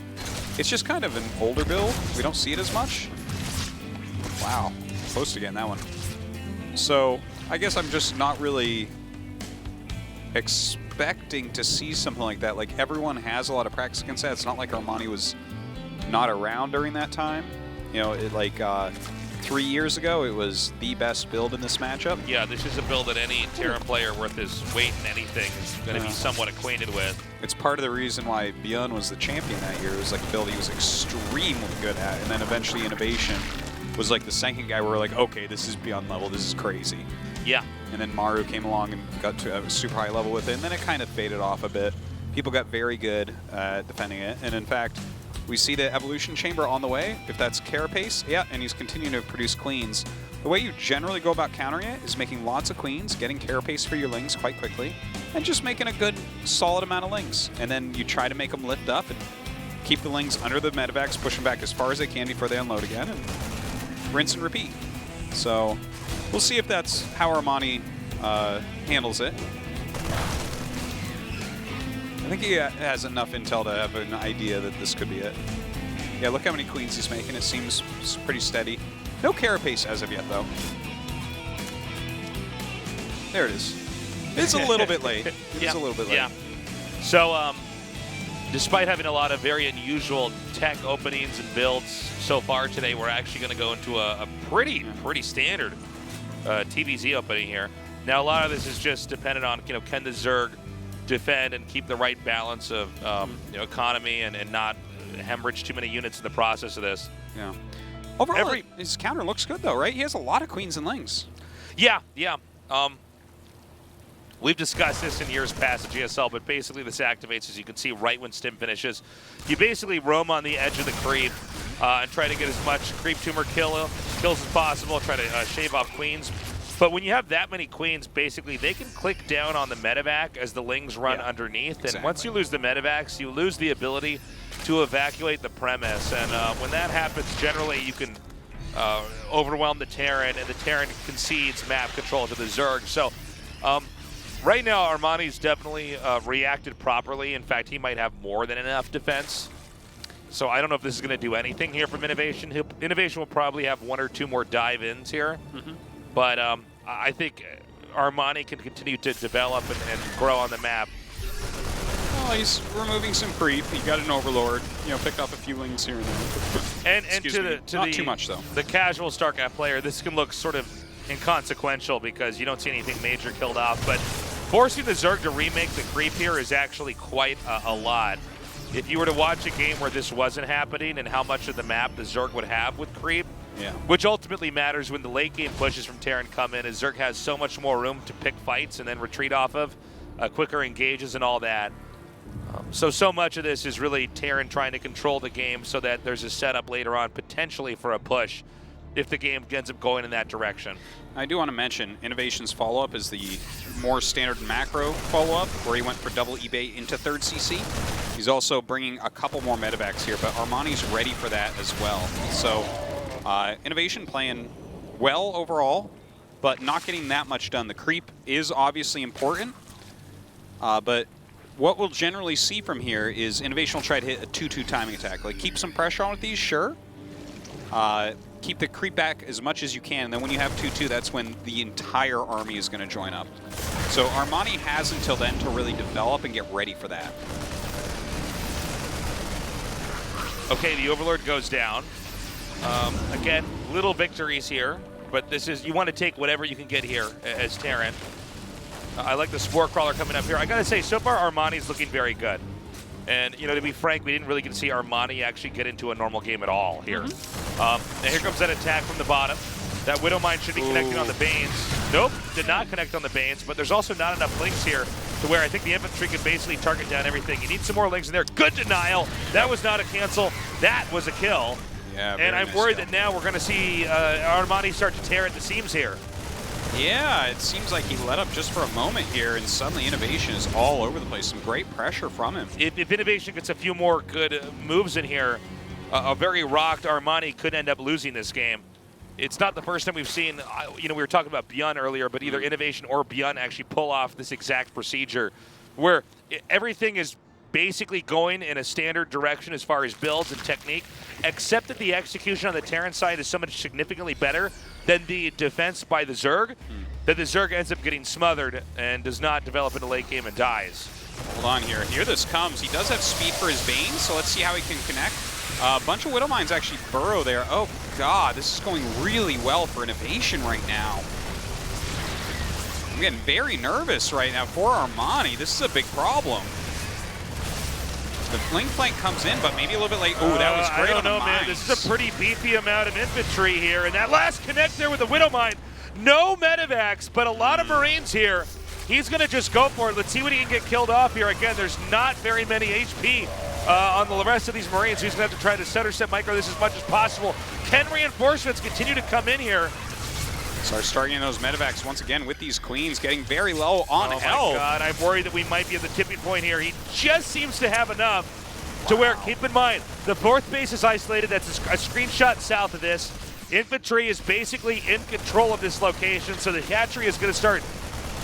just kind of an older build. We don't see it as much. Wow, close to getting that one. So I guess I'm just not really expecting to see something like that. Like, everyone has a lot of practice against that. It's not like Armani was not around during that time. You know, 3 years ago, it was the best build in this matchup. Yeah, this is a build that any Terran player worth his weight in anything is going to be somewhat acquainted with. It's part of the reason why Bjorn was the champion that year. It was like a build he was extremely good at, and then eventually Innovation was like the second guy where we're like, okay, this is beyond level, this is crazy. Yeah. And then Maru came along and got to a super high level with it, and then it kind of faded off a bit. People got very good at defending it, and in fact, we see the Evolution Chamber on the way. If that's Carapace, yeah, and he's continuing to produce queens. The way you generally go about countering it is making lots of queens, getting Carapace for your Lings quite quickly, and just making a good, solid amount of Lings. And then you try to make them lift up and keep the Lings under the medevacs, push them back as far as they can before they unload again, and rinse and repeat. So we'll see if that's how Armani handles it. I think he has enough intel to have an idea that this could be it. Yeah, look how many queens he's making. It seems pretty steady. No Carapace as of yet, though. There it is. It's a little bit late. It's a little bit late. Yeah. So, despite having a lot of very unusual tech openings and builds so far today, we're actually going to go into a pretty standard TVZ opening here. Now, a lot of this is just dependent on, can the Zerg defend and keep the right balance of economy and not hemorrhage too many units in the process of this. Yeah. Overall, his counter looks good, though, right? He has a lot of queens and lings. Yeah, yeah. We've discussed this in years past at GSL, but basically this activates, as you can see, right when Stim finishes. You basically roam on the edge of the creep and try to get as much creep tumor kills as possible, try to shave off queens. But when you have that many queens, basically they can click down on the medevac as the lings run underneath. And once you lose the medevacs, you lose the ability to evacuate the premise. And when that happens, generally you can overwhelm the Terran, and the Terran concedes map control to the Zerg. So right now, Armani's definitely reacted properly. In fact, he might have more than enough defense. So I don't know if this is going to do anything here from Innovation. Innovation will probably have 1 or 2 more dive-ins here. But I think Armani can continue to develop and grow on the map. Well, he's removing some creep. He got an Overlord. You know, picked off a few lings here and there. And not too much, though. The casual StarCraft player, this can look sort of inconsequential because you don't see anything major killed off. But forcing the Zerg to remake the creep here is actually quite a lot. If you were to watch a game where this wasn't happening and how much of the map the Zerg would have with creep, which ultimately matters when the late game pushes from Terran come in, as Zerg has so much more room to pick fights and then retreat off of, quicker engages and all that. So much of this is really Terran trying to control the game so that there's a setup later on potentially for a push if the game ends up going in that direction. I do want to mention Innovation's follow-up is the more standard macro follow-up, where he went for double eBay into 3rd CC. He's also bringing a couple more medevacs here, but Armani's ready for that as well. So Innovation playing well overall, but not getting that much done. The creep is obviously important, but what we'll generally see from here is Innovation will try to hit a 2-2 timing attack. Like, keep some pressure on with these, sure. Keep the creep back as much as you can, and then when you have 2-2, that's when the entire army is going to join up. So Armani has until then to really develop and get ready for that. Okay, the Overlord goes down. Again, little victories here, but this is, you want to take whatever you can get here as Terran. I like the Spore Crawler coming up here. I gotta say, so far Armani's looking very good. And, you know, to be frank, we didn't really get to see Armani actually get into a normal game at all here. Now here comes that attack from the bottom. That Widowmine should be connecting on the Banes. Nope, did not connect on the Banes, but there's also not enough links here to where I think the infantry can basically target down everything. You need some more links in there. Good denial. That was not a cancel. That was a kill. Yeah, and I'm worried that now we're going to see Armani start to tear at the seams here. Yeah, it seems like he let up just for a moment here, and suddenly Innovation is all over the place. Some great pressure from him. If Innovation gets a few more good moves in here, a very rocked Armani could end up losing this game. It's not the first time we've seen, you know, we were talking about Beyond earlier, but either Innovation or Beyond actually pull off this exact procedure where everything is basically going in a standard direction as far as builds and technique, except that the execution on the Terran side is so much significantly better than the defense by the Zerg, that the Zerg ends up getting smothered and does not develop in the late game and dies. Hold on here. Here this comes. He does have speed for his Bane, so let's see how he can connect. A bunch of Widowmines actually burrow there. Oh, God, this is going really well for Innovation right now. I'm getting very nervous right now for Armani. This is a big problem. The Fling Flank comes in, but maybe a little bit late. Oh, that was great. I don't know, man. This is a pretty beefy amount of infantry here. And that last connect there with the Widowmine. No medevacs, but a lot of Marines here. He's going to just go for it. Let's see what he can get killed off here. Again, there's not very many HP on the rest of these Marines. He's going to have to try to center set micro this as much as possible. Can reinforcements continue to come in here? Start starting those medevacs once again with these queens getting very low on health. Oh my God, I'm worried that we might be at the tipping point here. He just seems to have enough to where, keep in mind, the 4th base is isolated. That's a screenshot south of this. Infantry is basically in control of this location, so the hatchery is going to start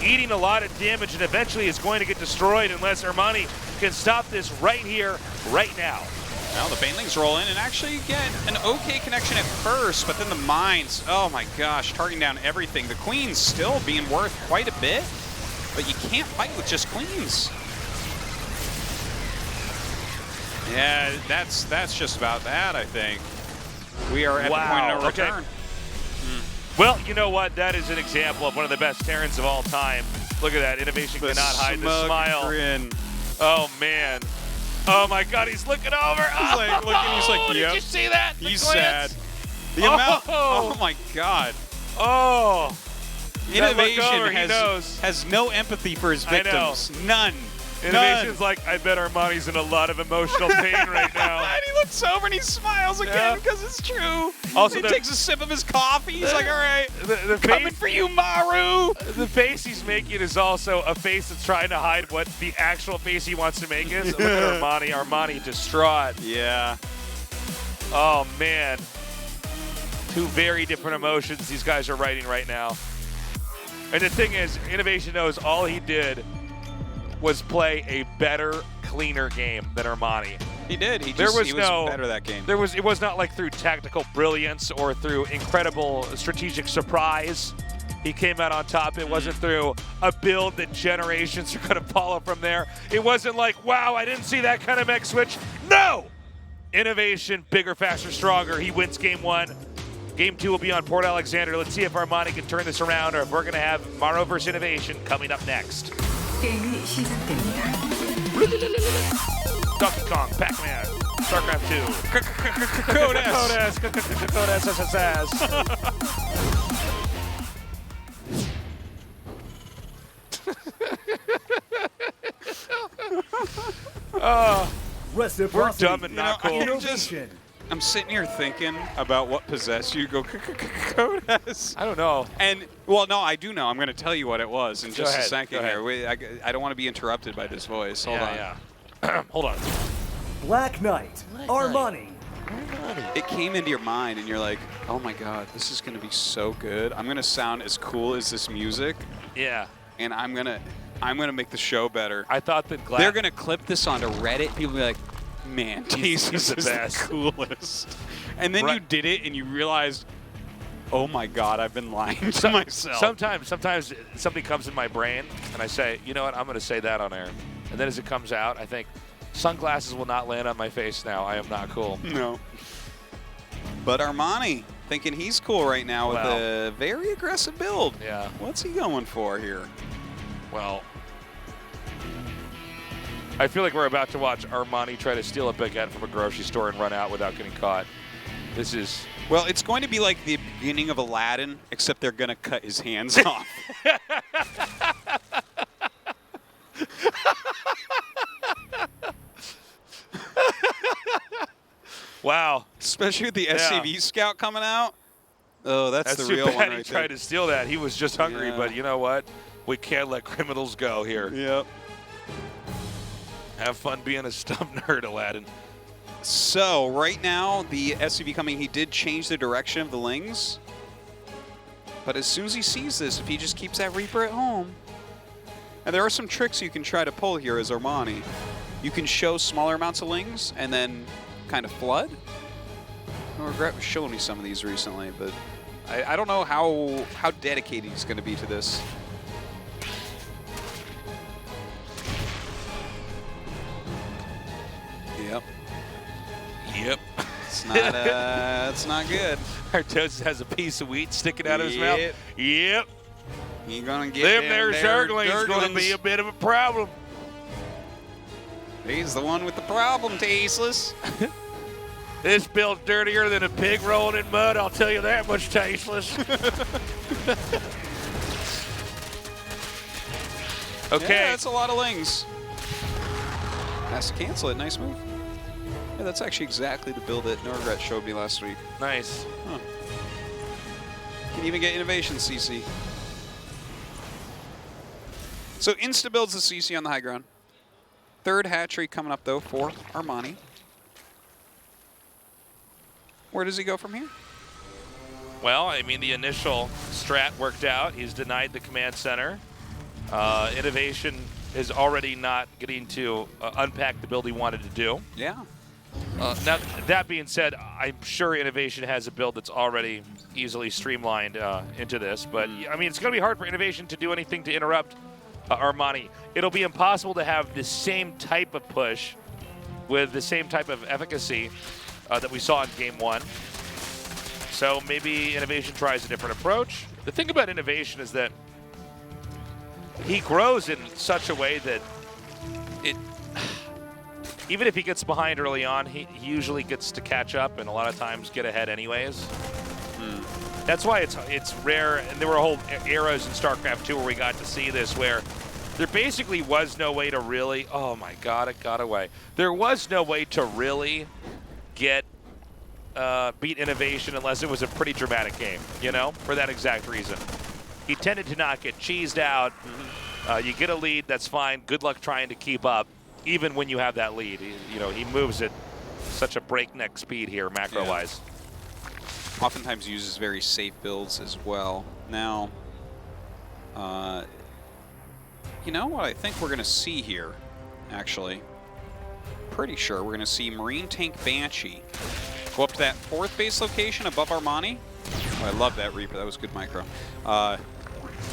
eating a lot of damage and eventually is going to get destroyed unless Armani can stop this right here, right now. Now the Banelings roll in and actually get an okay connection at first, but then the mines, oh my gosh, targeting down everything. The queens still being worth quite a bit, but you can't fight with just queens. Yeah, that's just about that, I think. We are at the point of no return. Well, you know what? That is an example of one of the best Terrans of all time. Look at that. Innovation cannot hide the smile. Grin. Oh, man. Oh my God, he's looking over. He's like looking. He's like, yep. Did you see that? He's sad. The amount. Oh my God. Oh. Innovation has no empathy for his victims. None. Innovation's like, I bet Armani's in a lot of emotional pain right now. And he looks over and he smiles again because it's true. Also, he takes a sip of his coffee. He's like, all right, coming for you, Maru. The face he's making is also a face that's trying to hide what the actual face he wants to make is. Look at Armani. Armani distraught. Yeah. Oh, man. Two very different emotions these guys are writing right now. And the thing is, Innovation knows all he did was play a better, cleaner game than Armani. He did. He was better that game. It was not like through tactical brilliance or through incredible strategic surprise. He came out on top. It wasn't through a build that generations are going to follow from there. It wasn't like, wow, I didn't see that kind of mech switch. No! Innovation, bigger, faster, stronger. He wins game 1. Game 2 will be on Port Alexander. Let's see if Armani can turn this around or if we're going to have Maru versus Innovation coming up next. 게임이 시작됩니다. Donkey Kong, Pac-Man, StarCraft 2. We're dumb and not cool. I'm sitting here thinking about what possessed you to go Codas. I don't know. And, well, no, I do know. I'm going to tell you what it was in just a second here. I don't want to be interrupted by this voice. Hold on. Yeah. Hold on. Black Knight, Armani. It came into your mind, and you're like, oh, my God, this is going to be so good. I'm going to sound as cool as this music. Yeah. And I'm gonna make the show better. I thought that they're going to clip this onto Reddit. People will be like, man, Jesus is the coolest. And then you did it, and you realized, oh my God, I've been lying to myself. Sometimes something comes in my brain, and I say, you know what, I'm going to say that on air. And then as it comes out, I think, sunglasses will not land on my face now. I am not cool. No. But Armani, thinking he's cool right now with a very aggressive build. Yeah. What's he going for here? Well, I feel like we're about to watch Armani try to steal a baguette from a grocery store and run out without getting caught. This is... Well, it's going to be like the beginning of Aladdin, except they're going to cut his hands off. Wow. Especially with the SCV Scout coming out. Oh, that's the real one right there. He tried to steal that. He was just hungry, but you know what? We can't let criminals go here. Yep. Have fun being a stump nerd, Aladdin. So, right now, the SCV coming, he did change the direction of the Lings. But as soon as he sees this, if he just keeps that Reaper at home, and there are some tricks you can try to pull here as Armani. You can show smaller amounts of Lings and then kind of flood. I regret showing me some of these recently, but I don't know how dedicated he's going to be to this. Yep. Yep. It's not good. Artosis has a piece of wheat sticking out of his mouth. Yep. You're gonna get them there Zerglings going to be a bit of a problem. He's the one with the problem, Tasteless. This build's dirtier than a pig rolling in mud, I'll tell you that much, Tasteless. Okay. Yeah, that's a lot of Lings. Has to cancel it. Nice move. Yeah, that's actually exactly the build that No Regret showed me last week. Nice. Huh. Can even get Innovation CC. So insta builds the CC on the high ground. Third hatchery coming up though for Armani. Where does he go from here? Well, I mean, the initial strat worked out. He's denied the command center. Innovation is already not getting to unpack the build he wanted to do. Yeah. Now, that being said, I'm sure Innovation has a build that's already easily streamlined into this. But, I mean, it's going to be hard for Innovation to do anything to interrupt Armani. It'll be impossible to have the same type of push with the same type of efficacy that we saw in Game 1. So maybe Innovation tries a different approach. The thing about Innovation is that he grows in such a way that even if he gets behind early on, he usually gets to catch up and a lot of times get ahead anyways. That's why it's rare, and there were whole eras in StarCraft 2 where we got to see this, where there basically was no way to really, oh my god, it got away. There was no way to really get beat Innovation unless it was a pretty dramatic game, you know, for that exact reason. He tended to not get cheesed out. You get a lead, that's fine. Good luck trying to keep up, even when you have that lead. He moves at such a breakneck speed here, macro-wise. Yeah. Oftentimes uses very safe builds as well. Now, you know what I think we're going to see here, actually? Pretty sure we're going to see Marine Tank Banshee go up to that 4th base location above Armani. Oh, I love that Reaper. That was good micro.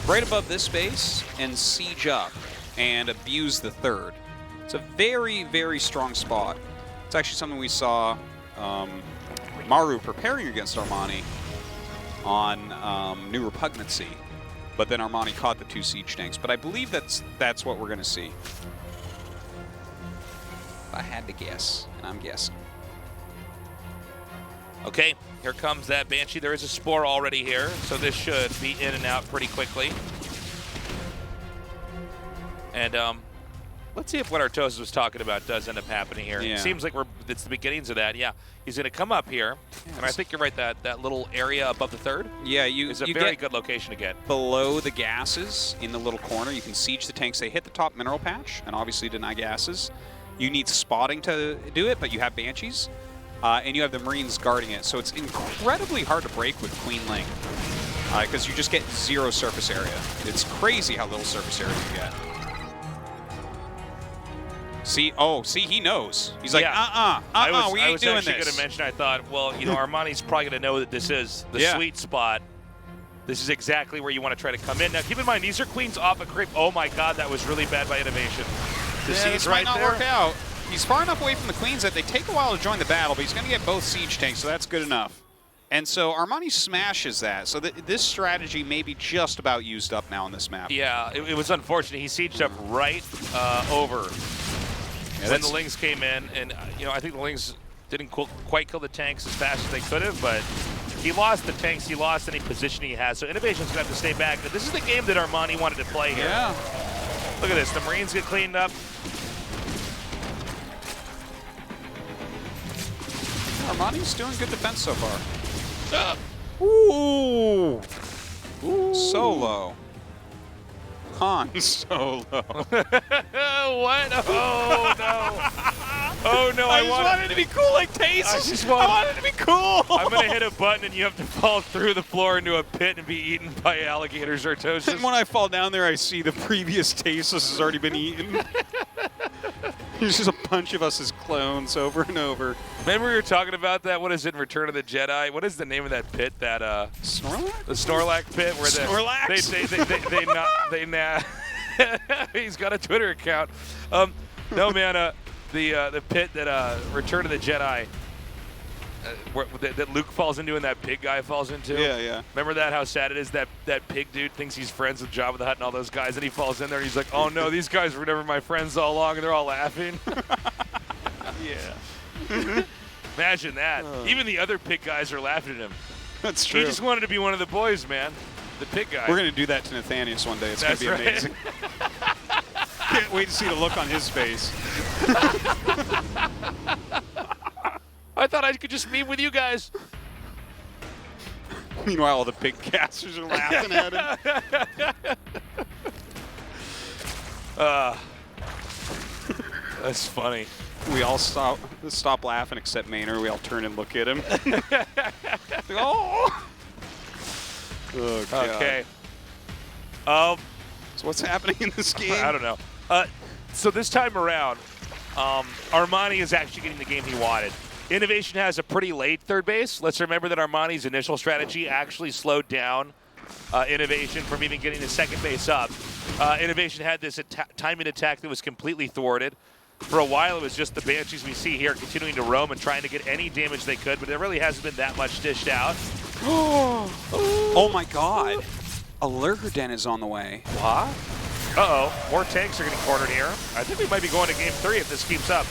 Right above this base and siege up and abuse the 3rd. It's a very, very strong spot. It's actually something we saw Maru preparing against Armani on New Repugnancy, but then Armani caught the 2 siege tanks. But I believe that's what we're going to see. If I had to guess, and I'm guessing. Okay, here comes that Banshee. There is a Spore already here, so this should be in and out pretty quickly. And let's see if what Artosis was talking about does end up happening here. Yeah. It seems like it's the beginnings of that. Yeah, he's going to come up here, and I think you're right, that little area above the 3rd is a very good location to get. Below the gases in the little corner, you can siege the tanks. They hit the top mineral patch and obviously deny gases. You need spotting to do it, but you have Banshees. And you have the Marines guarding it, so it's incredibly hard to break with Queen Ling, because you just get 0 surface area. It's crazy how little surface area you get. See, he knows. He's like, we ain't doing this. I was actually going to mention, I thought, well, Armani's probably going to know that this is the sweet spot. This is exactly where you want to try to come in. Now, keep in mind, these are queens off a creep. Oh my god, that was really bad by Innovation. This might not work out. He's far enough away from the queens that they take a while to join the battle, but he's going to get both siege tanks, so that's good enough. And so Armani smashes that. So this strategy may be just about used up now on this map. Yeah, it was unfortunate. He sieged up right over when the Lings came in, and I think the Lings didn't quite kill the tanks as fast as they could have, but he lost the tanks. He lost any position he has. So Innovation's going to have to stay back. But this is the game that Armani wanted to play here. Yeah. Look at this. The Marines get cleaned up. Armani's doing good defense so far. Ooh. Solo. Han Solo. What? Oh, no. Oh, no. I just wanted to be cool like Taze. I wanted to be cool. I'm going to hit a button, and you have to fall through the floor into a pit and be eaten by alligators or Artosis. And when I fall down there, I see the previous Taze has already been eaten. There's just a bunch of us as clones over and over. Remember we were talking about that? What is it in Return of the Jedi? What is the name of that pit? That Snorlax? The Snorlax pit where Snorlax? He's got a Twitter account. No man, the pit that Return of the Jedi that Luke falls into and that pig guy falls into. Yeah. Remember that? How sad it is that pig dude thinks he's friends with Jabba the Hutt and all those guys, and he falls in there and he's like, "Oh no, these guys were never my friends all along," and they're all laughing. Yeah. Imagine that. Even the other pig guys are laughing at him. That's true. He just wanted to be one of the boys, man. The pig guy. We're going to do that to Nathanius one day. It's going to be amazing. Can't wait to see the look on his face. I thought I could just meet with you guys. Meanwhile, all the big casters are laughing at him. That's funny. We all stop laughing except Maynard. We all turn and look at him. Oh! Oh, God. Okay. So what's happening in this game? I don't know. So this time around, Armani is actually getting the game he wanted. Innovation has a pretty late third base. Let's remember that Armani's initial strategy actually slowed down Innovation from even getting the second base up. Innovation had this timing attack that was completely thwarted. For a while, it was just the Banshees we see here continuing to roam and trying to get any damage they could, but there really hasn't been that much dished out. Oh my God. A Lurker Den is on the way. What? Uh-oh. More tanks are getting cornered here. I think we might be going to game 3 if this keeps up.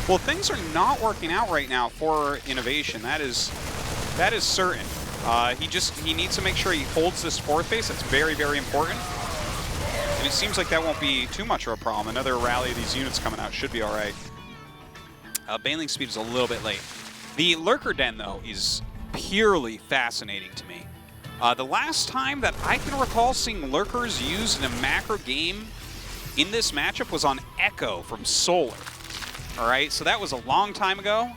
Well, things are not working out right now for Innovation. That is certain. He needs to make sure he holds this fourth base. That's very, very important. And it seems like that won't be too much of a problem. Another rally of these units coming out should be all right. Baneling speed is a little bit late. The Lurker Den, though, is purely fascinating to me. The last time that I can recall seeing Lurkers used in a macro game in this matchup was on Echo from Solar. All right, so that was a long time ago.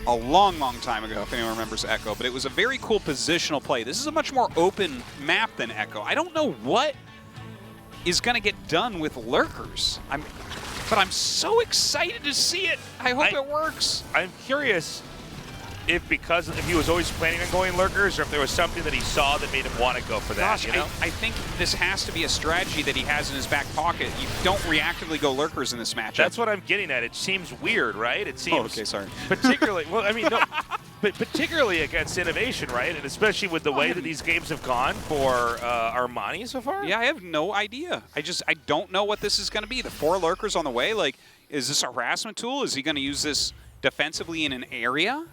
A long, long time ago, if anyone remembers Echo. But it was a very cool positional play. This is a much more open map than Echo. I don't know what is going to get done with Lurkers. But I'm so excited to see it. I hope it works. I'm curious if he was always planning on going Lurkers, or if there was something that he saw that made him want to go for that. Gosh, you know? I think this has to be a strategy that he has in his back pocket. You don't reactively go Lurkers in this matchup. That's what I'm getting at. It seems weird, right? It seems. Oh, okay, sorry. Particularly, well, I mean, no, but particularly against Innovation, right? And especially with the way that these games have gone for Armani so far. Yeah, I have no idea. I don't know what this is going to be. The 4 Lurkers on the way. Like, is this a harassment tool? Is he going to use this defensively in an area?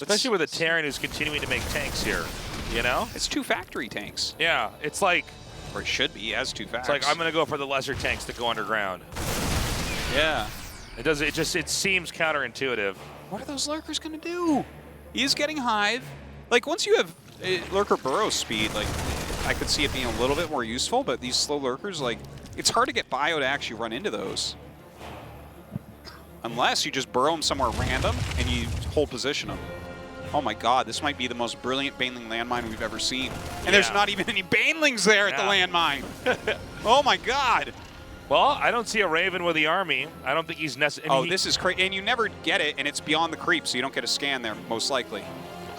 Especially with a Terran who's continuing to make tanks here, you know? It's 2 factory tanks. Yeah, it's like... Or it should be, he has 2 facts. It's like, I'm going to go for the lesser tanks that go underground. Yeah. It seems counterintuitive. What are those Lurkers going to do? He's getting Hive. Like, once you have Lurker burrow speed, like, I could see it being a little bit more useful, but these slow Lurkers, like, it's hard to get bio to actually run into those. Unless you just burrow them somewhere random and you hold position them. Oh my god, this might be the most brilliant Baneling landmine we've ever seen. And there's not even any Banelings there at the landmine. Oh my god. Well, I don't see a Raven with the army. I don't think he's necessary. Oh, this is crazy. And you never get it, and it's beyond the creep, so you don't get a scan there, most likely.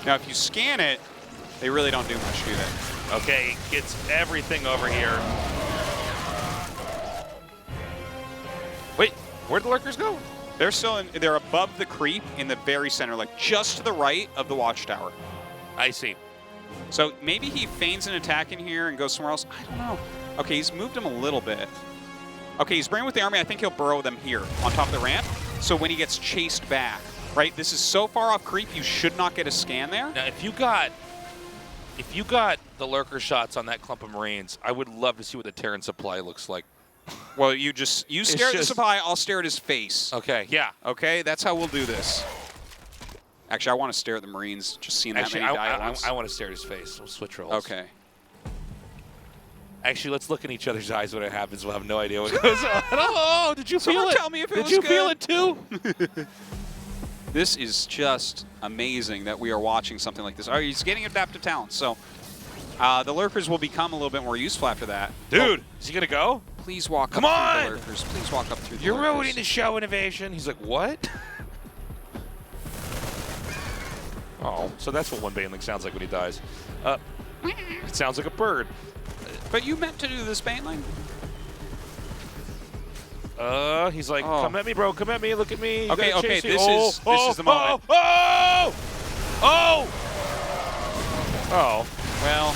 Now, if you scan it, they really don't do much, do they? Okay, gets everything over here. Wait, where'd the Lurkers go? They're still in, they're above the creep in the very center, like just to the right of the watchtower. I see. So maybe he feigns an attack in here and goes somewhere else. I don't know. Okay, he's moved him a little bit. Okay, he's bringing with the army. I think he'll burrow them here on top of the ramp. So when he gets chased back, right? This is so far off creep, you should not get a scan there. Now, if you got the Lurker shots on that clump of Marines, I would love to see what the Terran supply looks like. Well, you stare at the supply, I'll stare at his face. Okay, yeah. Okay, that's how we'll do this. Actually, I want to stare at the Marines, just seeing that many die at once. I want to stare at his face. We'll switch roles. Okay. Actually, let's look in each other's eyes when it happens. We'll have no idea what goes on. Oh, did you feel it? Tell me if it was good. Did you feel it too? This is just amazing that we are watching something like this. Oh, he's getting adaptive talents, so the Lurkers will become a little bit more useful after that. Dude, is he going to go? Please walk up through the Lurkers. Please walk up through the Lurkers. You're ruining the show, Innovation. He's like, what? Oh, so that's what one Baneling sounds like when he dies. It sounds like a bird. But you meant to do this, Baneling? He's like, come at me, bro. Come at me. Look at me. Okay, this is the moment. Oh. Well,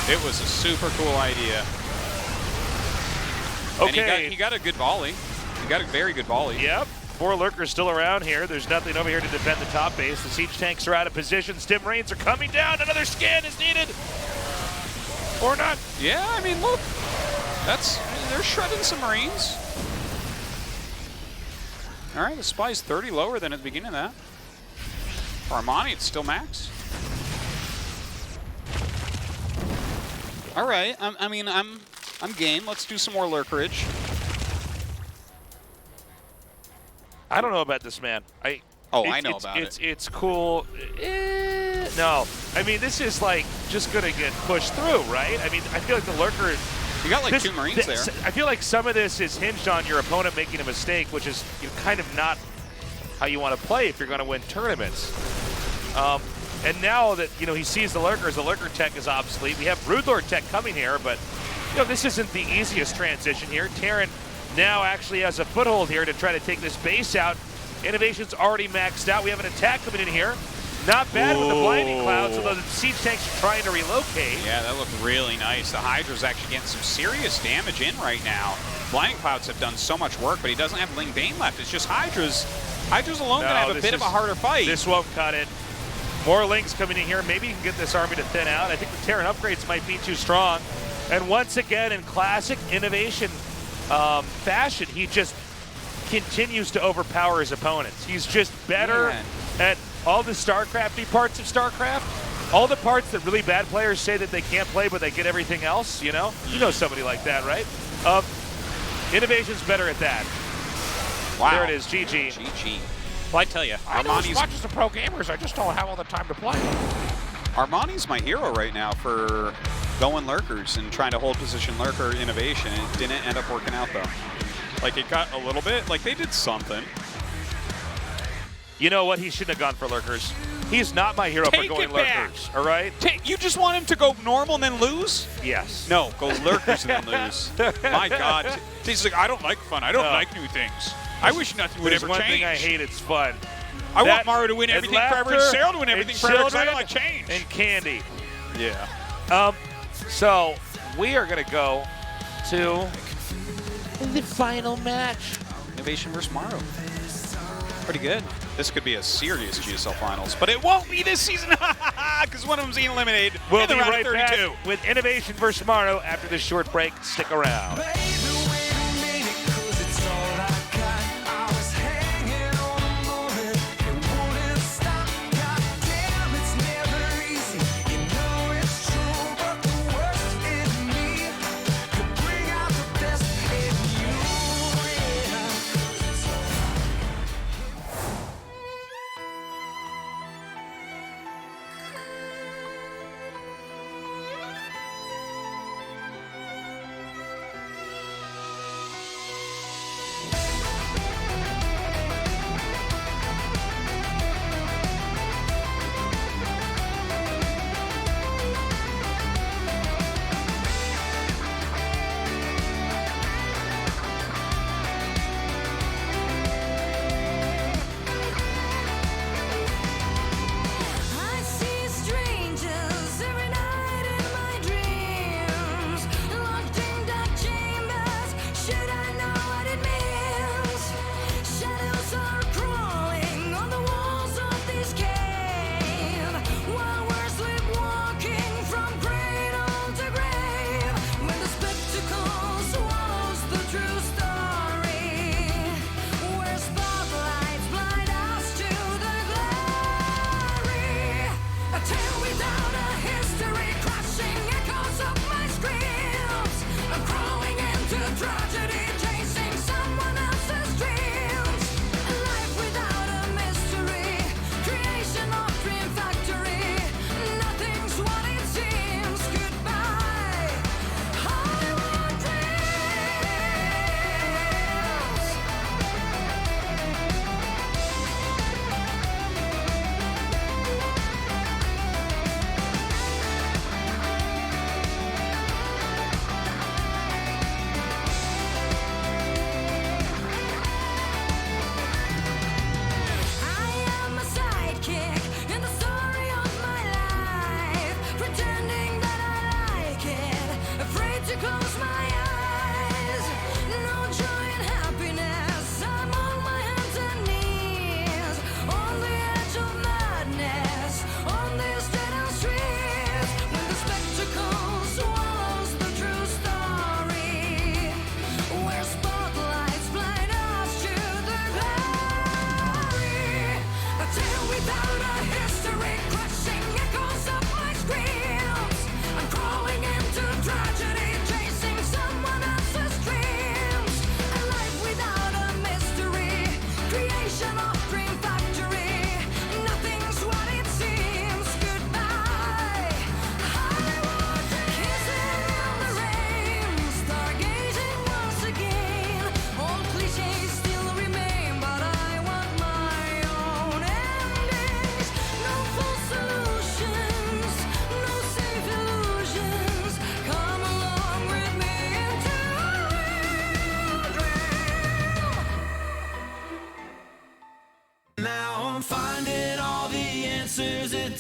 it was a super cool idea. Okay. And he got a good volley. He got a very good volley. Yep. 4 Lurkers still around here. There's nothing over here to defend the top base. The siege tanks are out of position. Stim Marines are coming down. Another scan is needed. Or not. Yeah, I mean, look. They're shredding some Marines. All right, the supply is 30 lower than at the beginning of that. For Armani, it's still max. All right, I'm game. Let's do some more Lurkerage. I don't know about this, man. I know about it. It's cool. No. I mean, this is like just going to get pushed through, right? I mean, I feel like the Lurker... You got like 2 Marines there. I feel like some of this is hinged on your opponent making a mistake, which is kind of not how you want to play if you're going to win tournaments. And now that, he sees the Lurkers, the Lurker tech is obsolete. We have Broodlord tech coming here, but, this isn't the easiest transition here. Terran now actually has a foothold here to try to take this base out. Innovation's already maxed out. We have an attack coming in here. Not bad with the blinding clouds, although the siege tanks are trying to relocate. Yeah, that looked really nice. The Hydra's actually getting some serious damage in right now. Blinding clouds have done so much work, but he doesn't have Ling Bane left. It's just Hydra's. Hydra's alone going to have a bit of a harder fight. This won't cut it. More Lings coming in here. Maybe you can get this army to thin out. I think the Terran upgrades might be too strong. And once again, in classic innovation fashion, he just continues to overpower his opponents. He's just better at all the StarCrafty parts of StarCraft, all the parts that really bad players say that they can't play, but they get everything else, you know? You know somebody like that, right? Innovation's better at that. Wow. There it is, GG. GG. Well, I tell you, Armani's as much as the pro gamers, I just don't have all the time to play. Armani's my hero right now for going lurkers and trying to hold position lurker innovation. It didn't end up working out, though. Like, it got a little bit, like, they did something. You know what? He shouldn't have gone for lurkers. He's not my hero for going lurkers, all right? You just want him to go normal and then lose? Yes. No, go lurkers and then lose. My God. He's like, I don't like fun. I don't like new things. I wish nothing would ever change. One thing I hate, it's fun. I want Maru to win everything forever and Sarah to win everything forever because I don't like change. And candy. Yeah. So we are going to go to the final match. Innovation versus Maru. Pretty good. This could be a serious GSL Finals, but it won't be this season because one of them's eliminated We'll in the be round right of 32. back with Innovation versus Maru after this short break. Stick around.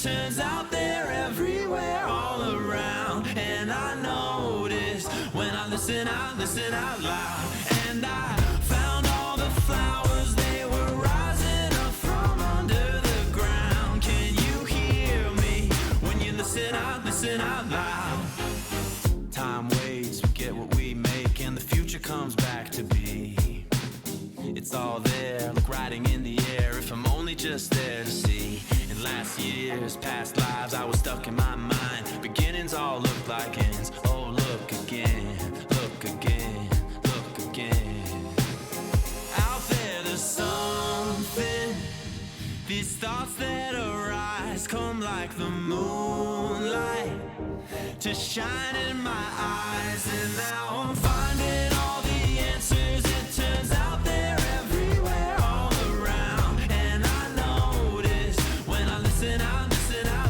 turns out they're everywhere, all around. And I noticed when I listen out loud. And I found all the flowers, they were rising up from under the ground. Can you hear me when you listen out loud? Time waits, we get what we make, and the future comes back to be. It's all there, like riding in the air, if I'm only just there to see. In last years, past lives, I was stuck in my mind. Beginnings all look like ends. Oh, look again, look again, look again. Out there, there's something. These thoughts that arise come like the moonlight to shine in my eyes. And now I'm finding all the answers. It turns out they're everywhere, all around. And I notice when I listen out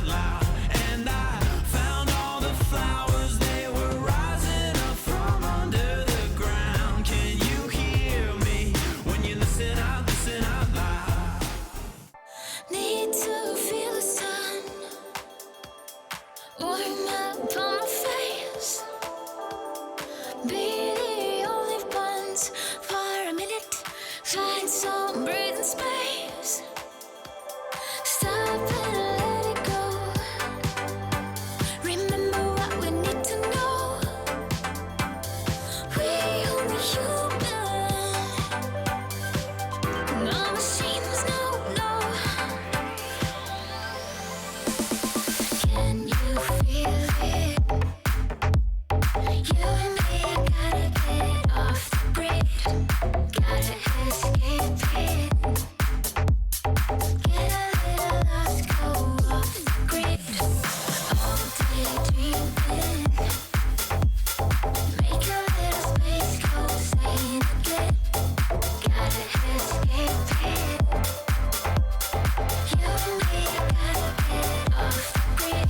loud. And I found all the flowers, they were rising up from under the ground. Can you hear me when you listen out loud? Need to feel the sun warm up on my face. Be the only ones for a minute. Find some breathing space. Stop and let it go. Remember what we need to know. We only human. No machines, no. Can you feel it? You and me gotta get off the grid. Gotta escape it. Get a little lost, go off the grid. All day dreaming. Make a little space, go sane again. Gotta escape it. You and me gotta get off the grid.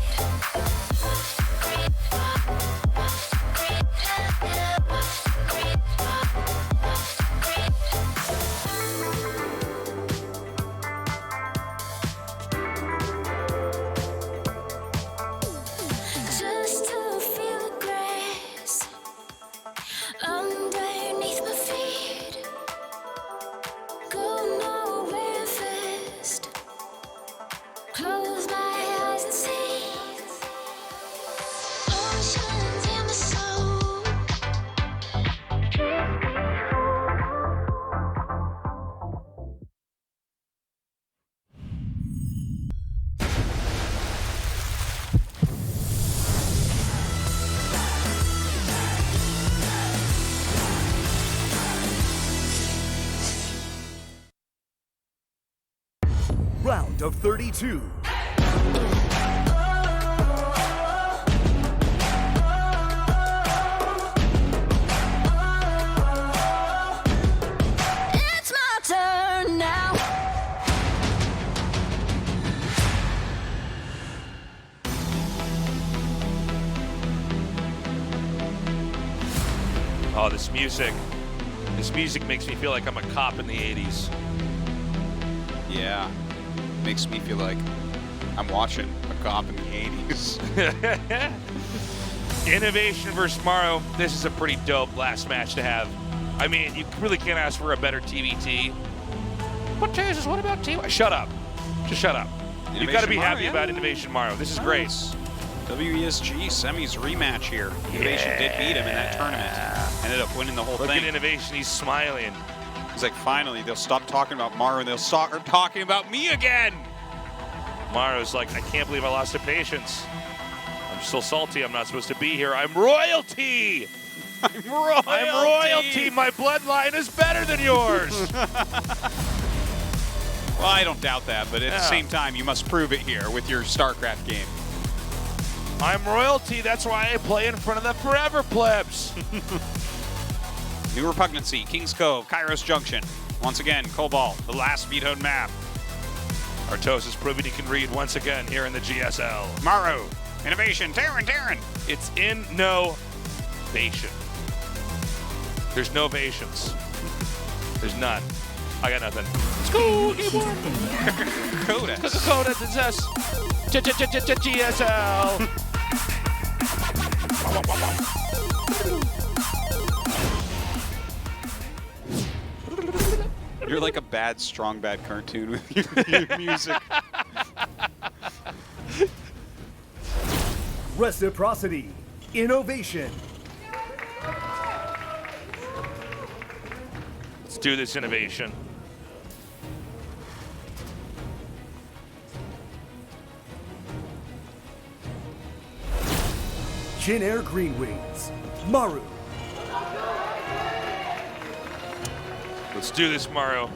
Just to feel the grass underneath my feet. Go nowhere fast. Close my eyes and see oceans in my soul. Round of 32. It's my turn now. Oh, this music. This music makes me feel like I'm a cop in the 80s. Yeah. Makes me feel like I'm watching a cop in the 80s. Innovation versus Maru. This is a pretty dope last match to have. I mean, you really can't ask for a better TBT. What Jesus? What about T? Shut up. Just shut up. You've got to be happy about Innovation Maru. This is great. WESG semis rematch here. Innovation did beat him in that tournament. Ended up winning the whole Look thing. at Innovation. He's smiling. He's like, finally, they'll stop talking about Maru and they'll start talking about me again. Maru's like, I can't believe I lost to patience. I'm still salty. I'm not supposed to be here. I'm royalty. I'm royalty. I'm royalty. My bloodline is better than yours. Well, I don't doubt that, but at the same time, you must prove it here with your StarCraft game. I'm royalty. That's why I play in front of the forever plebs. New Repugnancy, Kings Cove, Kairos Junction. Once again, Cobalt, the last vetoed map. Artos is proving he can read once again here in the GSL. Maru, Innovation, Terran. It's innovation. There's novations. There's none. I got nothing. Let's go, game one. Coda. Coda, it's us. GSL. You're like a bad, strong, bad cartoon with your music. Reciprocity. Innovation. Let's do this innovation. Jin Air Green Wings. Maru. Let's do this, Maru.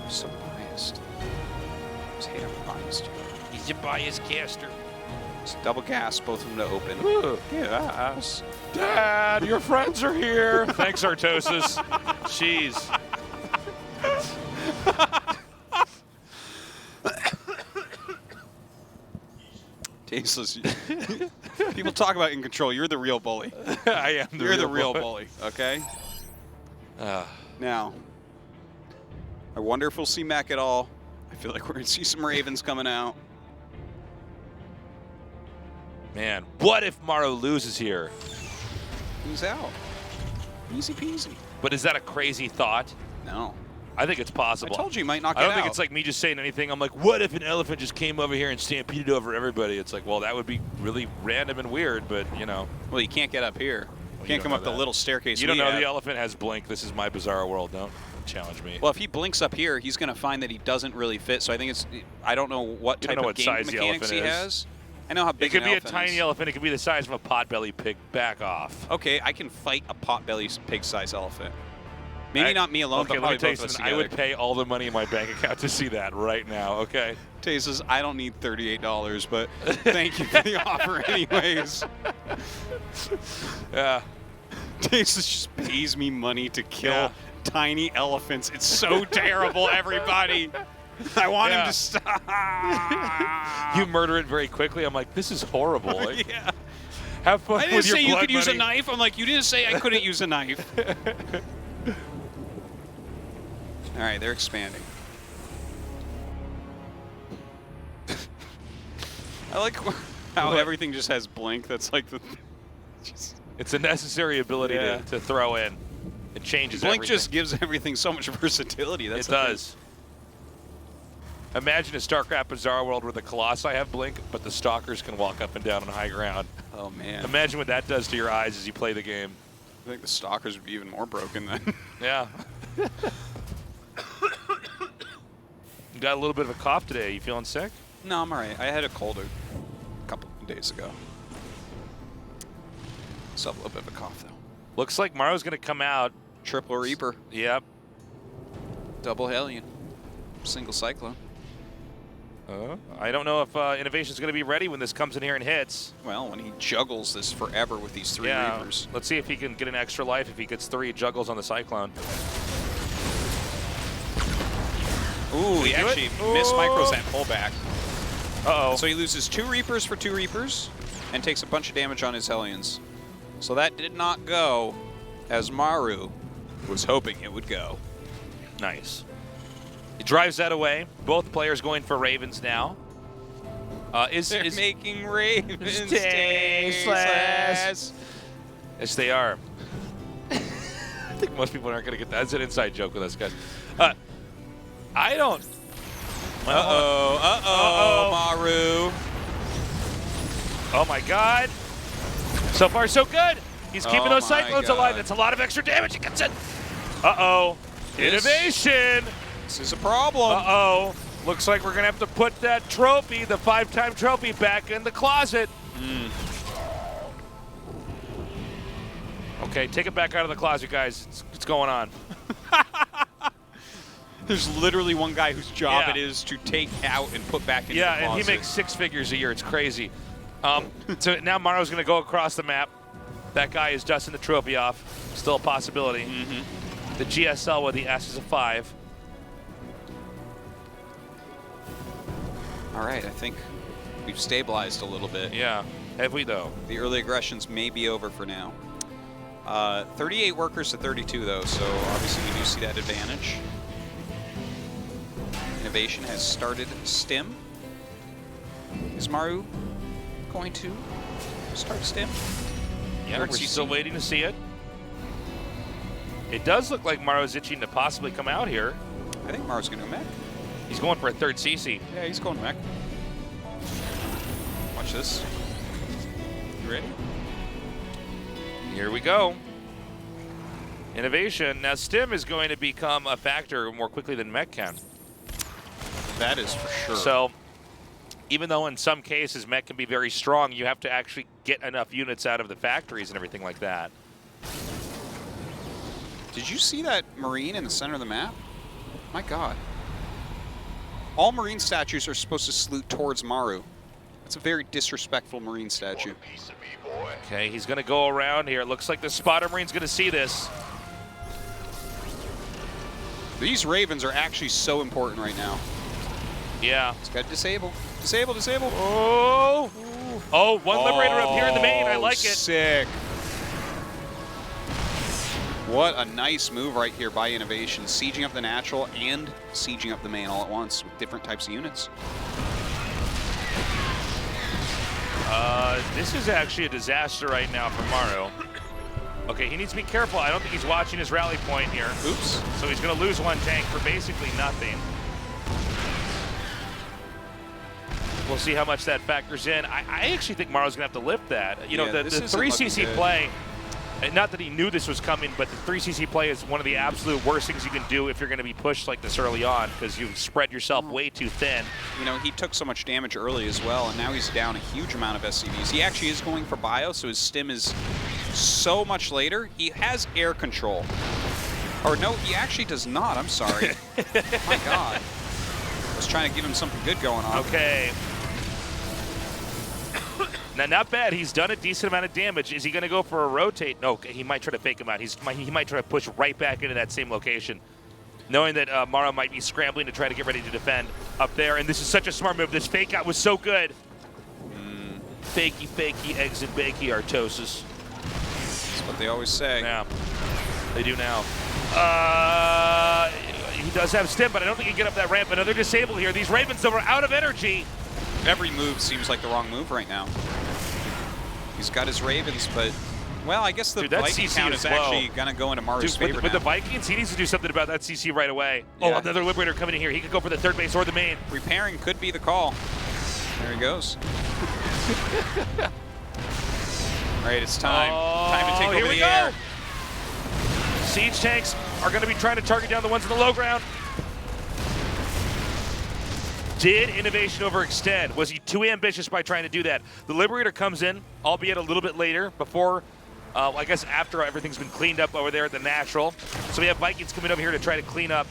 So biased. Just hate I'm biased. He's a biased caster. Just double gas, both of them to open. Yes. Dad, your friends are here. Thanks, Artosis. Jeez. Tasteless. People talk about in control. You're the real bully. I am. You're the real bully. Okay. Now, I wonder if we'll see Mech at all. I feel like we're gonna see some Ravens coming out. Man, what if Maru loses here? He's out. Easy peasy. But is that a crazy thought? No. I think it's possible. I told you he might not get I don't out. think it's like me just saying anything. I'm like, what if an elephant just came over here and stampeded over everybody? It's like, well, that would be really random and weird, but, you know. Well, you can't get up here. You can't come up the little staircase. You don't know the elephant has blink. This is my bizarre world. Don't challenge me. Well, if he blinks up here, he's going to find that he doesn't really fit. So I think it's, I don't know what type of game mechanics he has. I know how big it could an be a elephant tiny is. elephant. It could be the size of a potbelly pig. Back off. Okay, I can fight a potbelly pig-sized elephant. Maybe not me alone, okay, but let me probably tell you both of us something. I would pay all the money in my bank account to see that right now, okay? Tay says, I don't need $38, but thank you for the offer anyways. Yeah. Tay says just pays me money to kill tiny elephants. It's so terrible, everybody. I want him to stop. You murder it very quickly. I'm like, this is horrible. Like, yeah. Have fun I didn't with your say you blood could use a money. knife. I'm like, you didn't say I couldn't use a knife. All right, they're expanding. I like how everything just has blink. That's like the. It's a necessary ability to throw in. It changes Blink everything. just gives everything so much versatility. That's it does. Imagine a StarCraft Bizarre world where the Colossi have blink, but the Stalkers can walk up and down on high ground. Oh, man. Imagine what that does to your eyes as you play the game. I think the Stalkers would be even more broken then. Yeah. You got a little bit of a cough today. You feeling sick? No, I'm all right. I had a cold a couple of days ago. Still have a little bit of a cough, though. Looks like Maru's going to come out. Triple Reaper. Yep. Double Hellion. Single Cyclone. I don't know if Innovation's going to be ready when this comes in here and hits. Well, when he juggles this forever with these three Reapers. Let's see if he can get an extra life if he gets 3 juggles on the Cyclone. Ooh, he actually missed micros that pullback. Uh-oh. So he loses 2 Reapers for 2 Reapers and takes a bunch of damage on his Hellions. So that did not go as Maru was hoping it would go. Nice. He drives that away. Both players going for Ravens now. They're making Ravens tasteless. Yes, they are. I think most people aren't going to get that. That's an inside joke with us guys. I don't. Maru. Oh my God. So far, so good. He's keeping those Cyclones alive. That's a lot of extra damage. He gets it. Uh-oh. Innovation. This is a problem. Uh-oh. Looks like we're going to have to put that trophy, the 5-time trophy, back in the closet. Okay, take it back out of the closet, guys. What's going on? There's literally one guy whose job it is to take out and put back in the closet. And he makes 6 figures a year. It's crazy. So now Maru's going to go across the map. That guy is dusting the trophy off. Still a possibility. The GSL with the S is a 5. All right, I think we've stabilized a little bit. Yeah, have we though? The early aggressions may be over for now. 38 workers to 32 though, so obviously we do see that advantage. Innovation has started Stim. Is Maru going to start Stim? Yeah, we're still waiting to see it. It does look like Maru's itching to possibly come out here. I think Maru's going to mech. He's going for a third CC. Yeah, he's going mech. Watch this. You ready? Here we go. Innovation. Now, Stim is going to become a factor more quickly than mech can. That is for sure. So, even though in some cases mech can be very strong, you have to actually get enough units out of the factories and everything like that. Did you see that Marine in the center of the map? My God. All Marine statues are supposed to salute towards Maru. That's a very disrespectful Marine statue. Okay, he's going to go around here. It looks like the spotter Marine's going to see this. These Ravens are actually so important right now. Yeah. He's got to disable. Disable, disable. Oh! Oh, one Liberator up here in the main. I like it. Sick. What a nice move right here by Innovation. Sieging up the natural and sieging up the main all at once with different types of units. This is actually a disaster right now for Maru. Okay, he needs to be careful. I don't think he's watching his rally point here. Oops. So he's going to lose one tank for basically nothing. We'll see how much that factors in. I actually think Maru's going to have to lift that. You know, the 3cc play, and not that he knew this was coming, but the 3cc play is one of the absolute worst things you can do if you're going to be pushed like this early on, because you've spread yourself way too thin. You know, he took so much damage early as well, and now he's down a huge amount of SCVs. He actually is going for bio, so his stim is so much later. He has air control. Or no, he actually does not. I'm sorry. My God. I was trying to give him something good going on. Okay. Now, not bad. He's done a decent amount of damage. Is he going to go for a rotate? No, he might try to fake him out. He might try to push right back into that same location, knowing that Maru might be scrambling to try to get ready to defend up there. And this is such a smart move. This fake out was so good. Fakey, fakey, eggs and bakey, Artosis. That's what they always say. Yeah, they do now. He does have stim, but I don't think he can get up that ramp. Another disable here. These Ravens, though, are out of energy. Every move seems like the wrong move right now. He's got his Ravens, but, well, I guess the Viking count is actually going to go into Maru's favor with the Vikings, he needs to do something about that CC right away. Yeah. Oh, another Liberator coming in here. He could go for the third base or the main. Repairing could be the call. There he goes. All right, it's time. Time to take over the air. Siege tanks are going to be trying to target down the ones in the low ground. Did Innovation overextend? Was he too ambitious by trying to do that? The Liberator comes in, albeit a little bit later, before, I guess after everything's been cleaned up over there at the natural. So we have Vikings coming over here to try to clean up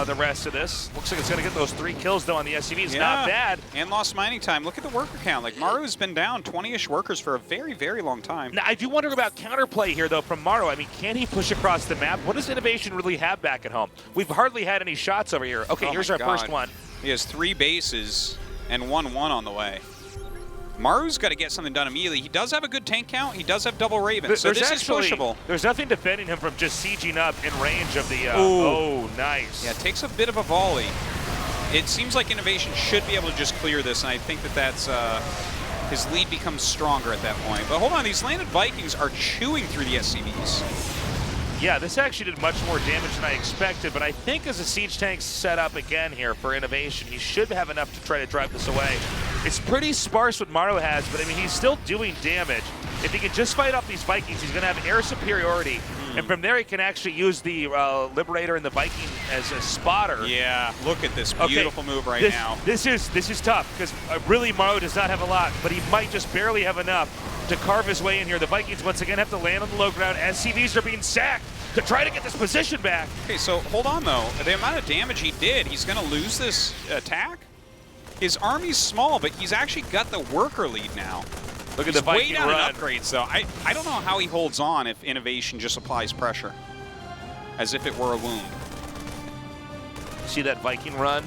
the rest of this. Looks like it's going to get those 3 kills, though, on the SCVs. Yeah. Not bad. And lost mining time. Look at the worker count. Like, Maru has been down 20-ish workers for a very, very long time. Now, I do wonder about counterplay here, though, from Maru. I mean, can he push across the map? What does Innovation really have back at home? We've hardly had any shots over here. Okay, here's our first one. He has 3 bases and 1-1 on the way. Maru's got to get something done immediately. He does have a good tank count. He does have double Ravens, so this is pushable. There's nothing defending him from just sieging up in range of the... oh, nice. Yeah, it takes a bit of a volley. It seems like Innovation should be able to just clear this, and I think that that's... his lead becomes stronger at that point. But hold on, these landed Vikings are chewing through the SCVs. Yeah, this actually did much more damage than I expected, but I think as a siege tank set up again here for Innovation, he should have enough to try to drive this away. It's pretty sparse what Maru has, but I mean, he's still doing damage. If he can just fight off these Vikings, he's going to have air superiority, and from there he can actually use the Liberator and the Viking as a spotter. Yeah, look at this beautiful move right now. This is tough, because really Maru does not have a lot, but he might just barely have enough to carve his way in here. The Vikings once again have to land on the low ground as CVs are being sacked to try to get this position back. Okay, so hold on though. The amount of damage he did, he's going to lose this attack? His army's small, but he's actually got the worker lead now. Look at the Viking way down run. in upgrades though. I don't know how he holds on if Innovation just applies pressure, as if it were a wound. See that Viking run?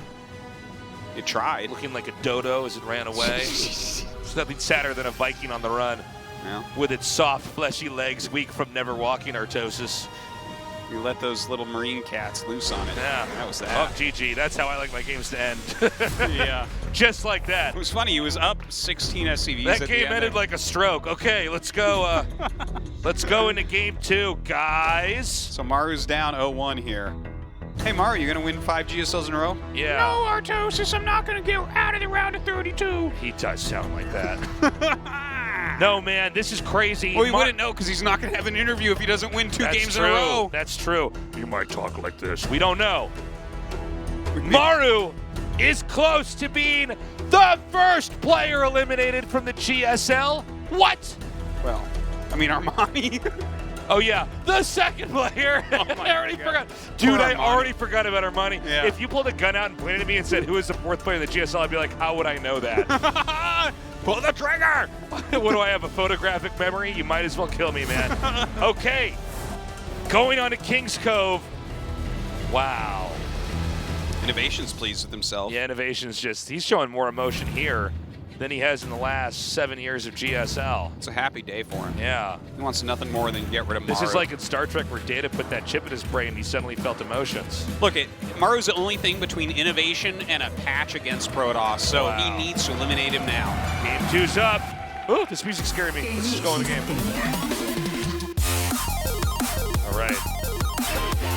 It tried. Looking like a dodo as it ran away. There's nothing sadder than a Viking on the run. Yeah. With its soft, fleshy legs, weak from never walking, Artosis. You let those little marine cats loose on it. Yeah. That was that. Oh, GG. That's how I like my games to end. Yeah. Just like that. It was funny. He was up 16 SCVs. That at game the end ended there. like a stroke. Okay, let's go. Let's go into game 2, guys. So Maru's down 0-1 here. Hey, Maru, you going to win 5 GSLs in a row? Yeah. No, Artosis, I'm not going to get out of the round of 32. He does sound like that. No, man, this is crazy. Well, he wouldn't know because he's not going to have an interview if he doesn't win 2 games in a row. That's true. You might talk like this. We don't know. Maru is close to being the first player eliminated from the GSL. What? Well, I mean, Armani. Oh, yeah, the second player. Oh I already forgot. Dude, I already forgot about Armani. Yeah. If you pulled a gun out and pointed at me and said, who is the 4th player of the GSL, I'd be like, how would I know that? Pull the trigger! What do I have, a photographic memory? You might as well kill me, man. Okay, going on to King's Cove. Wow. Innovation's pleased with himself. Yeah, Innovation's just, he's showing more emotion here than he has in the last 7 years of GSL. It's a happy day for him. Yeah. He wants nothing more than get rid of Maru. This is like in Star Trek where Data put that chip in his brain and he suddenly felt emotions. Look, Maru's the only thing between Innovation and a patch against Protoss, so he needs to eliminate him now. Game 2's up. Oh, this music's scaring me. Let's just go in the game. All right.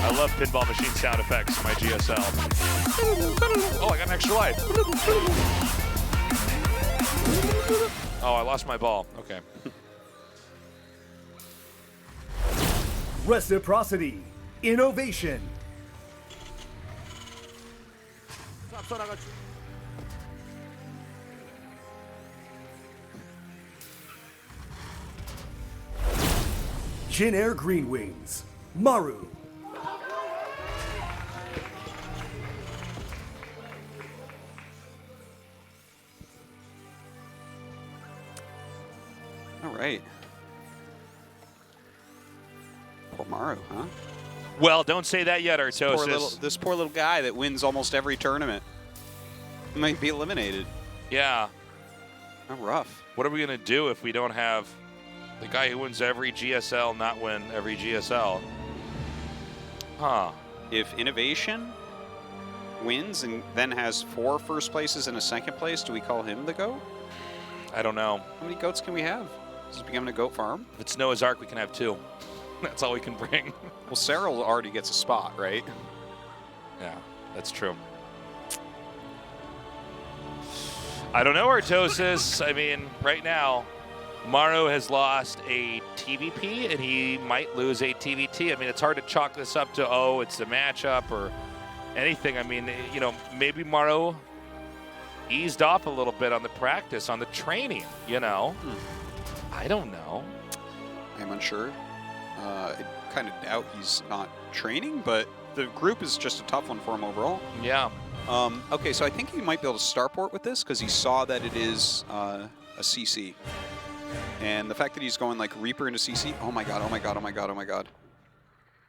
I love pinball machine sound effects in my GSL. Oh, I got an extra life. Oh, I lost my ball. Okay. Reciprocity. Innovation. Jin Air Green Wings. Maru. All right. Poor Maru, huh? Well, don't say that yet, Artosis. This poor little guy that wins almost every tournament. He might be eliminated. Yeah. How rough. What are we going to do if we don't have the guy who wins every GSL not win every GSL? Huh. If Innovation wins and then has 4 first places and a second place, do we call him the GOAT? I don't know. How many goats can we have? Is it becoming a goat farm? If it's Noah's Ark, we can have 2. That's all we can bring. Well, Cyril already gets a spot, right? Yeah, that's true. I don't know, Artosis. I mean, right now, Maru has lost a TVP, and he might lose a TVT. I mean, it's hard to chalk this up to, oh, it's the matchup or anything. I mean, you know, maybe Maru eased off a little bit on the practice, on the training, you know? I don't know. I'm unsure. I kind of doubt he's not training, but the group is just a tough one for him overall. Yeah. Okay, so I think he might be able to starport with this because he saw that it is a CC. And the fact that he's going like Reaper into CC, oh my god, oh my god, oh my god, oh my god.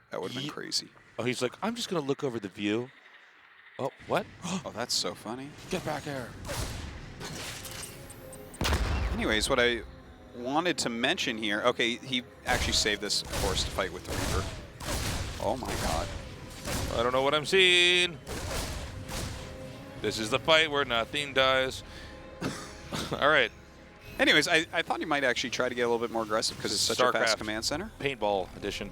That would have been crazy. Oh, he's like, I'm just going to look over the view. Oh, what? Oh, that's so funny. Get back here. Anyways, what I wanted to mention here, okay, he actually saved this, of course, to fight with the Reaper. Oh my god. I don't know what I'm seeing. This is the fight where nothing dies. All right. Anyways, I thought he might actually try to get a little bit more aggressive because it's such a fast command center. Paintball edition.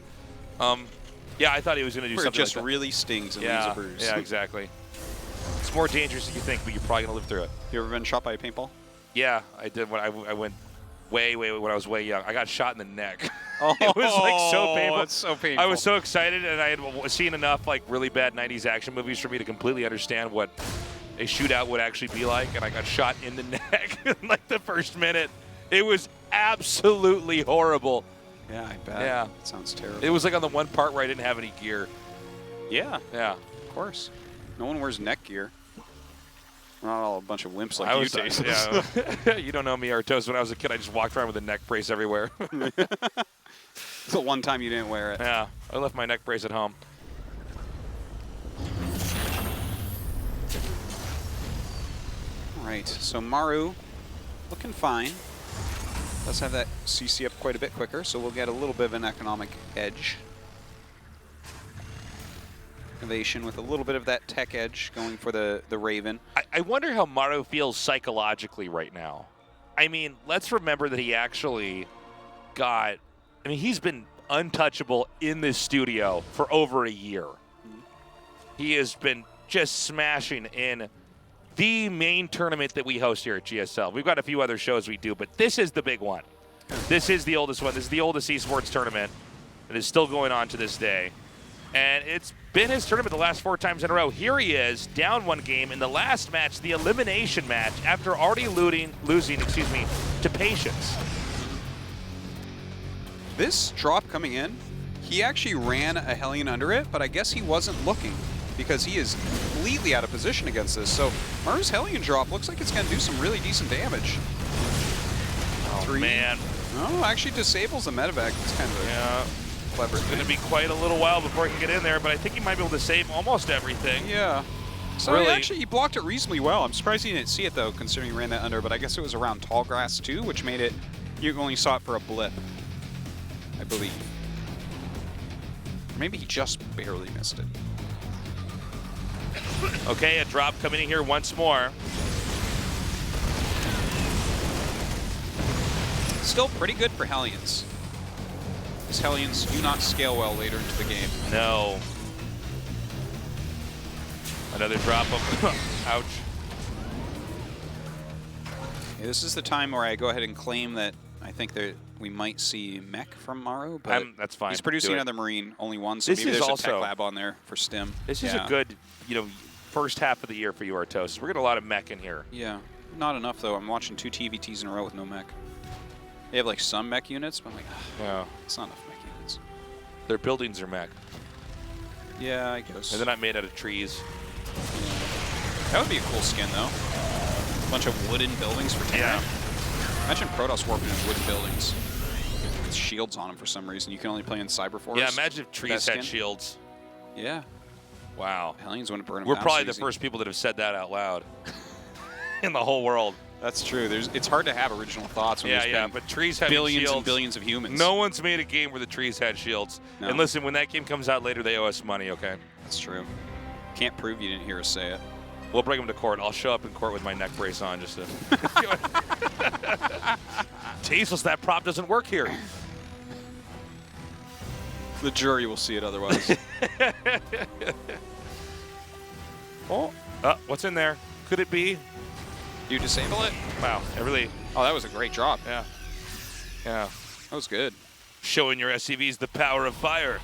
Yeah, I thought he was going to do where something it just like that. really stings and leaves a bruise. Yeah, exactly. It's more dangerous than you think, but you're probably going to live through it. You ever been shot by a paintball? Yeah, I did when I went way when I was way young. I got shot in the neck. Oh, it was like so painful. It's so painful. I was so excited, and I had seen enough like really bad 90s action movies for me to completely understand what a shootout would actually be like, and I got shot in the neck in like the first minute. It was absolutely horrible. Yeah, I bet. Yeah. It sounds terrible. It was like on the one part where I didn't have any gear. Yeah. Yeah. Of course. No one wears neck gear. We're not all a bunch of wimps like I you, was, Jason. yeah. You don't know me, Artos. When I was a kid, I just walked around with a neck brace everywhere. It's the one time you didn't wear it. Yeah, I left my neck brace at home. All right, so Maru looking fine. Let's have that CC up quite a bit quicker, so we'll get a little bit of an economic edge. Innovation with a little bit of that tech edge going for the Raven. I wonder how Maru feels psychologically right now. I mean, let's remember that he actually got, I mean, he's been untouchable in this studio for over a year. He has been just smashing in the main tournament that we host here at GSL. We've got a few other shows we do, but this is the big one. This is the oldest one. This is the oldest esports tournament. It is still going on to this day. And it's been his tournament the last 4 times in a row. Here he is, down 1 game in the last match, the elimination match, after already losing to Patience. This drop coming in, he actually ran a Hellion under it, but I guess he wasn't looking because he is completely out of position against this. So Maru's Hellion drop looks like it's going to do some really decent damage. Oh, 3. Man. Oh, actually disables the medevac. It's kind of clever. It's going to be quite a little while before he can get in there, but I think he might be able to save almost everything. Yeah. So really, he blocked it reasonably well. I'm surprised he didn't see it, though, considering he ran that under, but I guess it was around tall grass, too, which made it, you only saw it for a blip, I believe. Maybe he just barely missed it. Okay, a drop coming in here once more. Still pretty good for Hellions. These Hellions do not scale well later into the game. No. Another drop of ouch. Yeah, this is the time where I go ahead and claim that I think that we might see mech from Maru, but that's fine. He's producing another Marine, only one, so maybe there's a tech lab on there for Stim. This is a good, first half of the year for you, Artos. We're getting a lot of mech in here. Yeah, not enough though. I'm watching 2 TVTs in a row with no mech. They have like some mech units, but I'm like, yeah, it's not enough mech units. Their buildings are mech. Yeah, I guess. And they're not made out of trees. Yeah. That would be a cool skin though. A bunch of wooden buildings for Terra. Yeah. Imagine Protoss warping in wooden buildings. With shields on them for some reason. You can only play in Cyberforce. Yeah, imagine if trees had shields. Yeah. Wow. Hellions wouldn't burn them We're down probably so the easy. first people that have said that out loud in the whole world. That's true. It's hard to have original thoughts when there's but trees have billions shields. and billions of humans. No one's made a game where the trees had shields. No. And listen, when that game comes out later, they owe us money, okay? That's true. Can't prove you didn't hear us say it. We'll bring them to court. I'll show up in court with my neck brace on just to... Tasteless, that prop doesn't work here. The jury will see it otherwise. What's in there? Could it be? Do you disable it? Wow, it really... Oh, that was a great drop. Yeah. Yeah. That was good. Showing your SCVs the power of fire.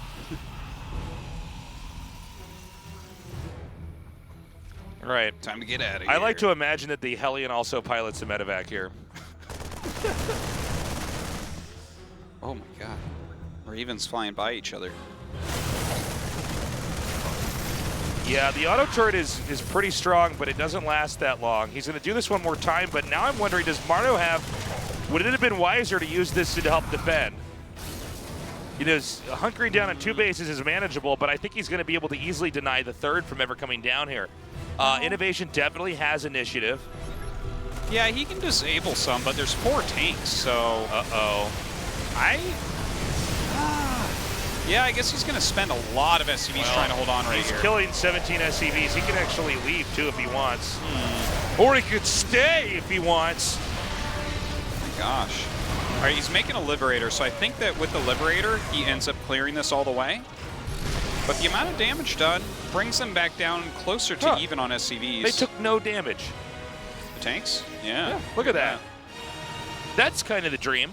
All right. Time to get out of here. I like to imagine that the Hellion also pilots the medevac here. Oh my god. Ravens flying by each other. Yeah, the auto turret is pretty strong, but it doesn't last that long. He's going to do this one more time, but now I'm wondering, does Maru have... Would it have been wiser to use this to help defend? Hunkering down on 2 bases is manageable, but I think he's going to be able to easily deny the 3rd from ever coming down here. Innovation definitely has initiative. Yeah, he can disable some, but there's 4 tanks, so... Uh-oh. Yeah, I guess he's going to spend a lot of SCVs trying to hold on right here. He's killing 17 SCVs. He can actually leave, too, if he wants. Or he could stay if he wants. Oh my gosh. All right, he's making a Liberator, so I think that with the Liberator, he ends up clearing this all the way. But the amount of damage done brings them back down closer to even on SCVs. They took no damage. The tanks? Yeah. Look at that. That's kind of the dream.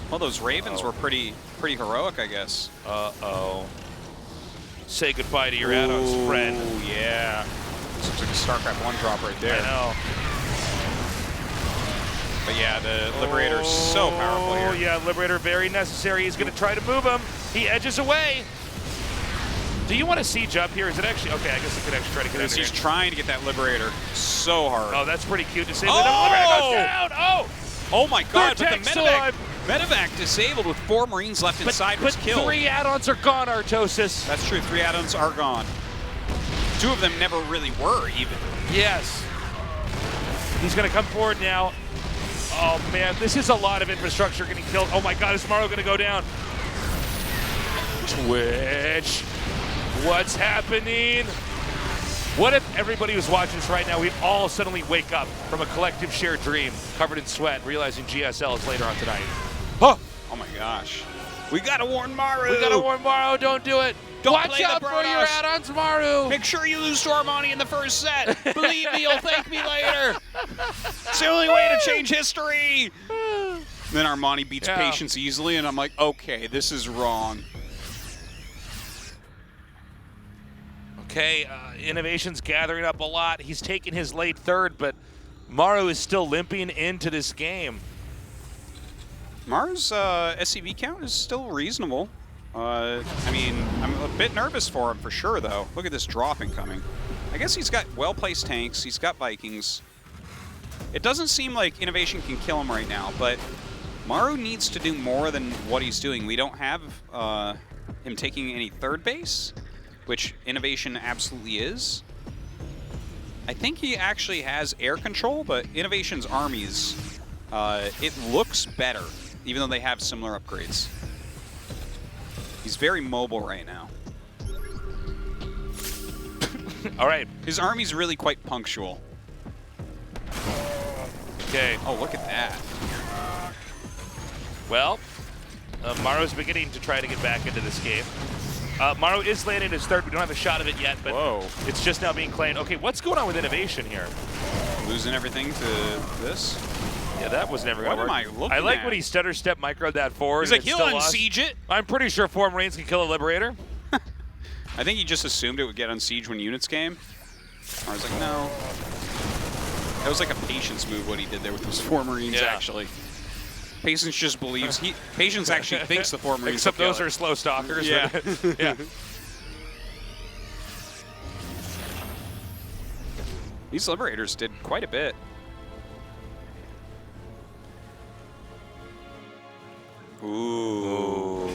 Well, those Ravens were pretty heroic, I guess. Uh-oh. Say goodbye to your add-ons, friend. Oh, yeah. This looks like a StarCraft 1 drop right there. I know. But yeah, the Liberator's so powerful here. Oh, yeah, Liberator very necessary. He's going to try to move him. He edges away. Do you want to siege up here? Is it actually... Okay, I guess he could actually try to get in here. He's trying to get that Liberator so hard. Oh, that's pretty cute to say. The Liberator goes down. Oh! Oh my god, but the medevac disabled with 4 Marines left inside was killed. 3 add-ons are gone, Artosis. That's true, 3 add-ons are gone. 2 of them never really were, even. Yes. He's going to come forward now. Oh, man, this is a lot of infrastructure getting killed. Oh, my God, is Maru going to go down? Twitch. What's happening? What if everybody who's watching this right now, we'd all suddenly wake up from a collective shared dream, covered in sweat, realizing GSL is later on tonight? Oh my gosh. We gotta warn Maru. We gotta warn Maru, don't do it. Don't Watch play out the for your add-ons, Maru. Make sure you lose to Armani in the first set. Believe me, you'll thank me later. It's the only way to change history. Then Armani beats Patience easily, and I'm like, okay, this is wrong. Okay, Innovation's gathering up a lot. He's taking his late third, but Maru is still limping into this game. Maru's SCV count is still reasonable. I mean, I'm a bit nervous for him for sure, though. Look at this drop incoming. I guess he's got well-placed tanks. He's got Vikings. It doesn't seem like Innovation can kill him right now, but Maru needs to do more than what he's doing. We don't have him taking any third base, which Innovation absolutely is. I think he actually has air control, but Innovation's armies, it looks better, even though they have similar upgrades. He's very mobile right now. All right. His army's really quite punctual. Okay. Oh, look at that. Well, Maru's beginning to try to get back into this game. Maru is landing his third. We don't have a shot of it yet, but it's just now being claimed. Okay, what's going on with Innovation here? Losing everything to this? Yeah, that was never going to work. What am I looking I like at? when he stutter step microed that forward. He's like, he'll unsiege it. I'm pretty sure 4 Marines can kill a Liberator. I think he just assumed it would get unsieged when units came. I was like, no. That was like a Patience move, what he did there with those 4 Marines, actually. Patience just believes Patience actually thinks the 4 Marines. Except those are slow stalkers. Yeah. Yeah. These Liberators did quite a bit. Ooh.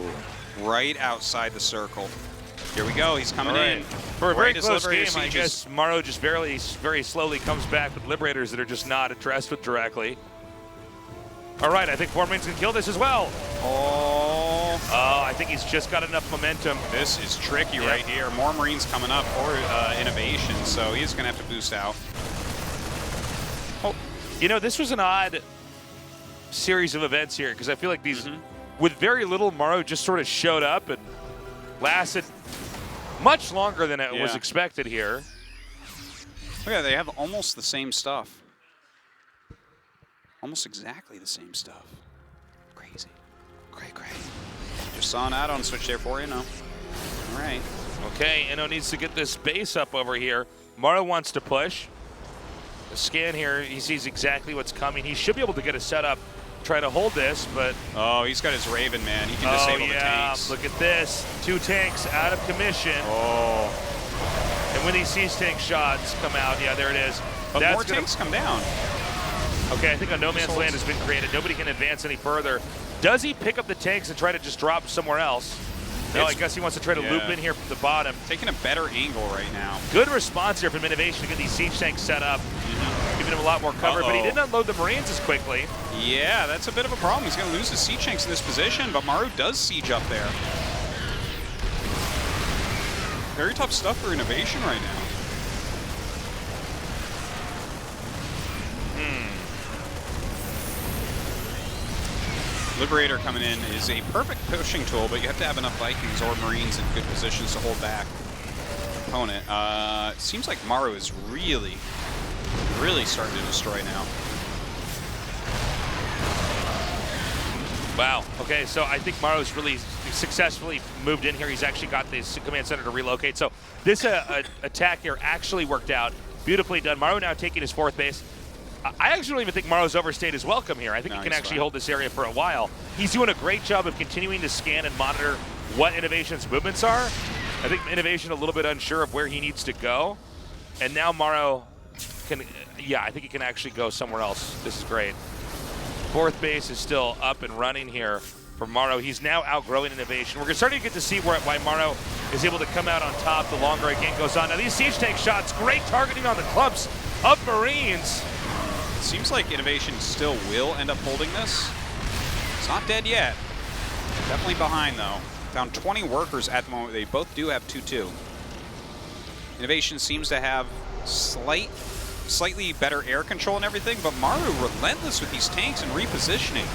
Right outside the circle. Here we go. He's coming in. For a very close game, I guess Maru just very slowly comes back with Liberators that are just not addressed with directly. All right, I think 4 Marines can kill this as well. Oh, I think he's just got enough momentum. This is tricky right here. More Marines coming up for Innovation, so he's going to have to boost out. Oh, you know, this was an odd series of events here because I feel like these, with very little, Maru just sort of showed up and lasted much longer than it was expected here. Look at that, they have almost the same stuff. Almost exactly the same stuff. Crazy. Great. Just saw an add-on switch there for you, no? All right. Okay, Inno needs to get this base up over here. Maru wants to push. The scan here, he sees exactly what's coming. He should be able to get a setup, try to hold this, but... Oh, he's got his Raven, man. He can disable the tanks. Look at this. 2 tanks out of commission. Oh. And when these siege tank shots come out, there it is. But more tanks come down. Okay, I think a no man's land has been created. Nobody can advance any further. Does he pick up the tanks and try to just drop somewhere else? No, I guess he wants to try to loop in here from the bottom. Taking a better angle right now. Good response here from Innovation to get these siege tanks set up. Giving him a lot more cover, but he didn't unload the Marines as quickly. Yeah, that's a bit of a problem. He's going to lose his siege tanks in this position, but Maru does siege up there. Very tough stuff for Innovation right now. Liberator coming in is a perfect pushing tool, but you have to have enough Vikings or Marines in good positions to hold back opponent. Seems like Maru is really starting to destroy now. Wow. Okay, so I think Maru's really successfully moved in here. He's actually got this command center to relocate. So this attack here actually worked out. Beautifully done. Maru now taking his 4th base. I actually don't even think Maru's overstayed his welcome here. I think he can actually hold this area for a while. He's doing a great job of continuing to scan and monitor what Innovation's movements are. I think Innovation a little bit unsure of where he needs to go. And now Maru can, I think he can actually go somewhere else. This is great. 4th base is still up and running here for Maru. He's now outgrowing Innovation. We're starting to get to see why Maru is able to come out on top the longer a game goes on. Now these siege tank shots, great targeting on the clumps of Marines. Seems like Innovation still will end up holding this. It's not dead yet. Definitely behind, though. Down 20 workers at the moment. They both do have 2-2. Innovation seems to have slightly better air control and everything, but Maru relentless with these tanks and repositioning.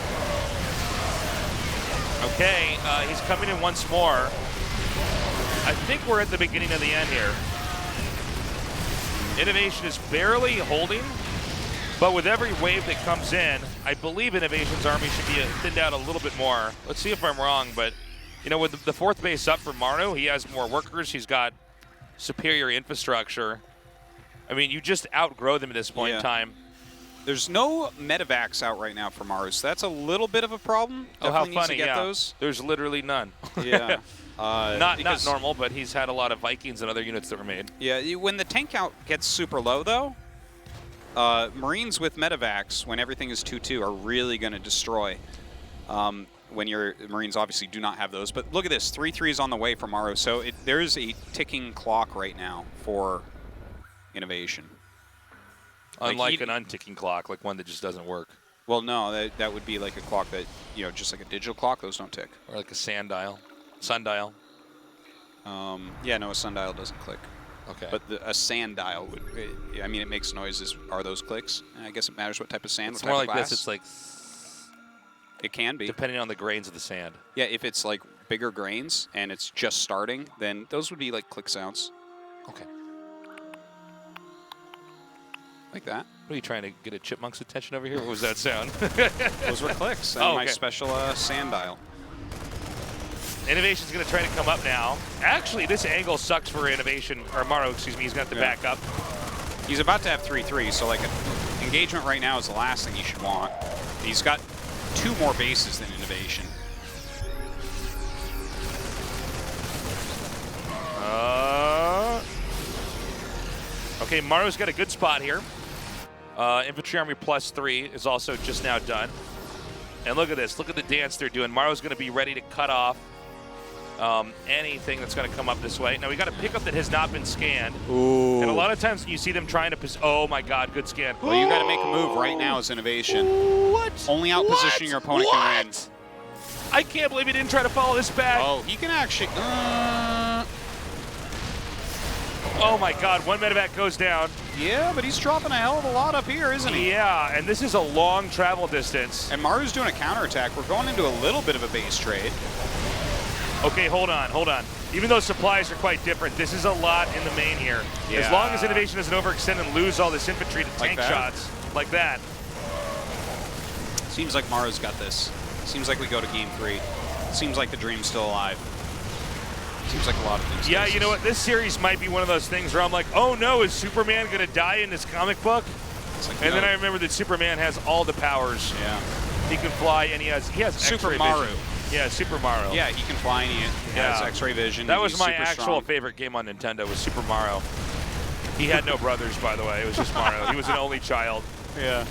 Okay, he's coming in once more. I think we're at the beginning of the end here. Innovation is barely holding, but with every wave that comes in, I believe Innovation's army should be thinned out a little bit more. Let's see if I'm wrong, but you know, with the fourth base up for Maru, he has more workers, he's got superior infrastructure. I mean, you just outgrow them at this point in time. There's no medevacs out right now for Maru, so that's a little bit of a problem. Oh, how Definitely funny, needs to get those. There's literally none. Yeah. Not normal, but he's had a lot of Vikings and other units that were made. Yeah, when the tank count gets super low, though, Marines with medevacs, when everything is 2-2, are really going to destroy. When your Marines obviously do not have those. But look at this, 3-3 is on the way for Maru, so there's a ticking clock right now for Innovation. Unlike an unticking clock, like one that just doesn't work. Well, no, that would be like a clock that, you know, just like a digital clock, those don't tick. Or like a sundial. Sundial. Yeah, no, a sundial doesn't click. Okay. But a sand dial would, I mean, it makes noises. Are those clicks? I guess it matters what type of sand. It's what more type like of glass. this. It's like. It can be. Depending on the grains of the sand. Yeah, if it's like bigger grains and it's just starting, then those would be like click sounds. Okay. Like that. What are you trying to get a chipmunk's attention over here? What was that sound? Those were clicks. And my special sand dial. Innovation's going to try to come up now. Actually, this angle sucks for Innovation, or Maru, excuse me. He's got to back up. He's about to have 3-3, so like engagement right now is the last thing he should want. He's got 2 more bases than Innovation. Okay, Maru's got a good spot here. Infantry Army +3 is also just now done. And look at this. Look at the dance they're doing. Maru's going to be ready to cut off anything that's going to come up this way. Now, we got a pickup that has not been scanned. Ooh. And a lot of times you see them trying to... Oh, my God. Good scan. Well, you got to make a move right now as Innovation. What? Only out positioning your opponent can win. I can't believe he didn't try to follow this back. Oh, he can actually... Oh, my God. One medevac goes down. Yeah, but he's dropping a hell of a lot up here, isn't he? Yeah, and this is a long travel distance. And Maru's doing a counterattack. We're going into a little bit of a base trade. Okay, hold on. Even though supplies are quite different, this is a lot in the main here. Yeah. As long as Innovation doesn't overextend and lose all this infantry to tank shots like that. Seems like Maru's got this. Seems like we go to game 3. Seems like the dream's still alive. Seems like a lot of things. Yeah, you know what? This series might be one of those things where I'm like, oh no, is Superman going to die in this comic book? Like, and no. then I remember that Superman has all the powers. Yeah. He can fly and he has Super X-ray Maru. vision. Yeah, Super Mario. Yeah, he can fly and he has X-ray vision. That was my actual strong. favorite game on Nintendo, was Super Mario. He had no brothers, by the way. It was just Mario. He was an only child. Yeah.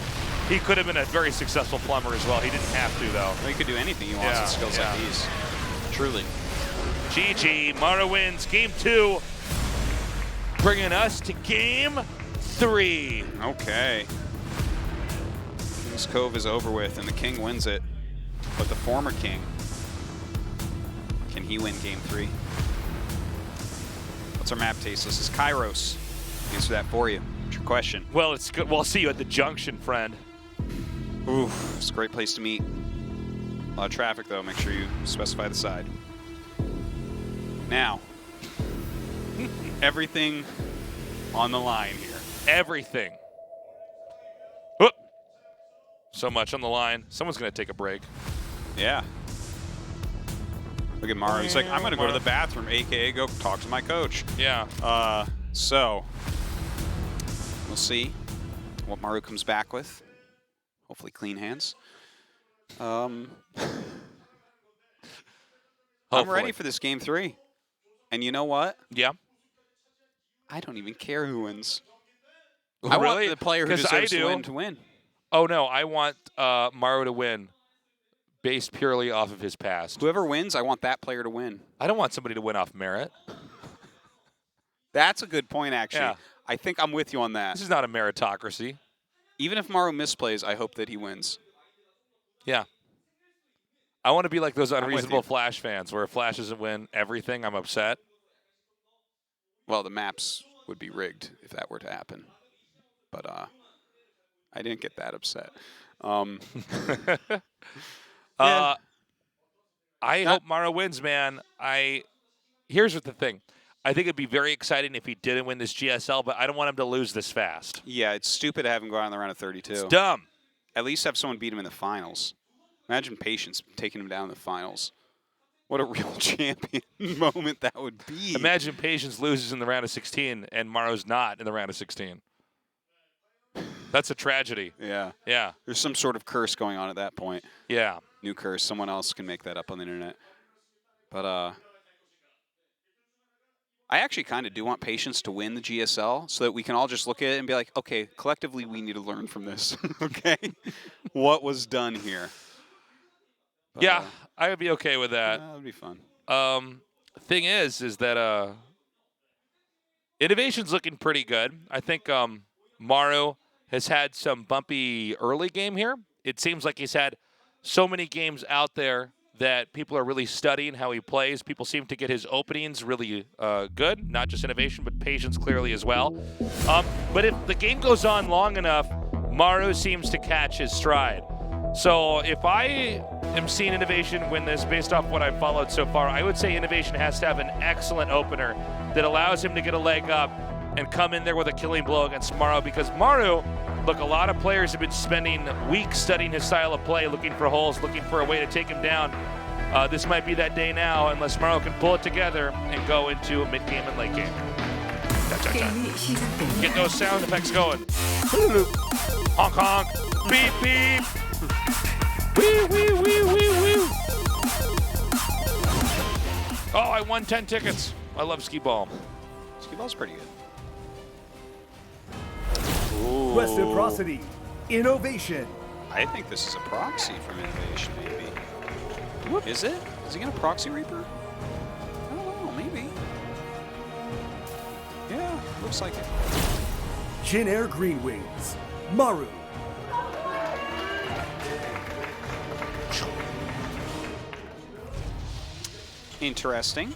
He could have been a very successful plumber as well. He didn't have to, though. Well, he could do anything he wants with skills like these. Truly. GG. Maru wins Game 2, bringing us to Game 3. Okay. King's Cove is over with, and the King wins it. But the former King, can he win Game 3? What's our map taste? This is Kairos. Answer that for you. What's your question? Well, it's good. We'll see you at the junction, friend. Oof, it's a great place to meet. A lot of traffic, though. Make sure you specify the side. Now, everything on the line here. Everything. Whoop. So much on the line. Someone's going to take a break. Yeah. Look at Maru. He's like, I'm going to go to the bathroom, a.k.a. go talk to my coach. Yeah. So, we'll see what Maru comes back with. Hopefully clean hands. I'm ready for this Game 3. And you know what? Yeah. I don't even care who wins. Really? I want the player who deserves to win. Oh, no. I want Maru to win based purely off of his past. Whoever wins, I want that player to win. I don't want somebody to win off merit. That's a good point, actually. Yeah. I think I'm with you on that. This is not a meritocracy. Even if Maru misplays, I hope that he wins. Yeah. I want to be like those unreasonable Flash fans where if Flash doesn't win everything, I'm upset. Well, the map's would be rigged if that were to happen. But I didn't get that upset. I hope Maru wins, man. Here's the thing. I think it'd be very exciting if he didn't win this GSL, but I don't want him to lose this fast. Yeah, it's stupid to have him go out in the round of 32. It's dumb. At least have someone beat him in the finals. Imagine Patience taking him down in the finals. What a real champion moment that would be. Imagine Patience loses in the round of 16 and Maru's not in the round of 16. That's a tragedy. Yeah. Yeah. There's some sort of curse going on at that point. Yeah. New curse. Someone else can make that up on the internet. But I actually kind of do want Patience to win the GSL so that we can all just look at it and be like, okay, collectively we need to learn from this. Okay? What was done here? But, yeah, I would be okay with that. That would be fun. Thing is that Innovation's looking pretty good. I think Maru has had some bumpy early game here. It seems like he's had so many games out there that people are really studying how he plays. People seem to get his openings really good, not just Innovation, but Patience clearly as well. But if the game goes on long enough, Maru seems to catch his stride. So if I am seeing Innovation win this based off what I've followed so far, I would say Innovation has to have an excellent opener that allows him to get a leg up and come in there with a killing blow against Maru, because Maru, look, a lot of players have been spending weeks studying his style of play, looking for holes, looking for a way to take him down. This might be that day now, unless Maru can pull it together and go into a mid-game and late game. Get those sound effects going. Honk, honk. Beep, beep. Wee, wee, wee, wee, wee. Oh, I won 10 tickets. I love skee ball. Skee ball's pretty good. Reciprocity. Innovation. I think this is a proxy from Innovation, maybe. Is it? Is he going to proxy Reaper? I don't know, maybe. Yeah, looks like it. Jin Air Green Wings. Maru. Interesting.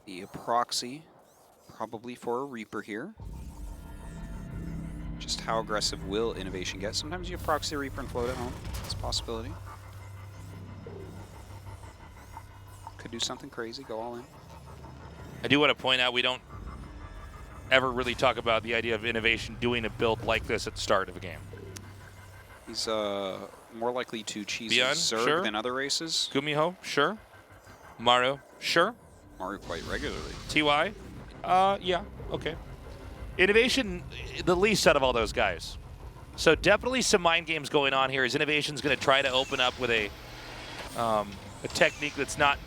The proxy, probably for a Reaper here. Just how aggressive will Innovation get? Sometimes you have proxy Reaper and float at home. It's a possibility. Could do something crazy, go all in. I do want to point out we don't ever really talk about the idea of Innovation doing a build like this at the start of a game. He's more likely to cheese Beyond, Zerg sure. than other races. Gumiho, sure. Maru, sure. Maru quite regularly. TY, yeah, okay. Innovation, the least out of all those guys. So definitely some mind games going on here. As Innovation's going to try to open up with a technique that's not.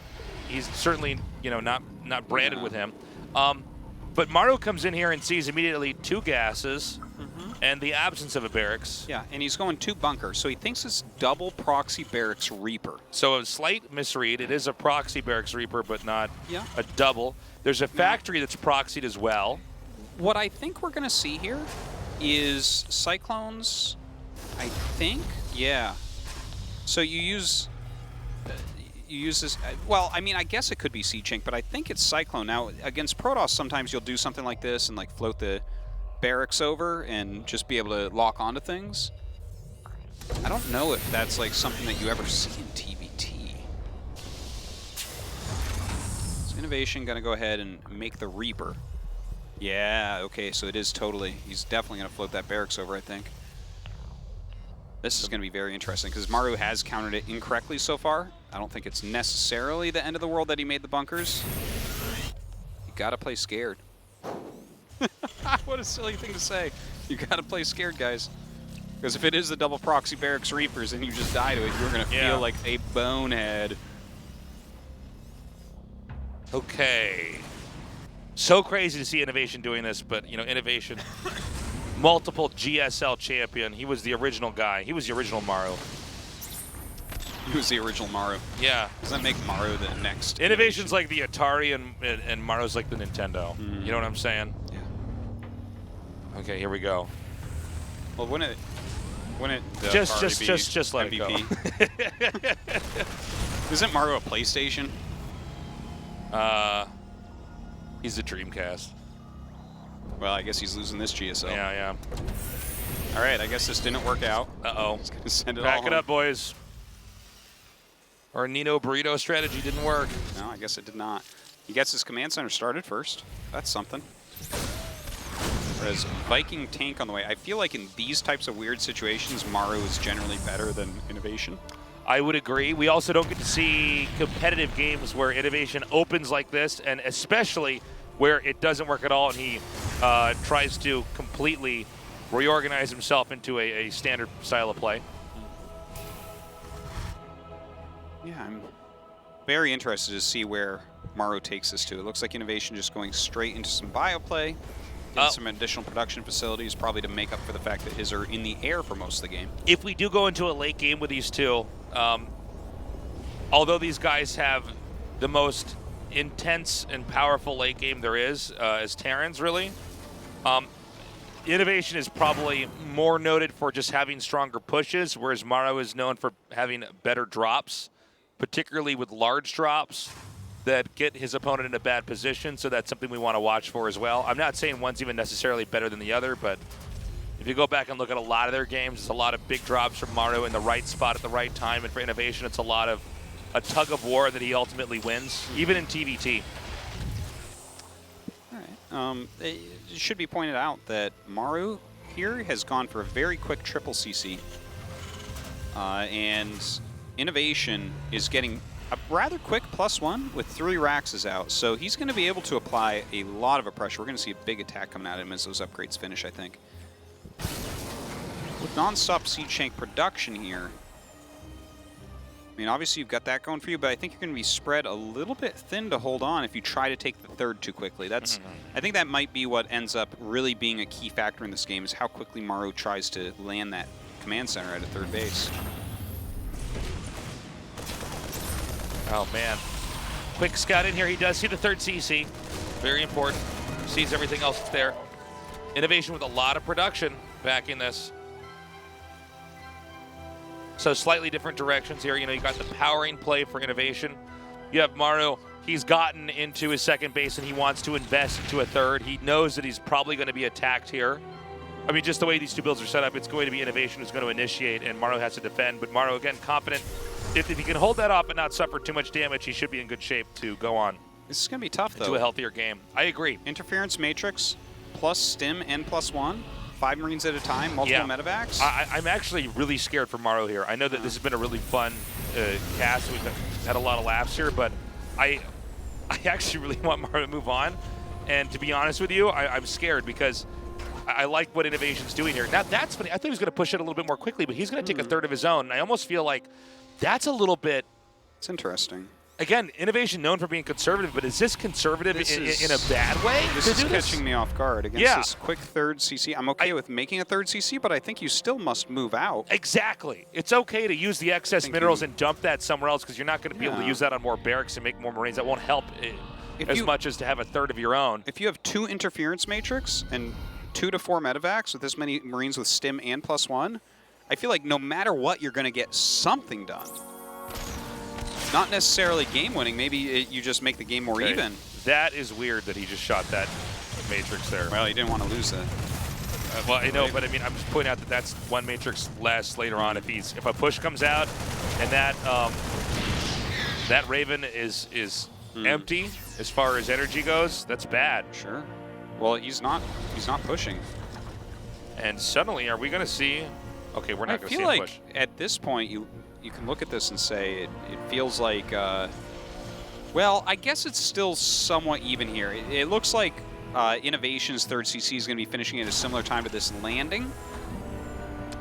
He's certainly not branded with him. But Maru comes in here and sees immediately 2 gases and the absence of a barracks. Yeah, and he's going 2 bunker, so he thinks it's double proxy barracks Reaper. So a slight misread. It is a proxy barracks Reaper, but not a double. There's a factory that's proxied as well. What I think we're going to see here is Cyclones, I think, yeah. So you use this, well, I mean, I guess it could be Siege Chink, but I think it's Cyclone. Now, against Protoss, sometimes you'll do something like this and like float the barracks over and just be able to lock onto things. I don't know if that's like something that you ever see in TBT. So Innovation going to go ahead and make the Reaper. Yeah, okay, so it is totally, he's definitely going to float that barracks over, I think. This is going to be very interesting because Maru has countered it incorrectly so far. I don't think it's necessarily the end of the world that he made the bunkers. You got to play scared. What a silly thing to say. You got to play scared, guys. Because if it is the double proxy barracks Reapers and you just die to it, you're going to feel like a bonehead. Okay. So crazy to see Innovation doing this, but, Innovation, multiple GSL champion. He was the original guy. He was the original Maru. He was the original Maru. Yeah. Does that make Maru the next? Innovation's like the Atari and Maru's like the Nintendo. You know what I'm saying? Yeah. Okay, here we go. Well, wouldn't it just let MVP? it go. Isn't Maru a PlayStation? He's a Dreamcast. Well, I guess he's losing this GSL. Yeah. All right, I guess this didn't work out. Uh-oh. He's going to send it all Back it home. up, boys. Our Nino Burrito strategy didn't work. No, I guess it did not. He gets his command center started first. That's something. Whereas Viking tank on the way. I feel like in these types of weird situations, Maru is generally better than Innovation. I would agree. We also don't get to see competitive games where Innovation opens like this, and especially where it doesn't work at all, and he tries to completely reorganize himself into a standard style of play. Yeah, I'm very interested to see where Maru takes this to. It looks like Innovation just going straight into some bio play, getting some additional production facilities, probably to make up for the fact that his are in the air for most of the game. If we do go into a late game with these two, although these guys have the most intense and powerful late game there is, as Terrans really, Innovation is probably more noted for just having stronger pushes, whereas Maru is known for having better drops, particularly with large drops that get his opponent in a bad position, so that's something we want to watch for as well. I'm not saying one's even necessarily better than the other, but if you go back and look at a lot of their games, it's a lot of big drops from Maru in the right spot at the right time, and for Innovation, it's a lot of a tug of war that he ultimately wins, even in TVT. All right. It should be pointed out that Maru here has gone for a very quick triple CC, and Innovation is getting a rather quick +1 with 3 Raxes out, so he's going to be able to apply a lot of pressure. We're going to see a big attack coming at him as those upgrades finish, I think. With non-stop Siege Shank production here, I mean, obviously you've got that going for you, but I think you're going to be spread a little bit thin to hold on if you try to take the third too quickly. That's, I think that might be what ends up really being a key factor in this game, is how quickly Maru tries to land that command center at a third base. Oh, man. Quick scout in here. He does see the third CC. Very important. Sees everything else that's there. Innovation with a lot of production back in this. So slightly different directions here. You know, you got the powering play for Innovation. You have Maru. He's gotten into his second base and he wants to invest into a third. He knows that he's probably going to be attacked here. I mean, just the way these two builds are set up, it's going to be Innovation who's going to initiate and Maru has to defend. But Maru, again, confident. If he can hold that off and not suffer too much damage, he should be in good shape to go on. This is going to be tough, though. To a healthier game. I agree. Interference Matrix, plus Stim and +1. 5 Marines at a time, multiple medevacs. I'm actually really scared for Maru here. I know that this has been a really fun cast. We've had a lot of laughs here, but I actually really want Maru to move on. And to be honest with you, I'm scared because I like what Innovation's doing here. Now, that's funny. I thought he was going to push it a little bit more quickly, but he's going to take a third of his own. And I almost feel like that's a little bit... It's interesting. Again, Innovation known for being conservative, but is this conservative in a bad way? This is catching me off guard against this quick third CC. I'm okay with making a third CC, but I think you still must move out. Exactly. It's okay to use the excess minerals and dump that somewhere else because you're not going to be able to use that on more barracks and make more Marines. That won't help as much as to have a third of your own. If you have 2 Interference Matrix and 2 to 4 medevacs with this many Marines with Stim and +1, I feel like no matter what, you're going to get something done. Not necessarily game-winning. Maybe you just make the game more even. That is weird that he just shot that Matrix there. Well, he didn't want to lose it. Well, I know, but I mean, I'm just pointing out that that's 1 Matrix less later on. If a push comes out and that that Raven is empty as far as energy goes, that's bad. Sure. Well, he's not pushing. And suddenly, are we going to see? Okay, we're not going to see a push. At this point, you can look at this and say it feels like, well, I guess it's still somewhat even here. It looks like Innovation's third CC is going to be finishing at a similar time to this landing.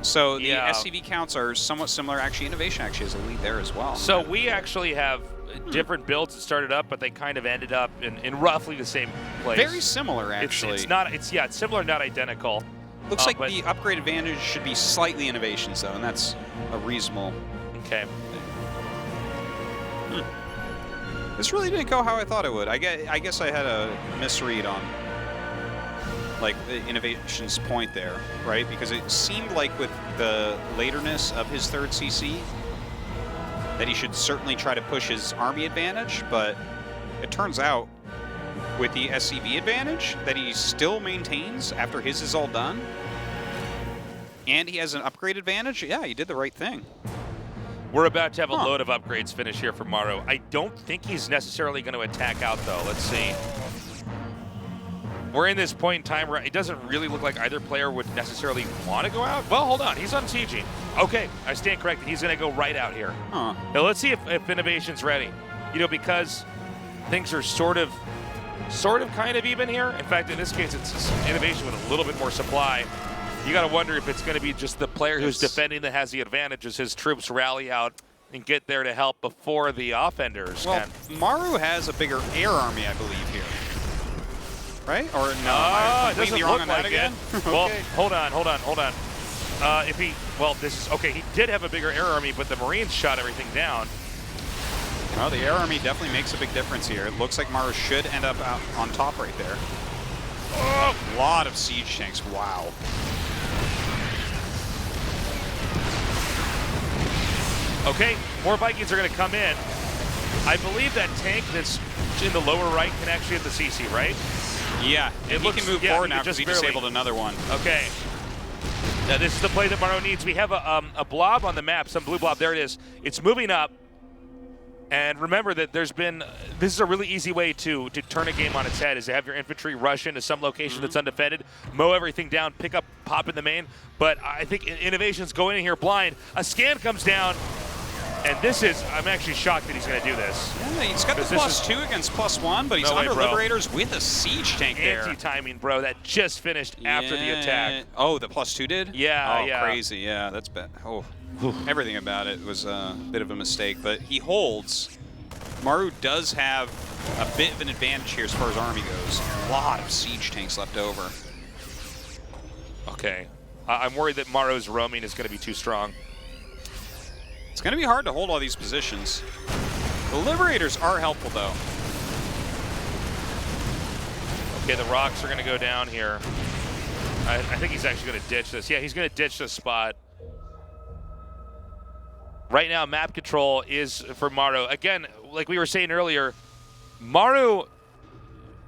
So the SCV counts are somewhat similar. Actually, Innovation actually has a lead there as well. So we actually have different builds that started up, but they kind of ended up in roughly the same place. Very similar, actually. It's similar, not identical. Looks like the upgrade advantage should be slightly Innovations, though, and that's a reasonable... Okay. This really didn't go how I thought it would. I guess I had a misread on like the Innovation's point there, right? Because it seemed like with the laterness of his third CC that he should certainly try to push his army advantage, but it turns out with the SCV advantage that he still maintains after his is all done. And he has an upgrade advantage. Yeah, he did the right thing. We're about to have a load of upgrades finish here for Maru. I don't think he's necessarily going to attack out, though. Let's see. We're in this point in time where it doesn't really look like either player would necessarily want to go out. Well, hold on. He's unsieging. Okay, I stand corrected. He's going to go right out here. Huh. Now, let's see if Innovation's ready. You know, because things are sort of kind of even here. In fact, in this case, it's Innovation with a little bit more supply. You got to wonder if it's going to be just the player who's defending that has the advantage as his troops rally out and get there to help before the offenders well, can. Maru has a bigger air army, I believe, here. Right? Or no? It doesn't look like it. Well, Okay. hold on. He did have a bigger air army, but the Marines shot everything down. Well, the air army definitely makes a big difference here. It looks like Maru should end up out on top right there. Oh, a lot of siege tanks. Wow. Okay, more Vikings are going to come in. I believe that tank that's in the lower right can actually hit the CC, right? Yeah, he can move forward now because he disabled another one. Okay. Now this is the play that Maru needs. We have a blob on the map, some blue blob. There it is. It's moving up. And remember that this is a really easy way to turn a game on its head, is to have your infantry rush into some location that's undefended, mow everything down, pick up, pop in the main. But I think Innovation's going in here blind. A scan comes down, and I'm actually shocked that he's going to do this. Yeah, he's got the +2 against +1, but he's under Liberators with a siege tank there. Anti-timing, bro. That just finished after the attack. Oh, the +2 did? Yeah, oh, crazy. Yeah, that's bad. Oh. Everything about it was a bit of a mistake, but he holds. Maru does have a bit of an advantage here as far as army goes. A lot of siege tanks left over. Okay. I'm worried that Maru's roaming is going to be too strong. It's going to be hard to hold all these positions. The Liberators are helpful, though. Okay, the rocks are going to go down here. I think he's actually going to ditch this. Yeah, he's going to ditch this spot. Right now, map control is for Maru. Again, like we were saying earlier, Maru,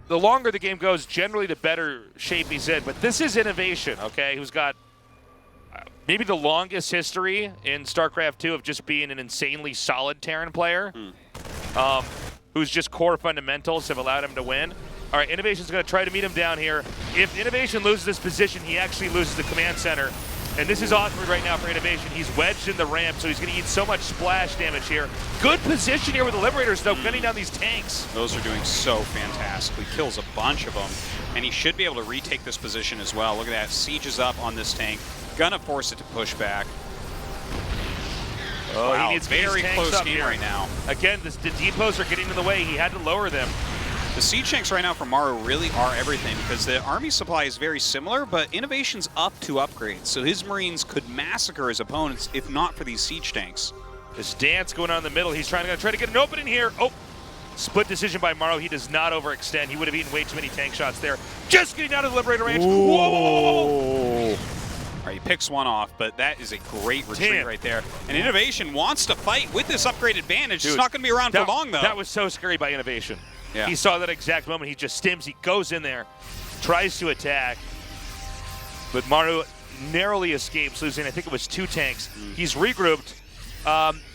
the longer the game goes, generally the better shape he's in. But this is Innovation, okay, who's got maybe the longest history in StarCraft 2 of just being an insanely solid Terran player, whose just core fundamentals have allowed him to win. All right, Innovation's going to try to meet him down here. If Innovation loses this position, he actually loses the command center. And this is awkward right now for Innovation. He's wedged in the ramp, so he's going to eat so much splash damage here. Good position here with the Liberators, though, gunning down these tanks. Those are doing so fantastically. Kills a bunch of them. And he should be able to retake this position as well. Look at that. Siege is up on this tank. Gonna force it to push back. Oh, wow, he needs very close game right now. Again, the depots are getting in the way. He had to lower them. The siege tanks right now for Maru really are everything because the army supply is very similar, but Innovation's up to upgrades. So his Marines could massacre his opponents if not for these siege tanks. This dance going on in the middle. He's trying to get an opening here. Oh, split decision by Maru. He does not overextend. He would have eaten way too many tank shots there. Just getting out of the Liberator range. Whoa! All right, he picks one off, but that is a great retreat right there. And Innovation wants to fight with this upgrade advantage. Dude, it's not going to be around for long, though. That was so scary by Innovation. Yeah. He saw that exact moment. He just stims. He goes in there, tries to attack. But Maru narrowly escapes, losing, I think it was 2 tanks. He's regrouped.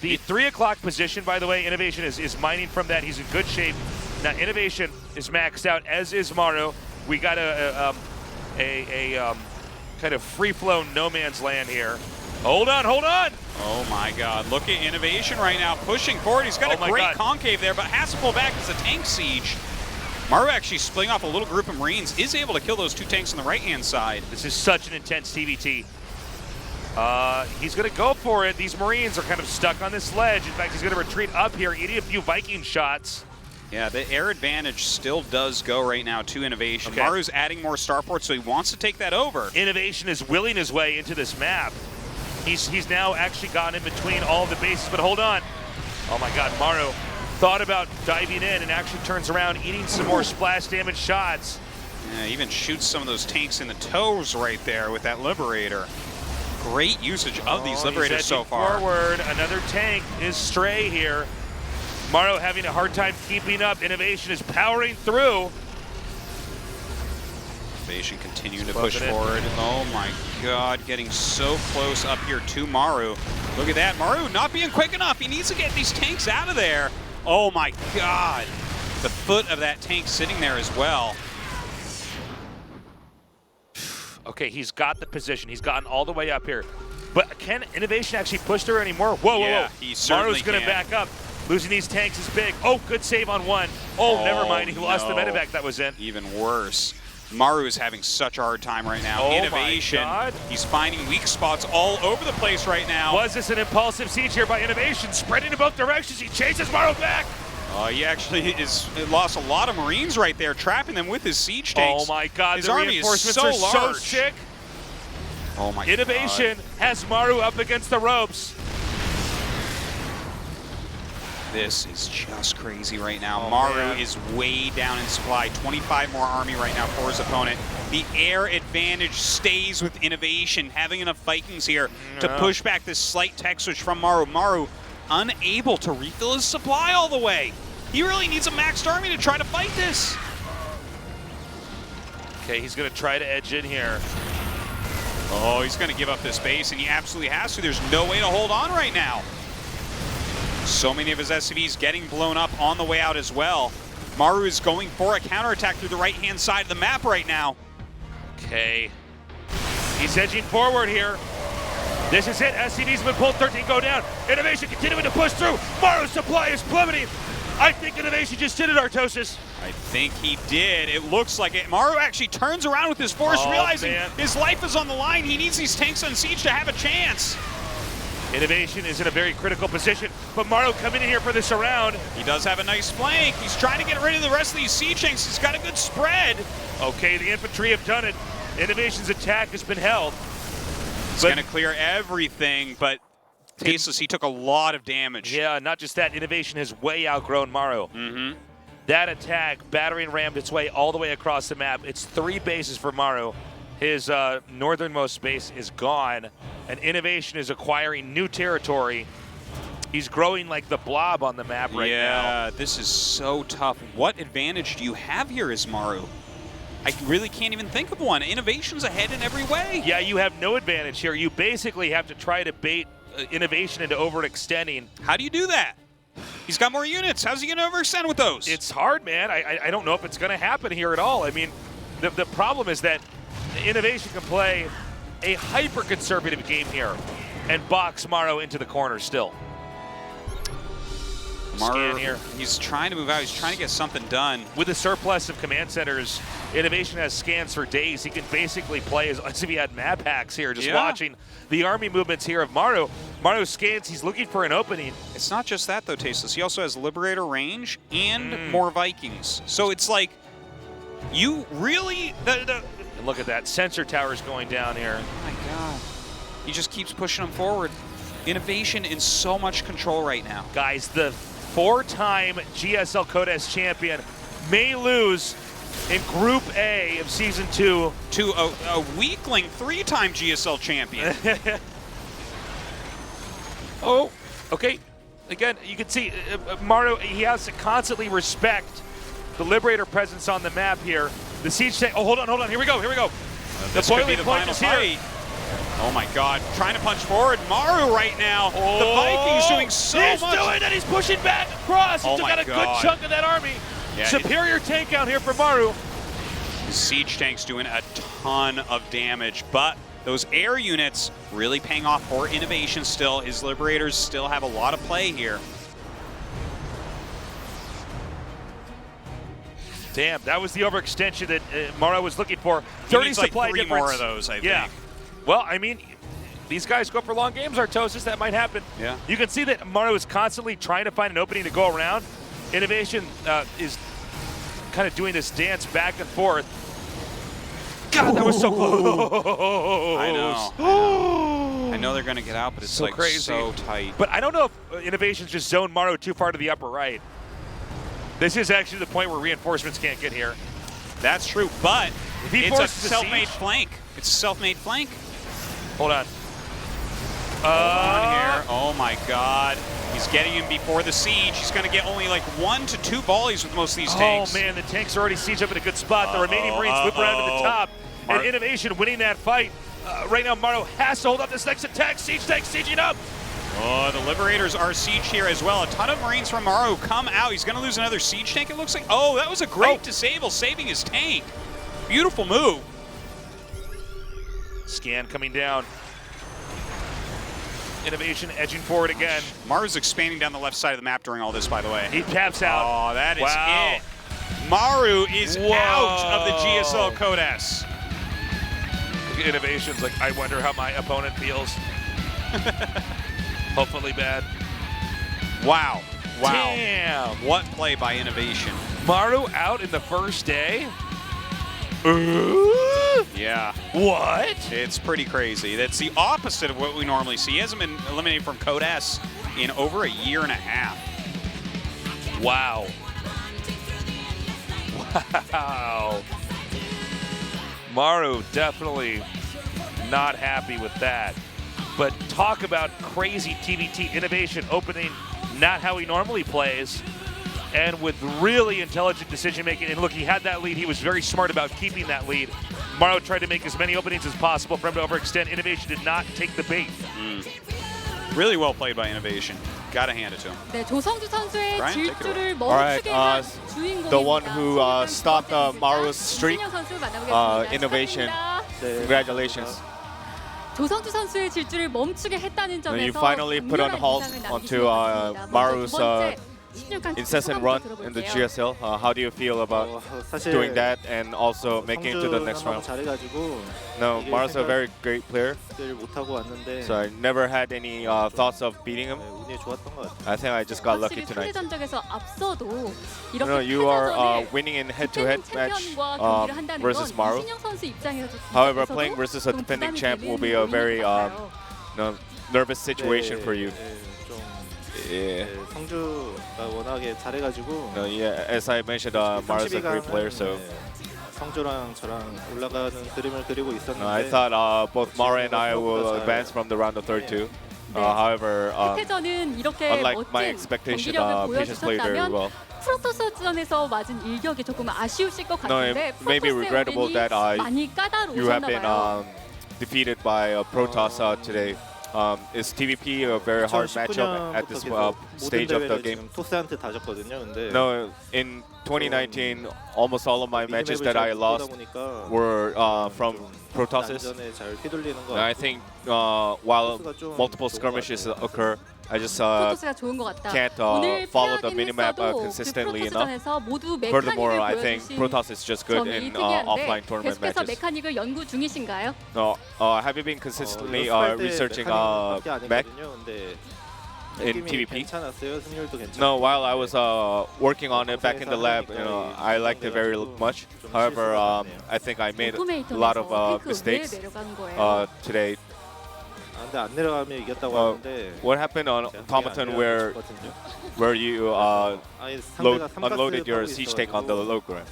The 3 o'clock position, by the way, Innovation is mining from that. He's in good shape. Now, Innovation is maxed out, as is Maru. We got a kind of free-flown no man's land here. Hold on, hold on! Oh my god, look at Innovation right now, pushing forward. He's got a great concave there, but has to pull back as a tank siege. Maru actually splitting off a little group of Marines, is able to kill those 2 tanks on the right-hand side. This is such an intense TVT. He's going to go for it. These Marines are kind of stuck on this ledge. In fact, he's going to retreat up here, eating a few Viking shots. Yeah, the air advantage still does go right now to Innovation. Okay. Maru's adding more starports, so he wants to take that over. Innovation is willing his way into this map. He's now actually gotten in between all of the bases, but hold on. Oh my god, Maru thought about diving in and actually turns around, eating some more splash damage shots. Yeah, even shoots some of those tanks in the toes right there with that Liberator. Great usage of these Liberators so far. Forward, another tank is stray here. Maru having a hard time keeping up. Innovation is powering through. Innovation continuing to push forward. Oh my god, getting so close up here to Maru. Look at that, Maru not being quick enough. He needs to get these tanks out of there. Oh my god. The foot of that tank sitting there as well. Okay, he's got the position. He's gotten all the way up here. But can Innovation actually push through anymore? Whoa, yeah, whoa. He certainly Maru's going to back up. Losing these tanks is big. Oh, good save on one. Oh, never mind. He lost the medevac that was in. Even worse. Maru is having such a hard time right now. Oh Innovation. My God. He's finding weak spots all over the place right now. Was this an impulsive siege here by Innovation? Spreading in both directions. He chases Maru back. He actually lost a lot of Marines right there, trapping them with his siege tanks. Oh my god, his the army reinforcements is so are large. so sick. Oh my Innovation has Maru up against the ropes. This is just crazy right now. Maru is way down in supply. 25 more army right now for his opponent. The air advantage stays with Innovation, having enough Vikings here to push back this slight tech switch from Maru. Maru unable to refill his supply all the way. He really needs a maxed army to try to fight this. Okay, he's going to try to edge in here. Oh, he's going to give up this base, and he absolutely has to. There's no way to hold on right now. So many of his SCVs getting blown up on the way out as well. Maru is going for a counterattack through the right-hand side of the map right now. Okay. He's edging forward here. This is it. SCV's been pulled. 13 go down. Innovation continuing to push through. Maru's supply is plummeting. I think Innovation just did it, Artosis. I think he did. It looks like it. Maru actually turns around with his force, realizing his life is on the line. He needs these tanks on siege to have a chance. Innovation is in a very critical position, but Maru coming in here for the surround. He does have a nice flank. He's trying to get rid of the rest of these siege tanks. He's got a good spread. Okay, the infantry have done it. Innovation's attack has been held. He's going to clear everything, but Tasteless, he took a lot of damage. Yeah, not just that. Innovation has way outgrown Maru. That attack, battering rammed its way all the way across the map. It's 3 bases for Maru. His northernmost base is gone, and Innovation is acquiring new territory. He's growing like the blob on the map right now. Yeah, this is so tough. What advantage do you have here as Maru? I really can't even think of one. Innovation's ahead in every way. Yeah, you have no advantage here. You basically have to try to bait Innovation into overextending. How do you do that? He's got more units. How's he going to overextend with those? It's hard, man. I don't know if it's going to happen here at all. I mean, the problem is that Innovation can play a hyper-conservative game here and box Maru into the corner still. Maru, here. He's trying to move out. He's trying to get something done. With a surplus of command centers, Innovation has scans for days. He can basically play as if he had map hacks here, just watching the army movements here of Maru. Maru scans, he's looking for an opening. It's not just that, though, Tasteless. He also has Liberator range and more Vikings. So it's like, you really... And look at that, sensor towers going down here. Oh my god. He just keeps pushing them forward. Innovation in so much control right now. Guys, the 4-time GSL Codes champion may lose in Group A of Season 2 to a weakling 3-time GSL champion. Oh, okay. Again, you can see Maru, he has to constantly respect the Liberator presence on the map here. The siege tank, oh, hold on, here we go. The boiling point is here. Oh my god, trying to punch forward. Maru right now. The Vikings doing so much. He's doing it, he's pushing back across. He took out a good chunk of that army. Yeah, superior tank out here for Maru. The siege tank's doing a ton of damage, but those air units really paying off for Innovation still. His Liberators still have a lot of play here. Damn, that was the overextension that Maru was looking for. 30 supply like 3 difference. more of those, I think. Well, I mean, these guys go for long games, Artosis. That might happen. Yeah. You can see that Maru is constantly trying to find an opening to go around. Innovation is kind of doing this dance back and forth. God, that was so close. I know they're going to get out, but it's so crazy. So tight. But I don't know if Innovation's just zoned Maru too far to the upper right. This is actually the point where reinforcements can't get here. That's true, but it's a self-made flank. It's a self-made flank. Hold on. Hold on here. Oh my god. He's getting him before the siege. He's going to get only like 1 to 2 volleys with most of these tanks. Oh man, the tanks are already sieged up in a good spot. The remaining Marines whip around to the top. And Innovation winning that fight. Right now, Maru has to hold up this next attack. Siege tank sieging up. Oh, the Liberators are sieged here as well. A ton of Marines from Maru come out. He's going to lose another siege tank, it looks like. Oh, that was a great disable, saving his tank. Beautiful move. Scan coming down. Innovation edging forward again. Maru's expanding down the left side of the map during all this, by the way. He taps out. Oh, that is it. Maru is out of the GSL Code S. Innovation's like, I wonder how my opponent feels. Hopefully bad. Wow. Wow. Damn. What play by Innovation. Maru out in the first day? Yeah. What? It's pretty crazy. That's the opposite of what we normally see. He hasn't been eliminated from Code S in over a year and a half. Wow. Wow. Maru definitely not happy with that. But talk about crazy TVT Innovation opening, not how he normally plays, and with really intelligent decision making. And look, he had that lead. He was very smart about keeping that lead. Maru tried to make as many openings as possible for him to overextend. Innovation did not take the bait. Really well played by Innovation. Gotta hand it to him. 네, 조성주 선수의 질주를 Alright, 멈추게 한 주인공입니다. the one who stopped Maru's streak, Innovation. Congratulations. 조성주 선수의 질주를 멈추게 했다는 점에서 You finally put on halt onto Maru's incessant run in the GSL. How do you feel about doing that and also making it to the next round? No, Maru's a very great player, so I never had any thoughts of beating him. I think I just got lucky tonight. No, you are winning in head-to-head match versus Maru. However, playing versus a defending champ will be a very nervous situation for you. Yeah. 성주가 워낙에 잘해가지고. No, yeah, as I mentioned, Maru's a great player, so. 성주랑 저랑 올라가는 그림을 그리고 있었는데. I thought both Maru and I will advance from the round of 32. However, unlike my expectation, Patience played very well. 프로토스전에서 맞은 일격이 조금 아쉬우실 것 같은데. No, it may be regrettable that you have been defeated by Protoss today. Is TVP a very hard matchup at this stage of the game? 토스한테 다졌거든요. 근데 No, in 2019, almost all of my matches that I lost were from Protosses. And I think while multiple skirmishes occur, I just can't follow the minimap consistently enough. Furthermore, I think Protoss is just good in offline tournament matches. No, have you been consistently researching mech in PvP? No, while I was working on it back in the lab, I liked it very much. However, I think I made a lot of mistakes today. What happened on Automaton where you unloaded your siege tank on the low ground?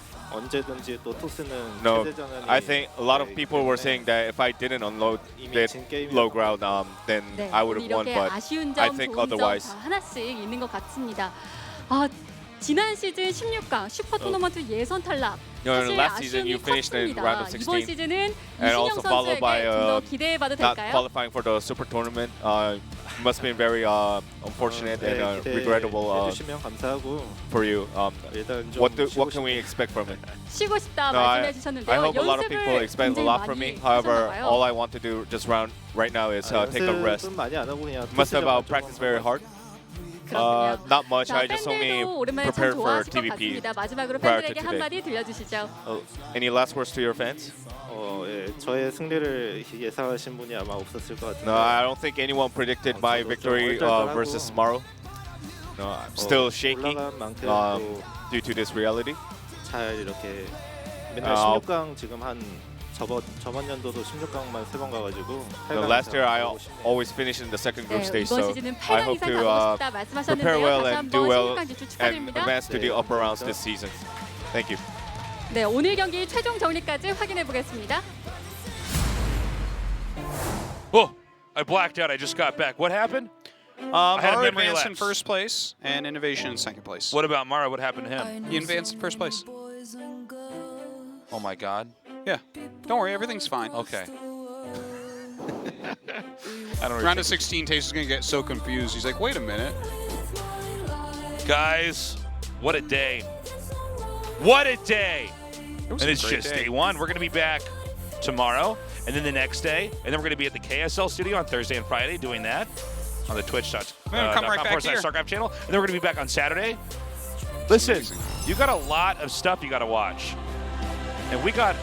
No, I think a lot of people were saying that if I didn't unload it low ground, then I would have won, but I think otherwise. 지난 시즌 16강 슈퍼 토너먼트 예선 탈락. Last season you finished in round of 16, 이번 시즌은 and also followed by 좀 더 기대해봐도 not 될까요? qualifying for the super tournament. Must have been very unfortunate and regrettable for you. What can we expect from it? 쉬고 싶다 No, 말씀해 주셨는데요. I hope a lot of people expect a lot from me. However, 하셨나봐요. all I want to do just right now is take a rest. Must have practiced very hard. Not much. I just only prepared for TVP 마지막으로 prior to 팬들에게 today. 한마디 들려주시죠. Any last words to your fans? 저의 승리를 예상하신 분이 아마 없었을 것 같은데. No, I don't think anyone predicted my victory versus Maru. No, I'm still shaky due to this reality. 잘 이렇게 맨날 16강 지금 한 저번 연도도 16강만 3번 가가지고. Last year I always finished in the second group stage, so 이번 시즌은 I 8강 hope 이상 to 가고 싶다 말씀하셨는데요. prepare well 다시 and do 한번 well 16강 진출 and 축하드립니다. advance to the upper rounds this season. Thank you. 네, 오늘 경기 최종 정리까지 확인해 보겠습니다. Oh, I blacked out. I just got back. What happened? Maru advanced in first place, and Innovation in second place. What about Maru? What happened to him? He advanced in first place. Oh my God. Yeah. Don't worry, everything's fine. Okay. I don't Round of 16, Taste is going to get so confused. He's like, wait a minute. Guys, what a day. What a day. And it's just day one. We're going to be back tomorrow, and then the next day, and then we're going to be at the KSL studio on Thursday and Friday doing that on the Twitch.com/Starcraft channel, and then we're going to be back on Saturday. Listen, you got a lot of stuff you got to watch. And we got,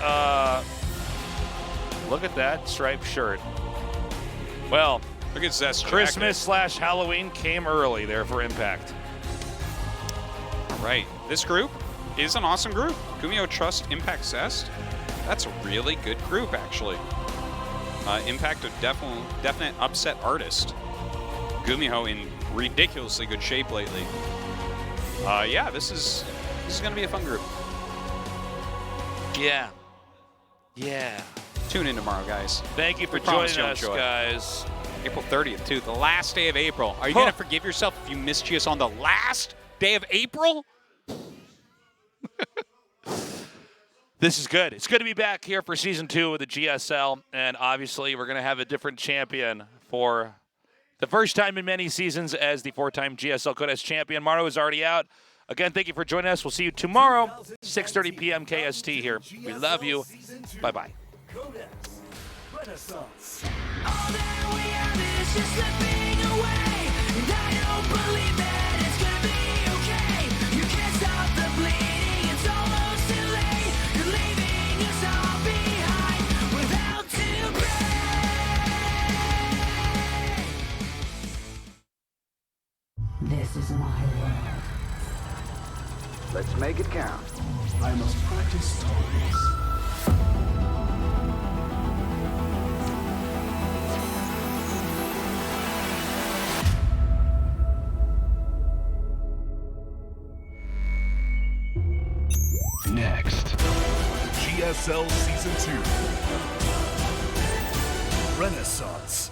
look at that striped shirt. Well, look at Zest. Christmas/Halloween came early there for Impact. All right. This group is an awesome group. Gumiho, Trust, Impact, Zest. That's a really good group, actually. Impact, a definite upset artist. Gumiho in ridiculously good shape lately. Yeah, this is going to be a fun group. Yeah. Yeah. Tune in tomorrow, guys. Thank you for joining us, guys. April 30th, too. The last day of April. Are you going to forgive yourself if you miss GS on the last day of April? This is good. It's good to be back here for Season 2 of the GSL. And obviously, we're going to have a different champion for the first time in many seasons as the 4-time GSL Codes champion. Maru is already out. Again, thank you for joining us. We'll see you tomorrow, 6:30 p.m. KST here. We love you. Bye-bye. Renaissance. All that we have is just slipping away, and I don't believe that it's gonna be okay. You can't stop the bleeding, it's almost too late. You're leaving us all behind without to break. This is my world. Let's make it count. I must practice stories. Next, GSL Season 2. Renaissance.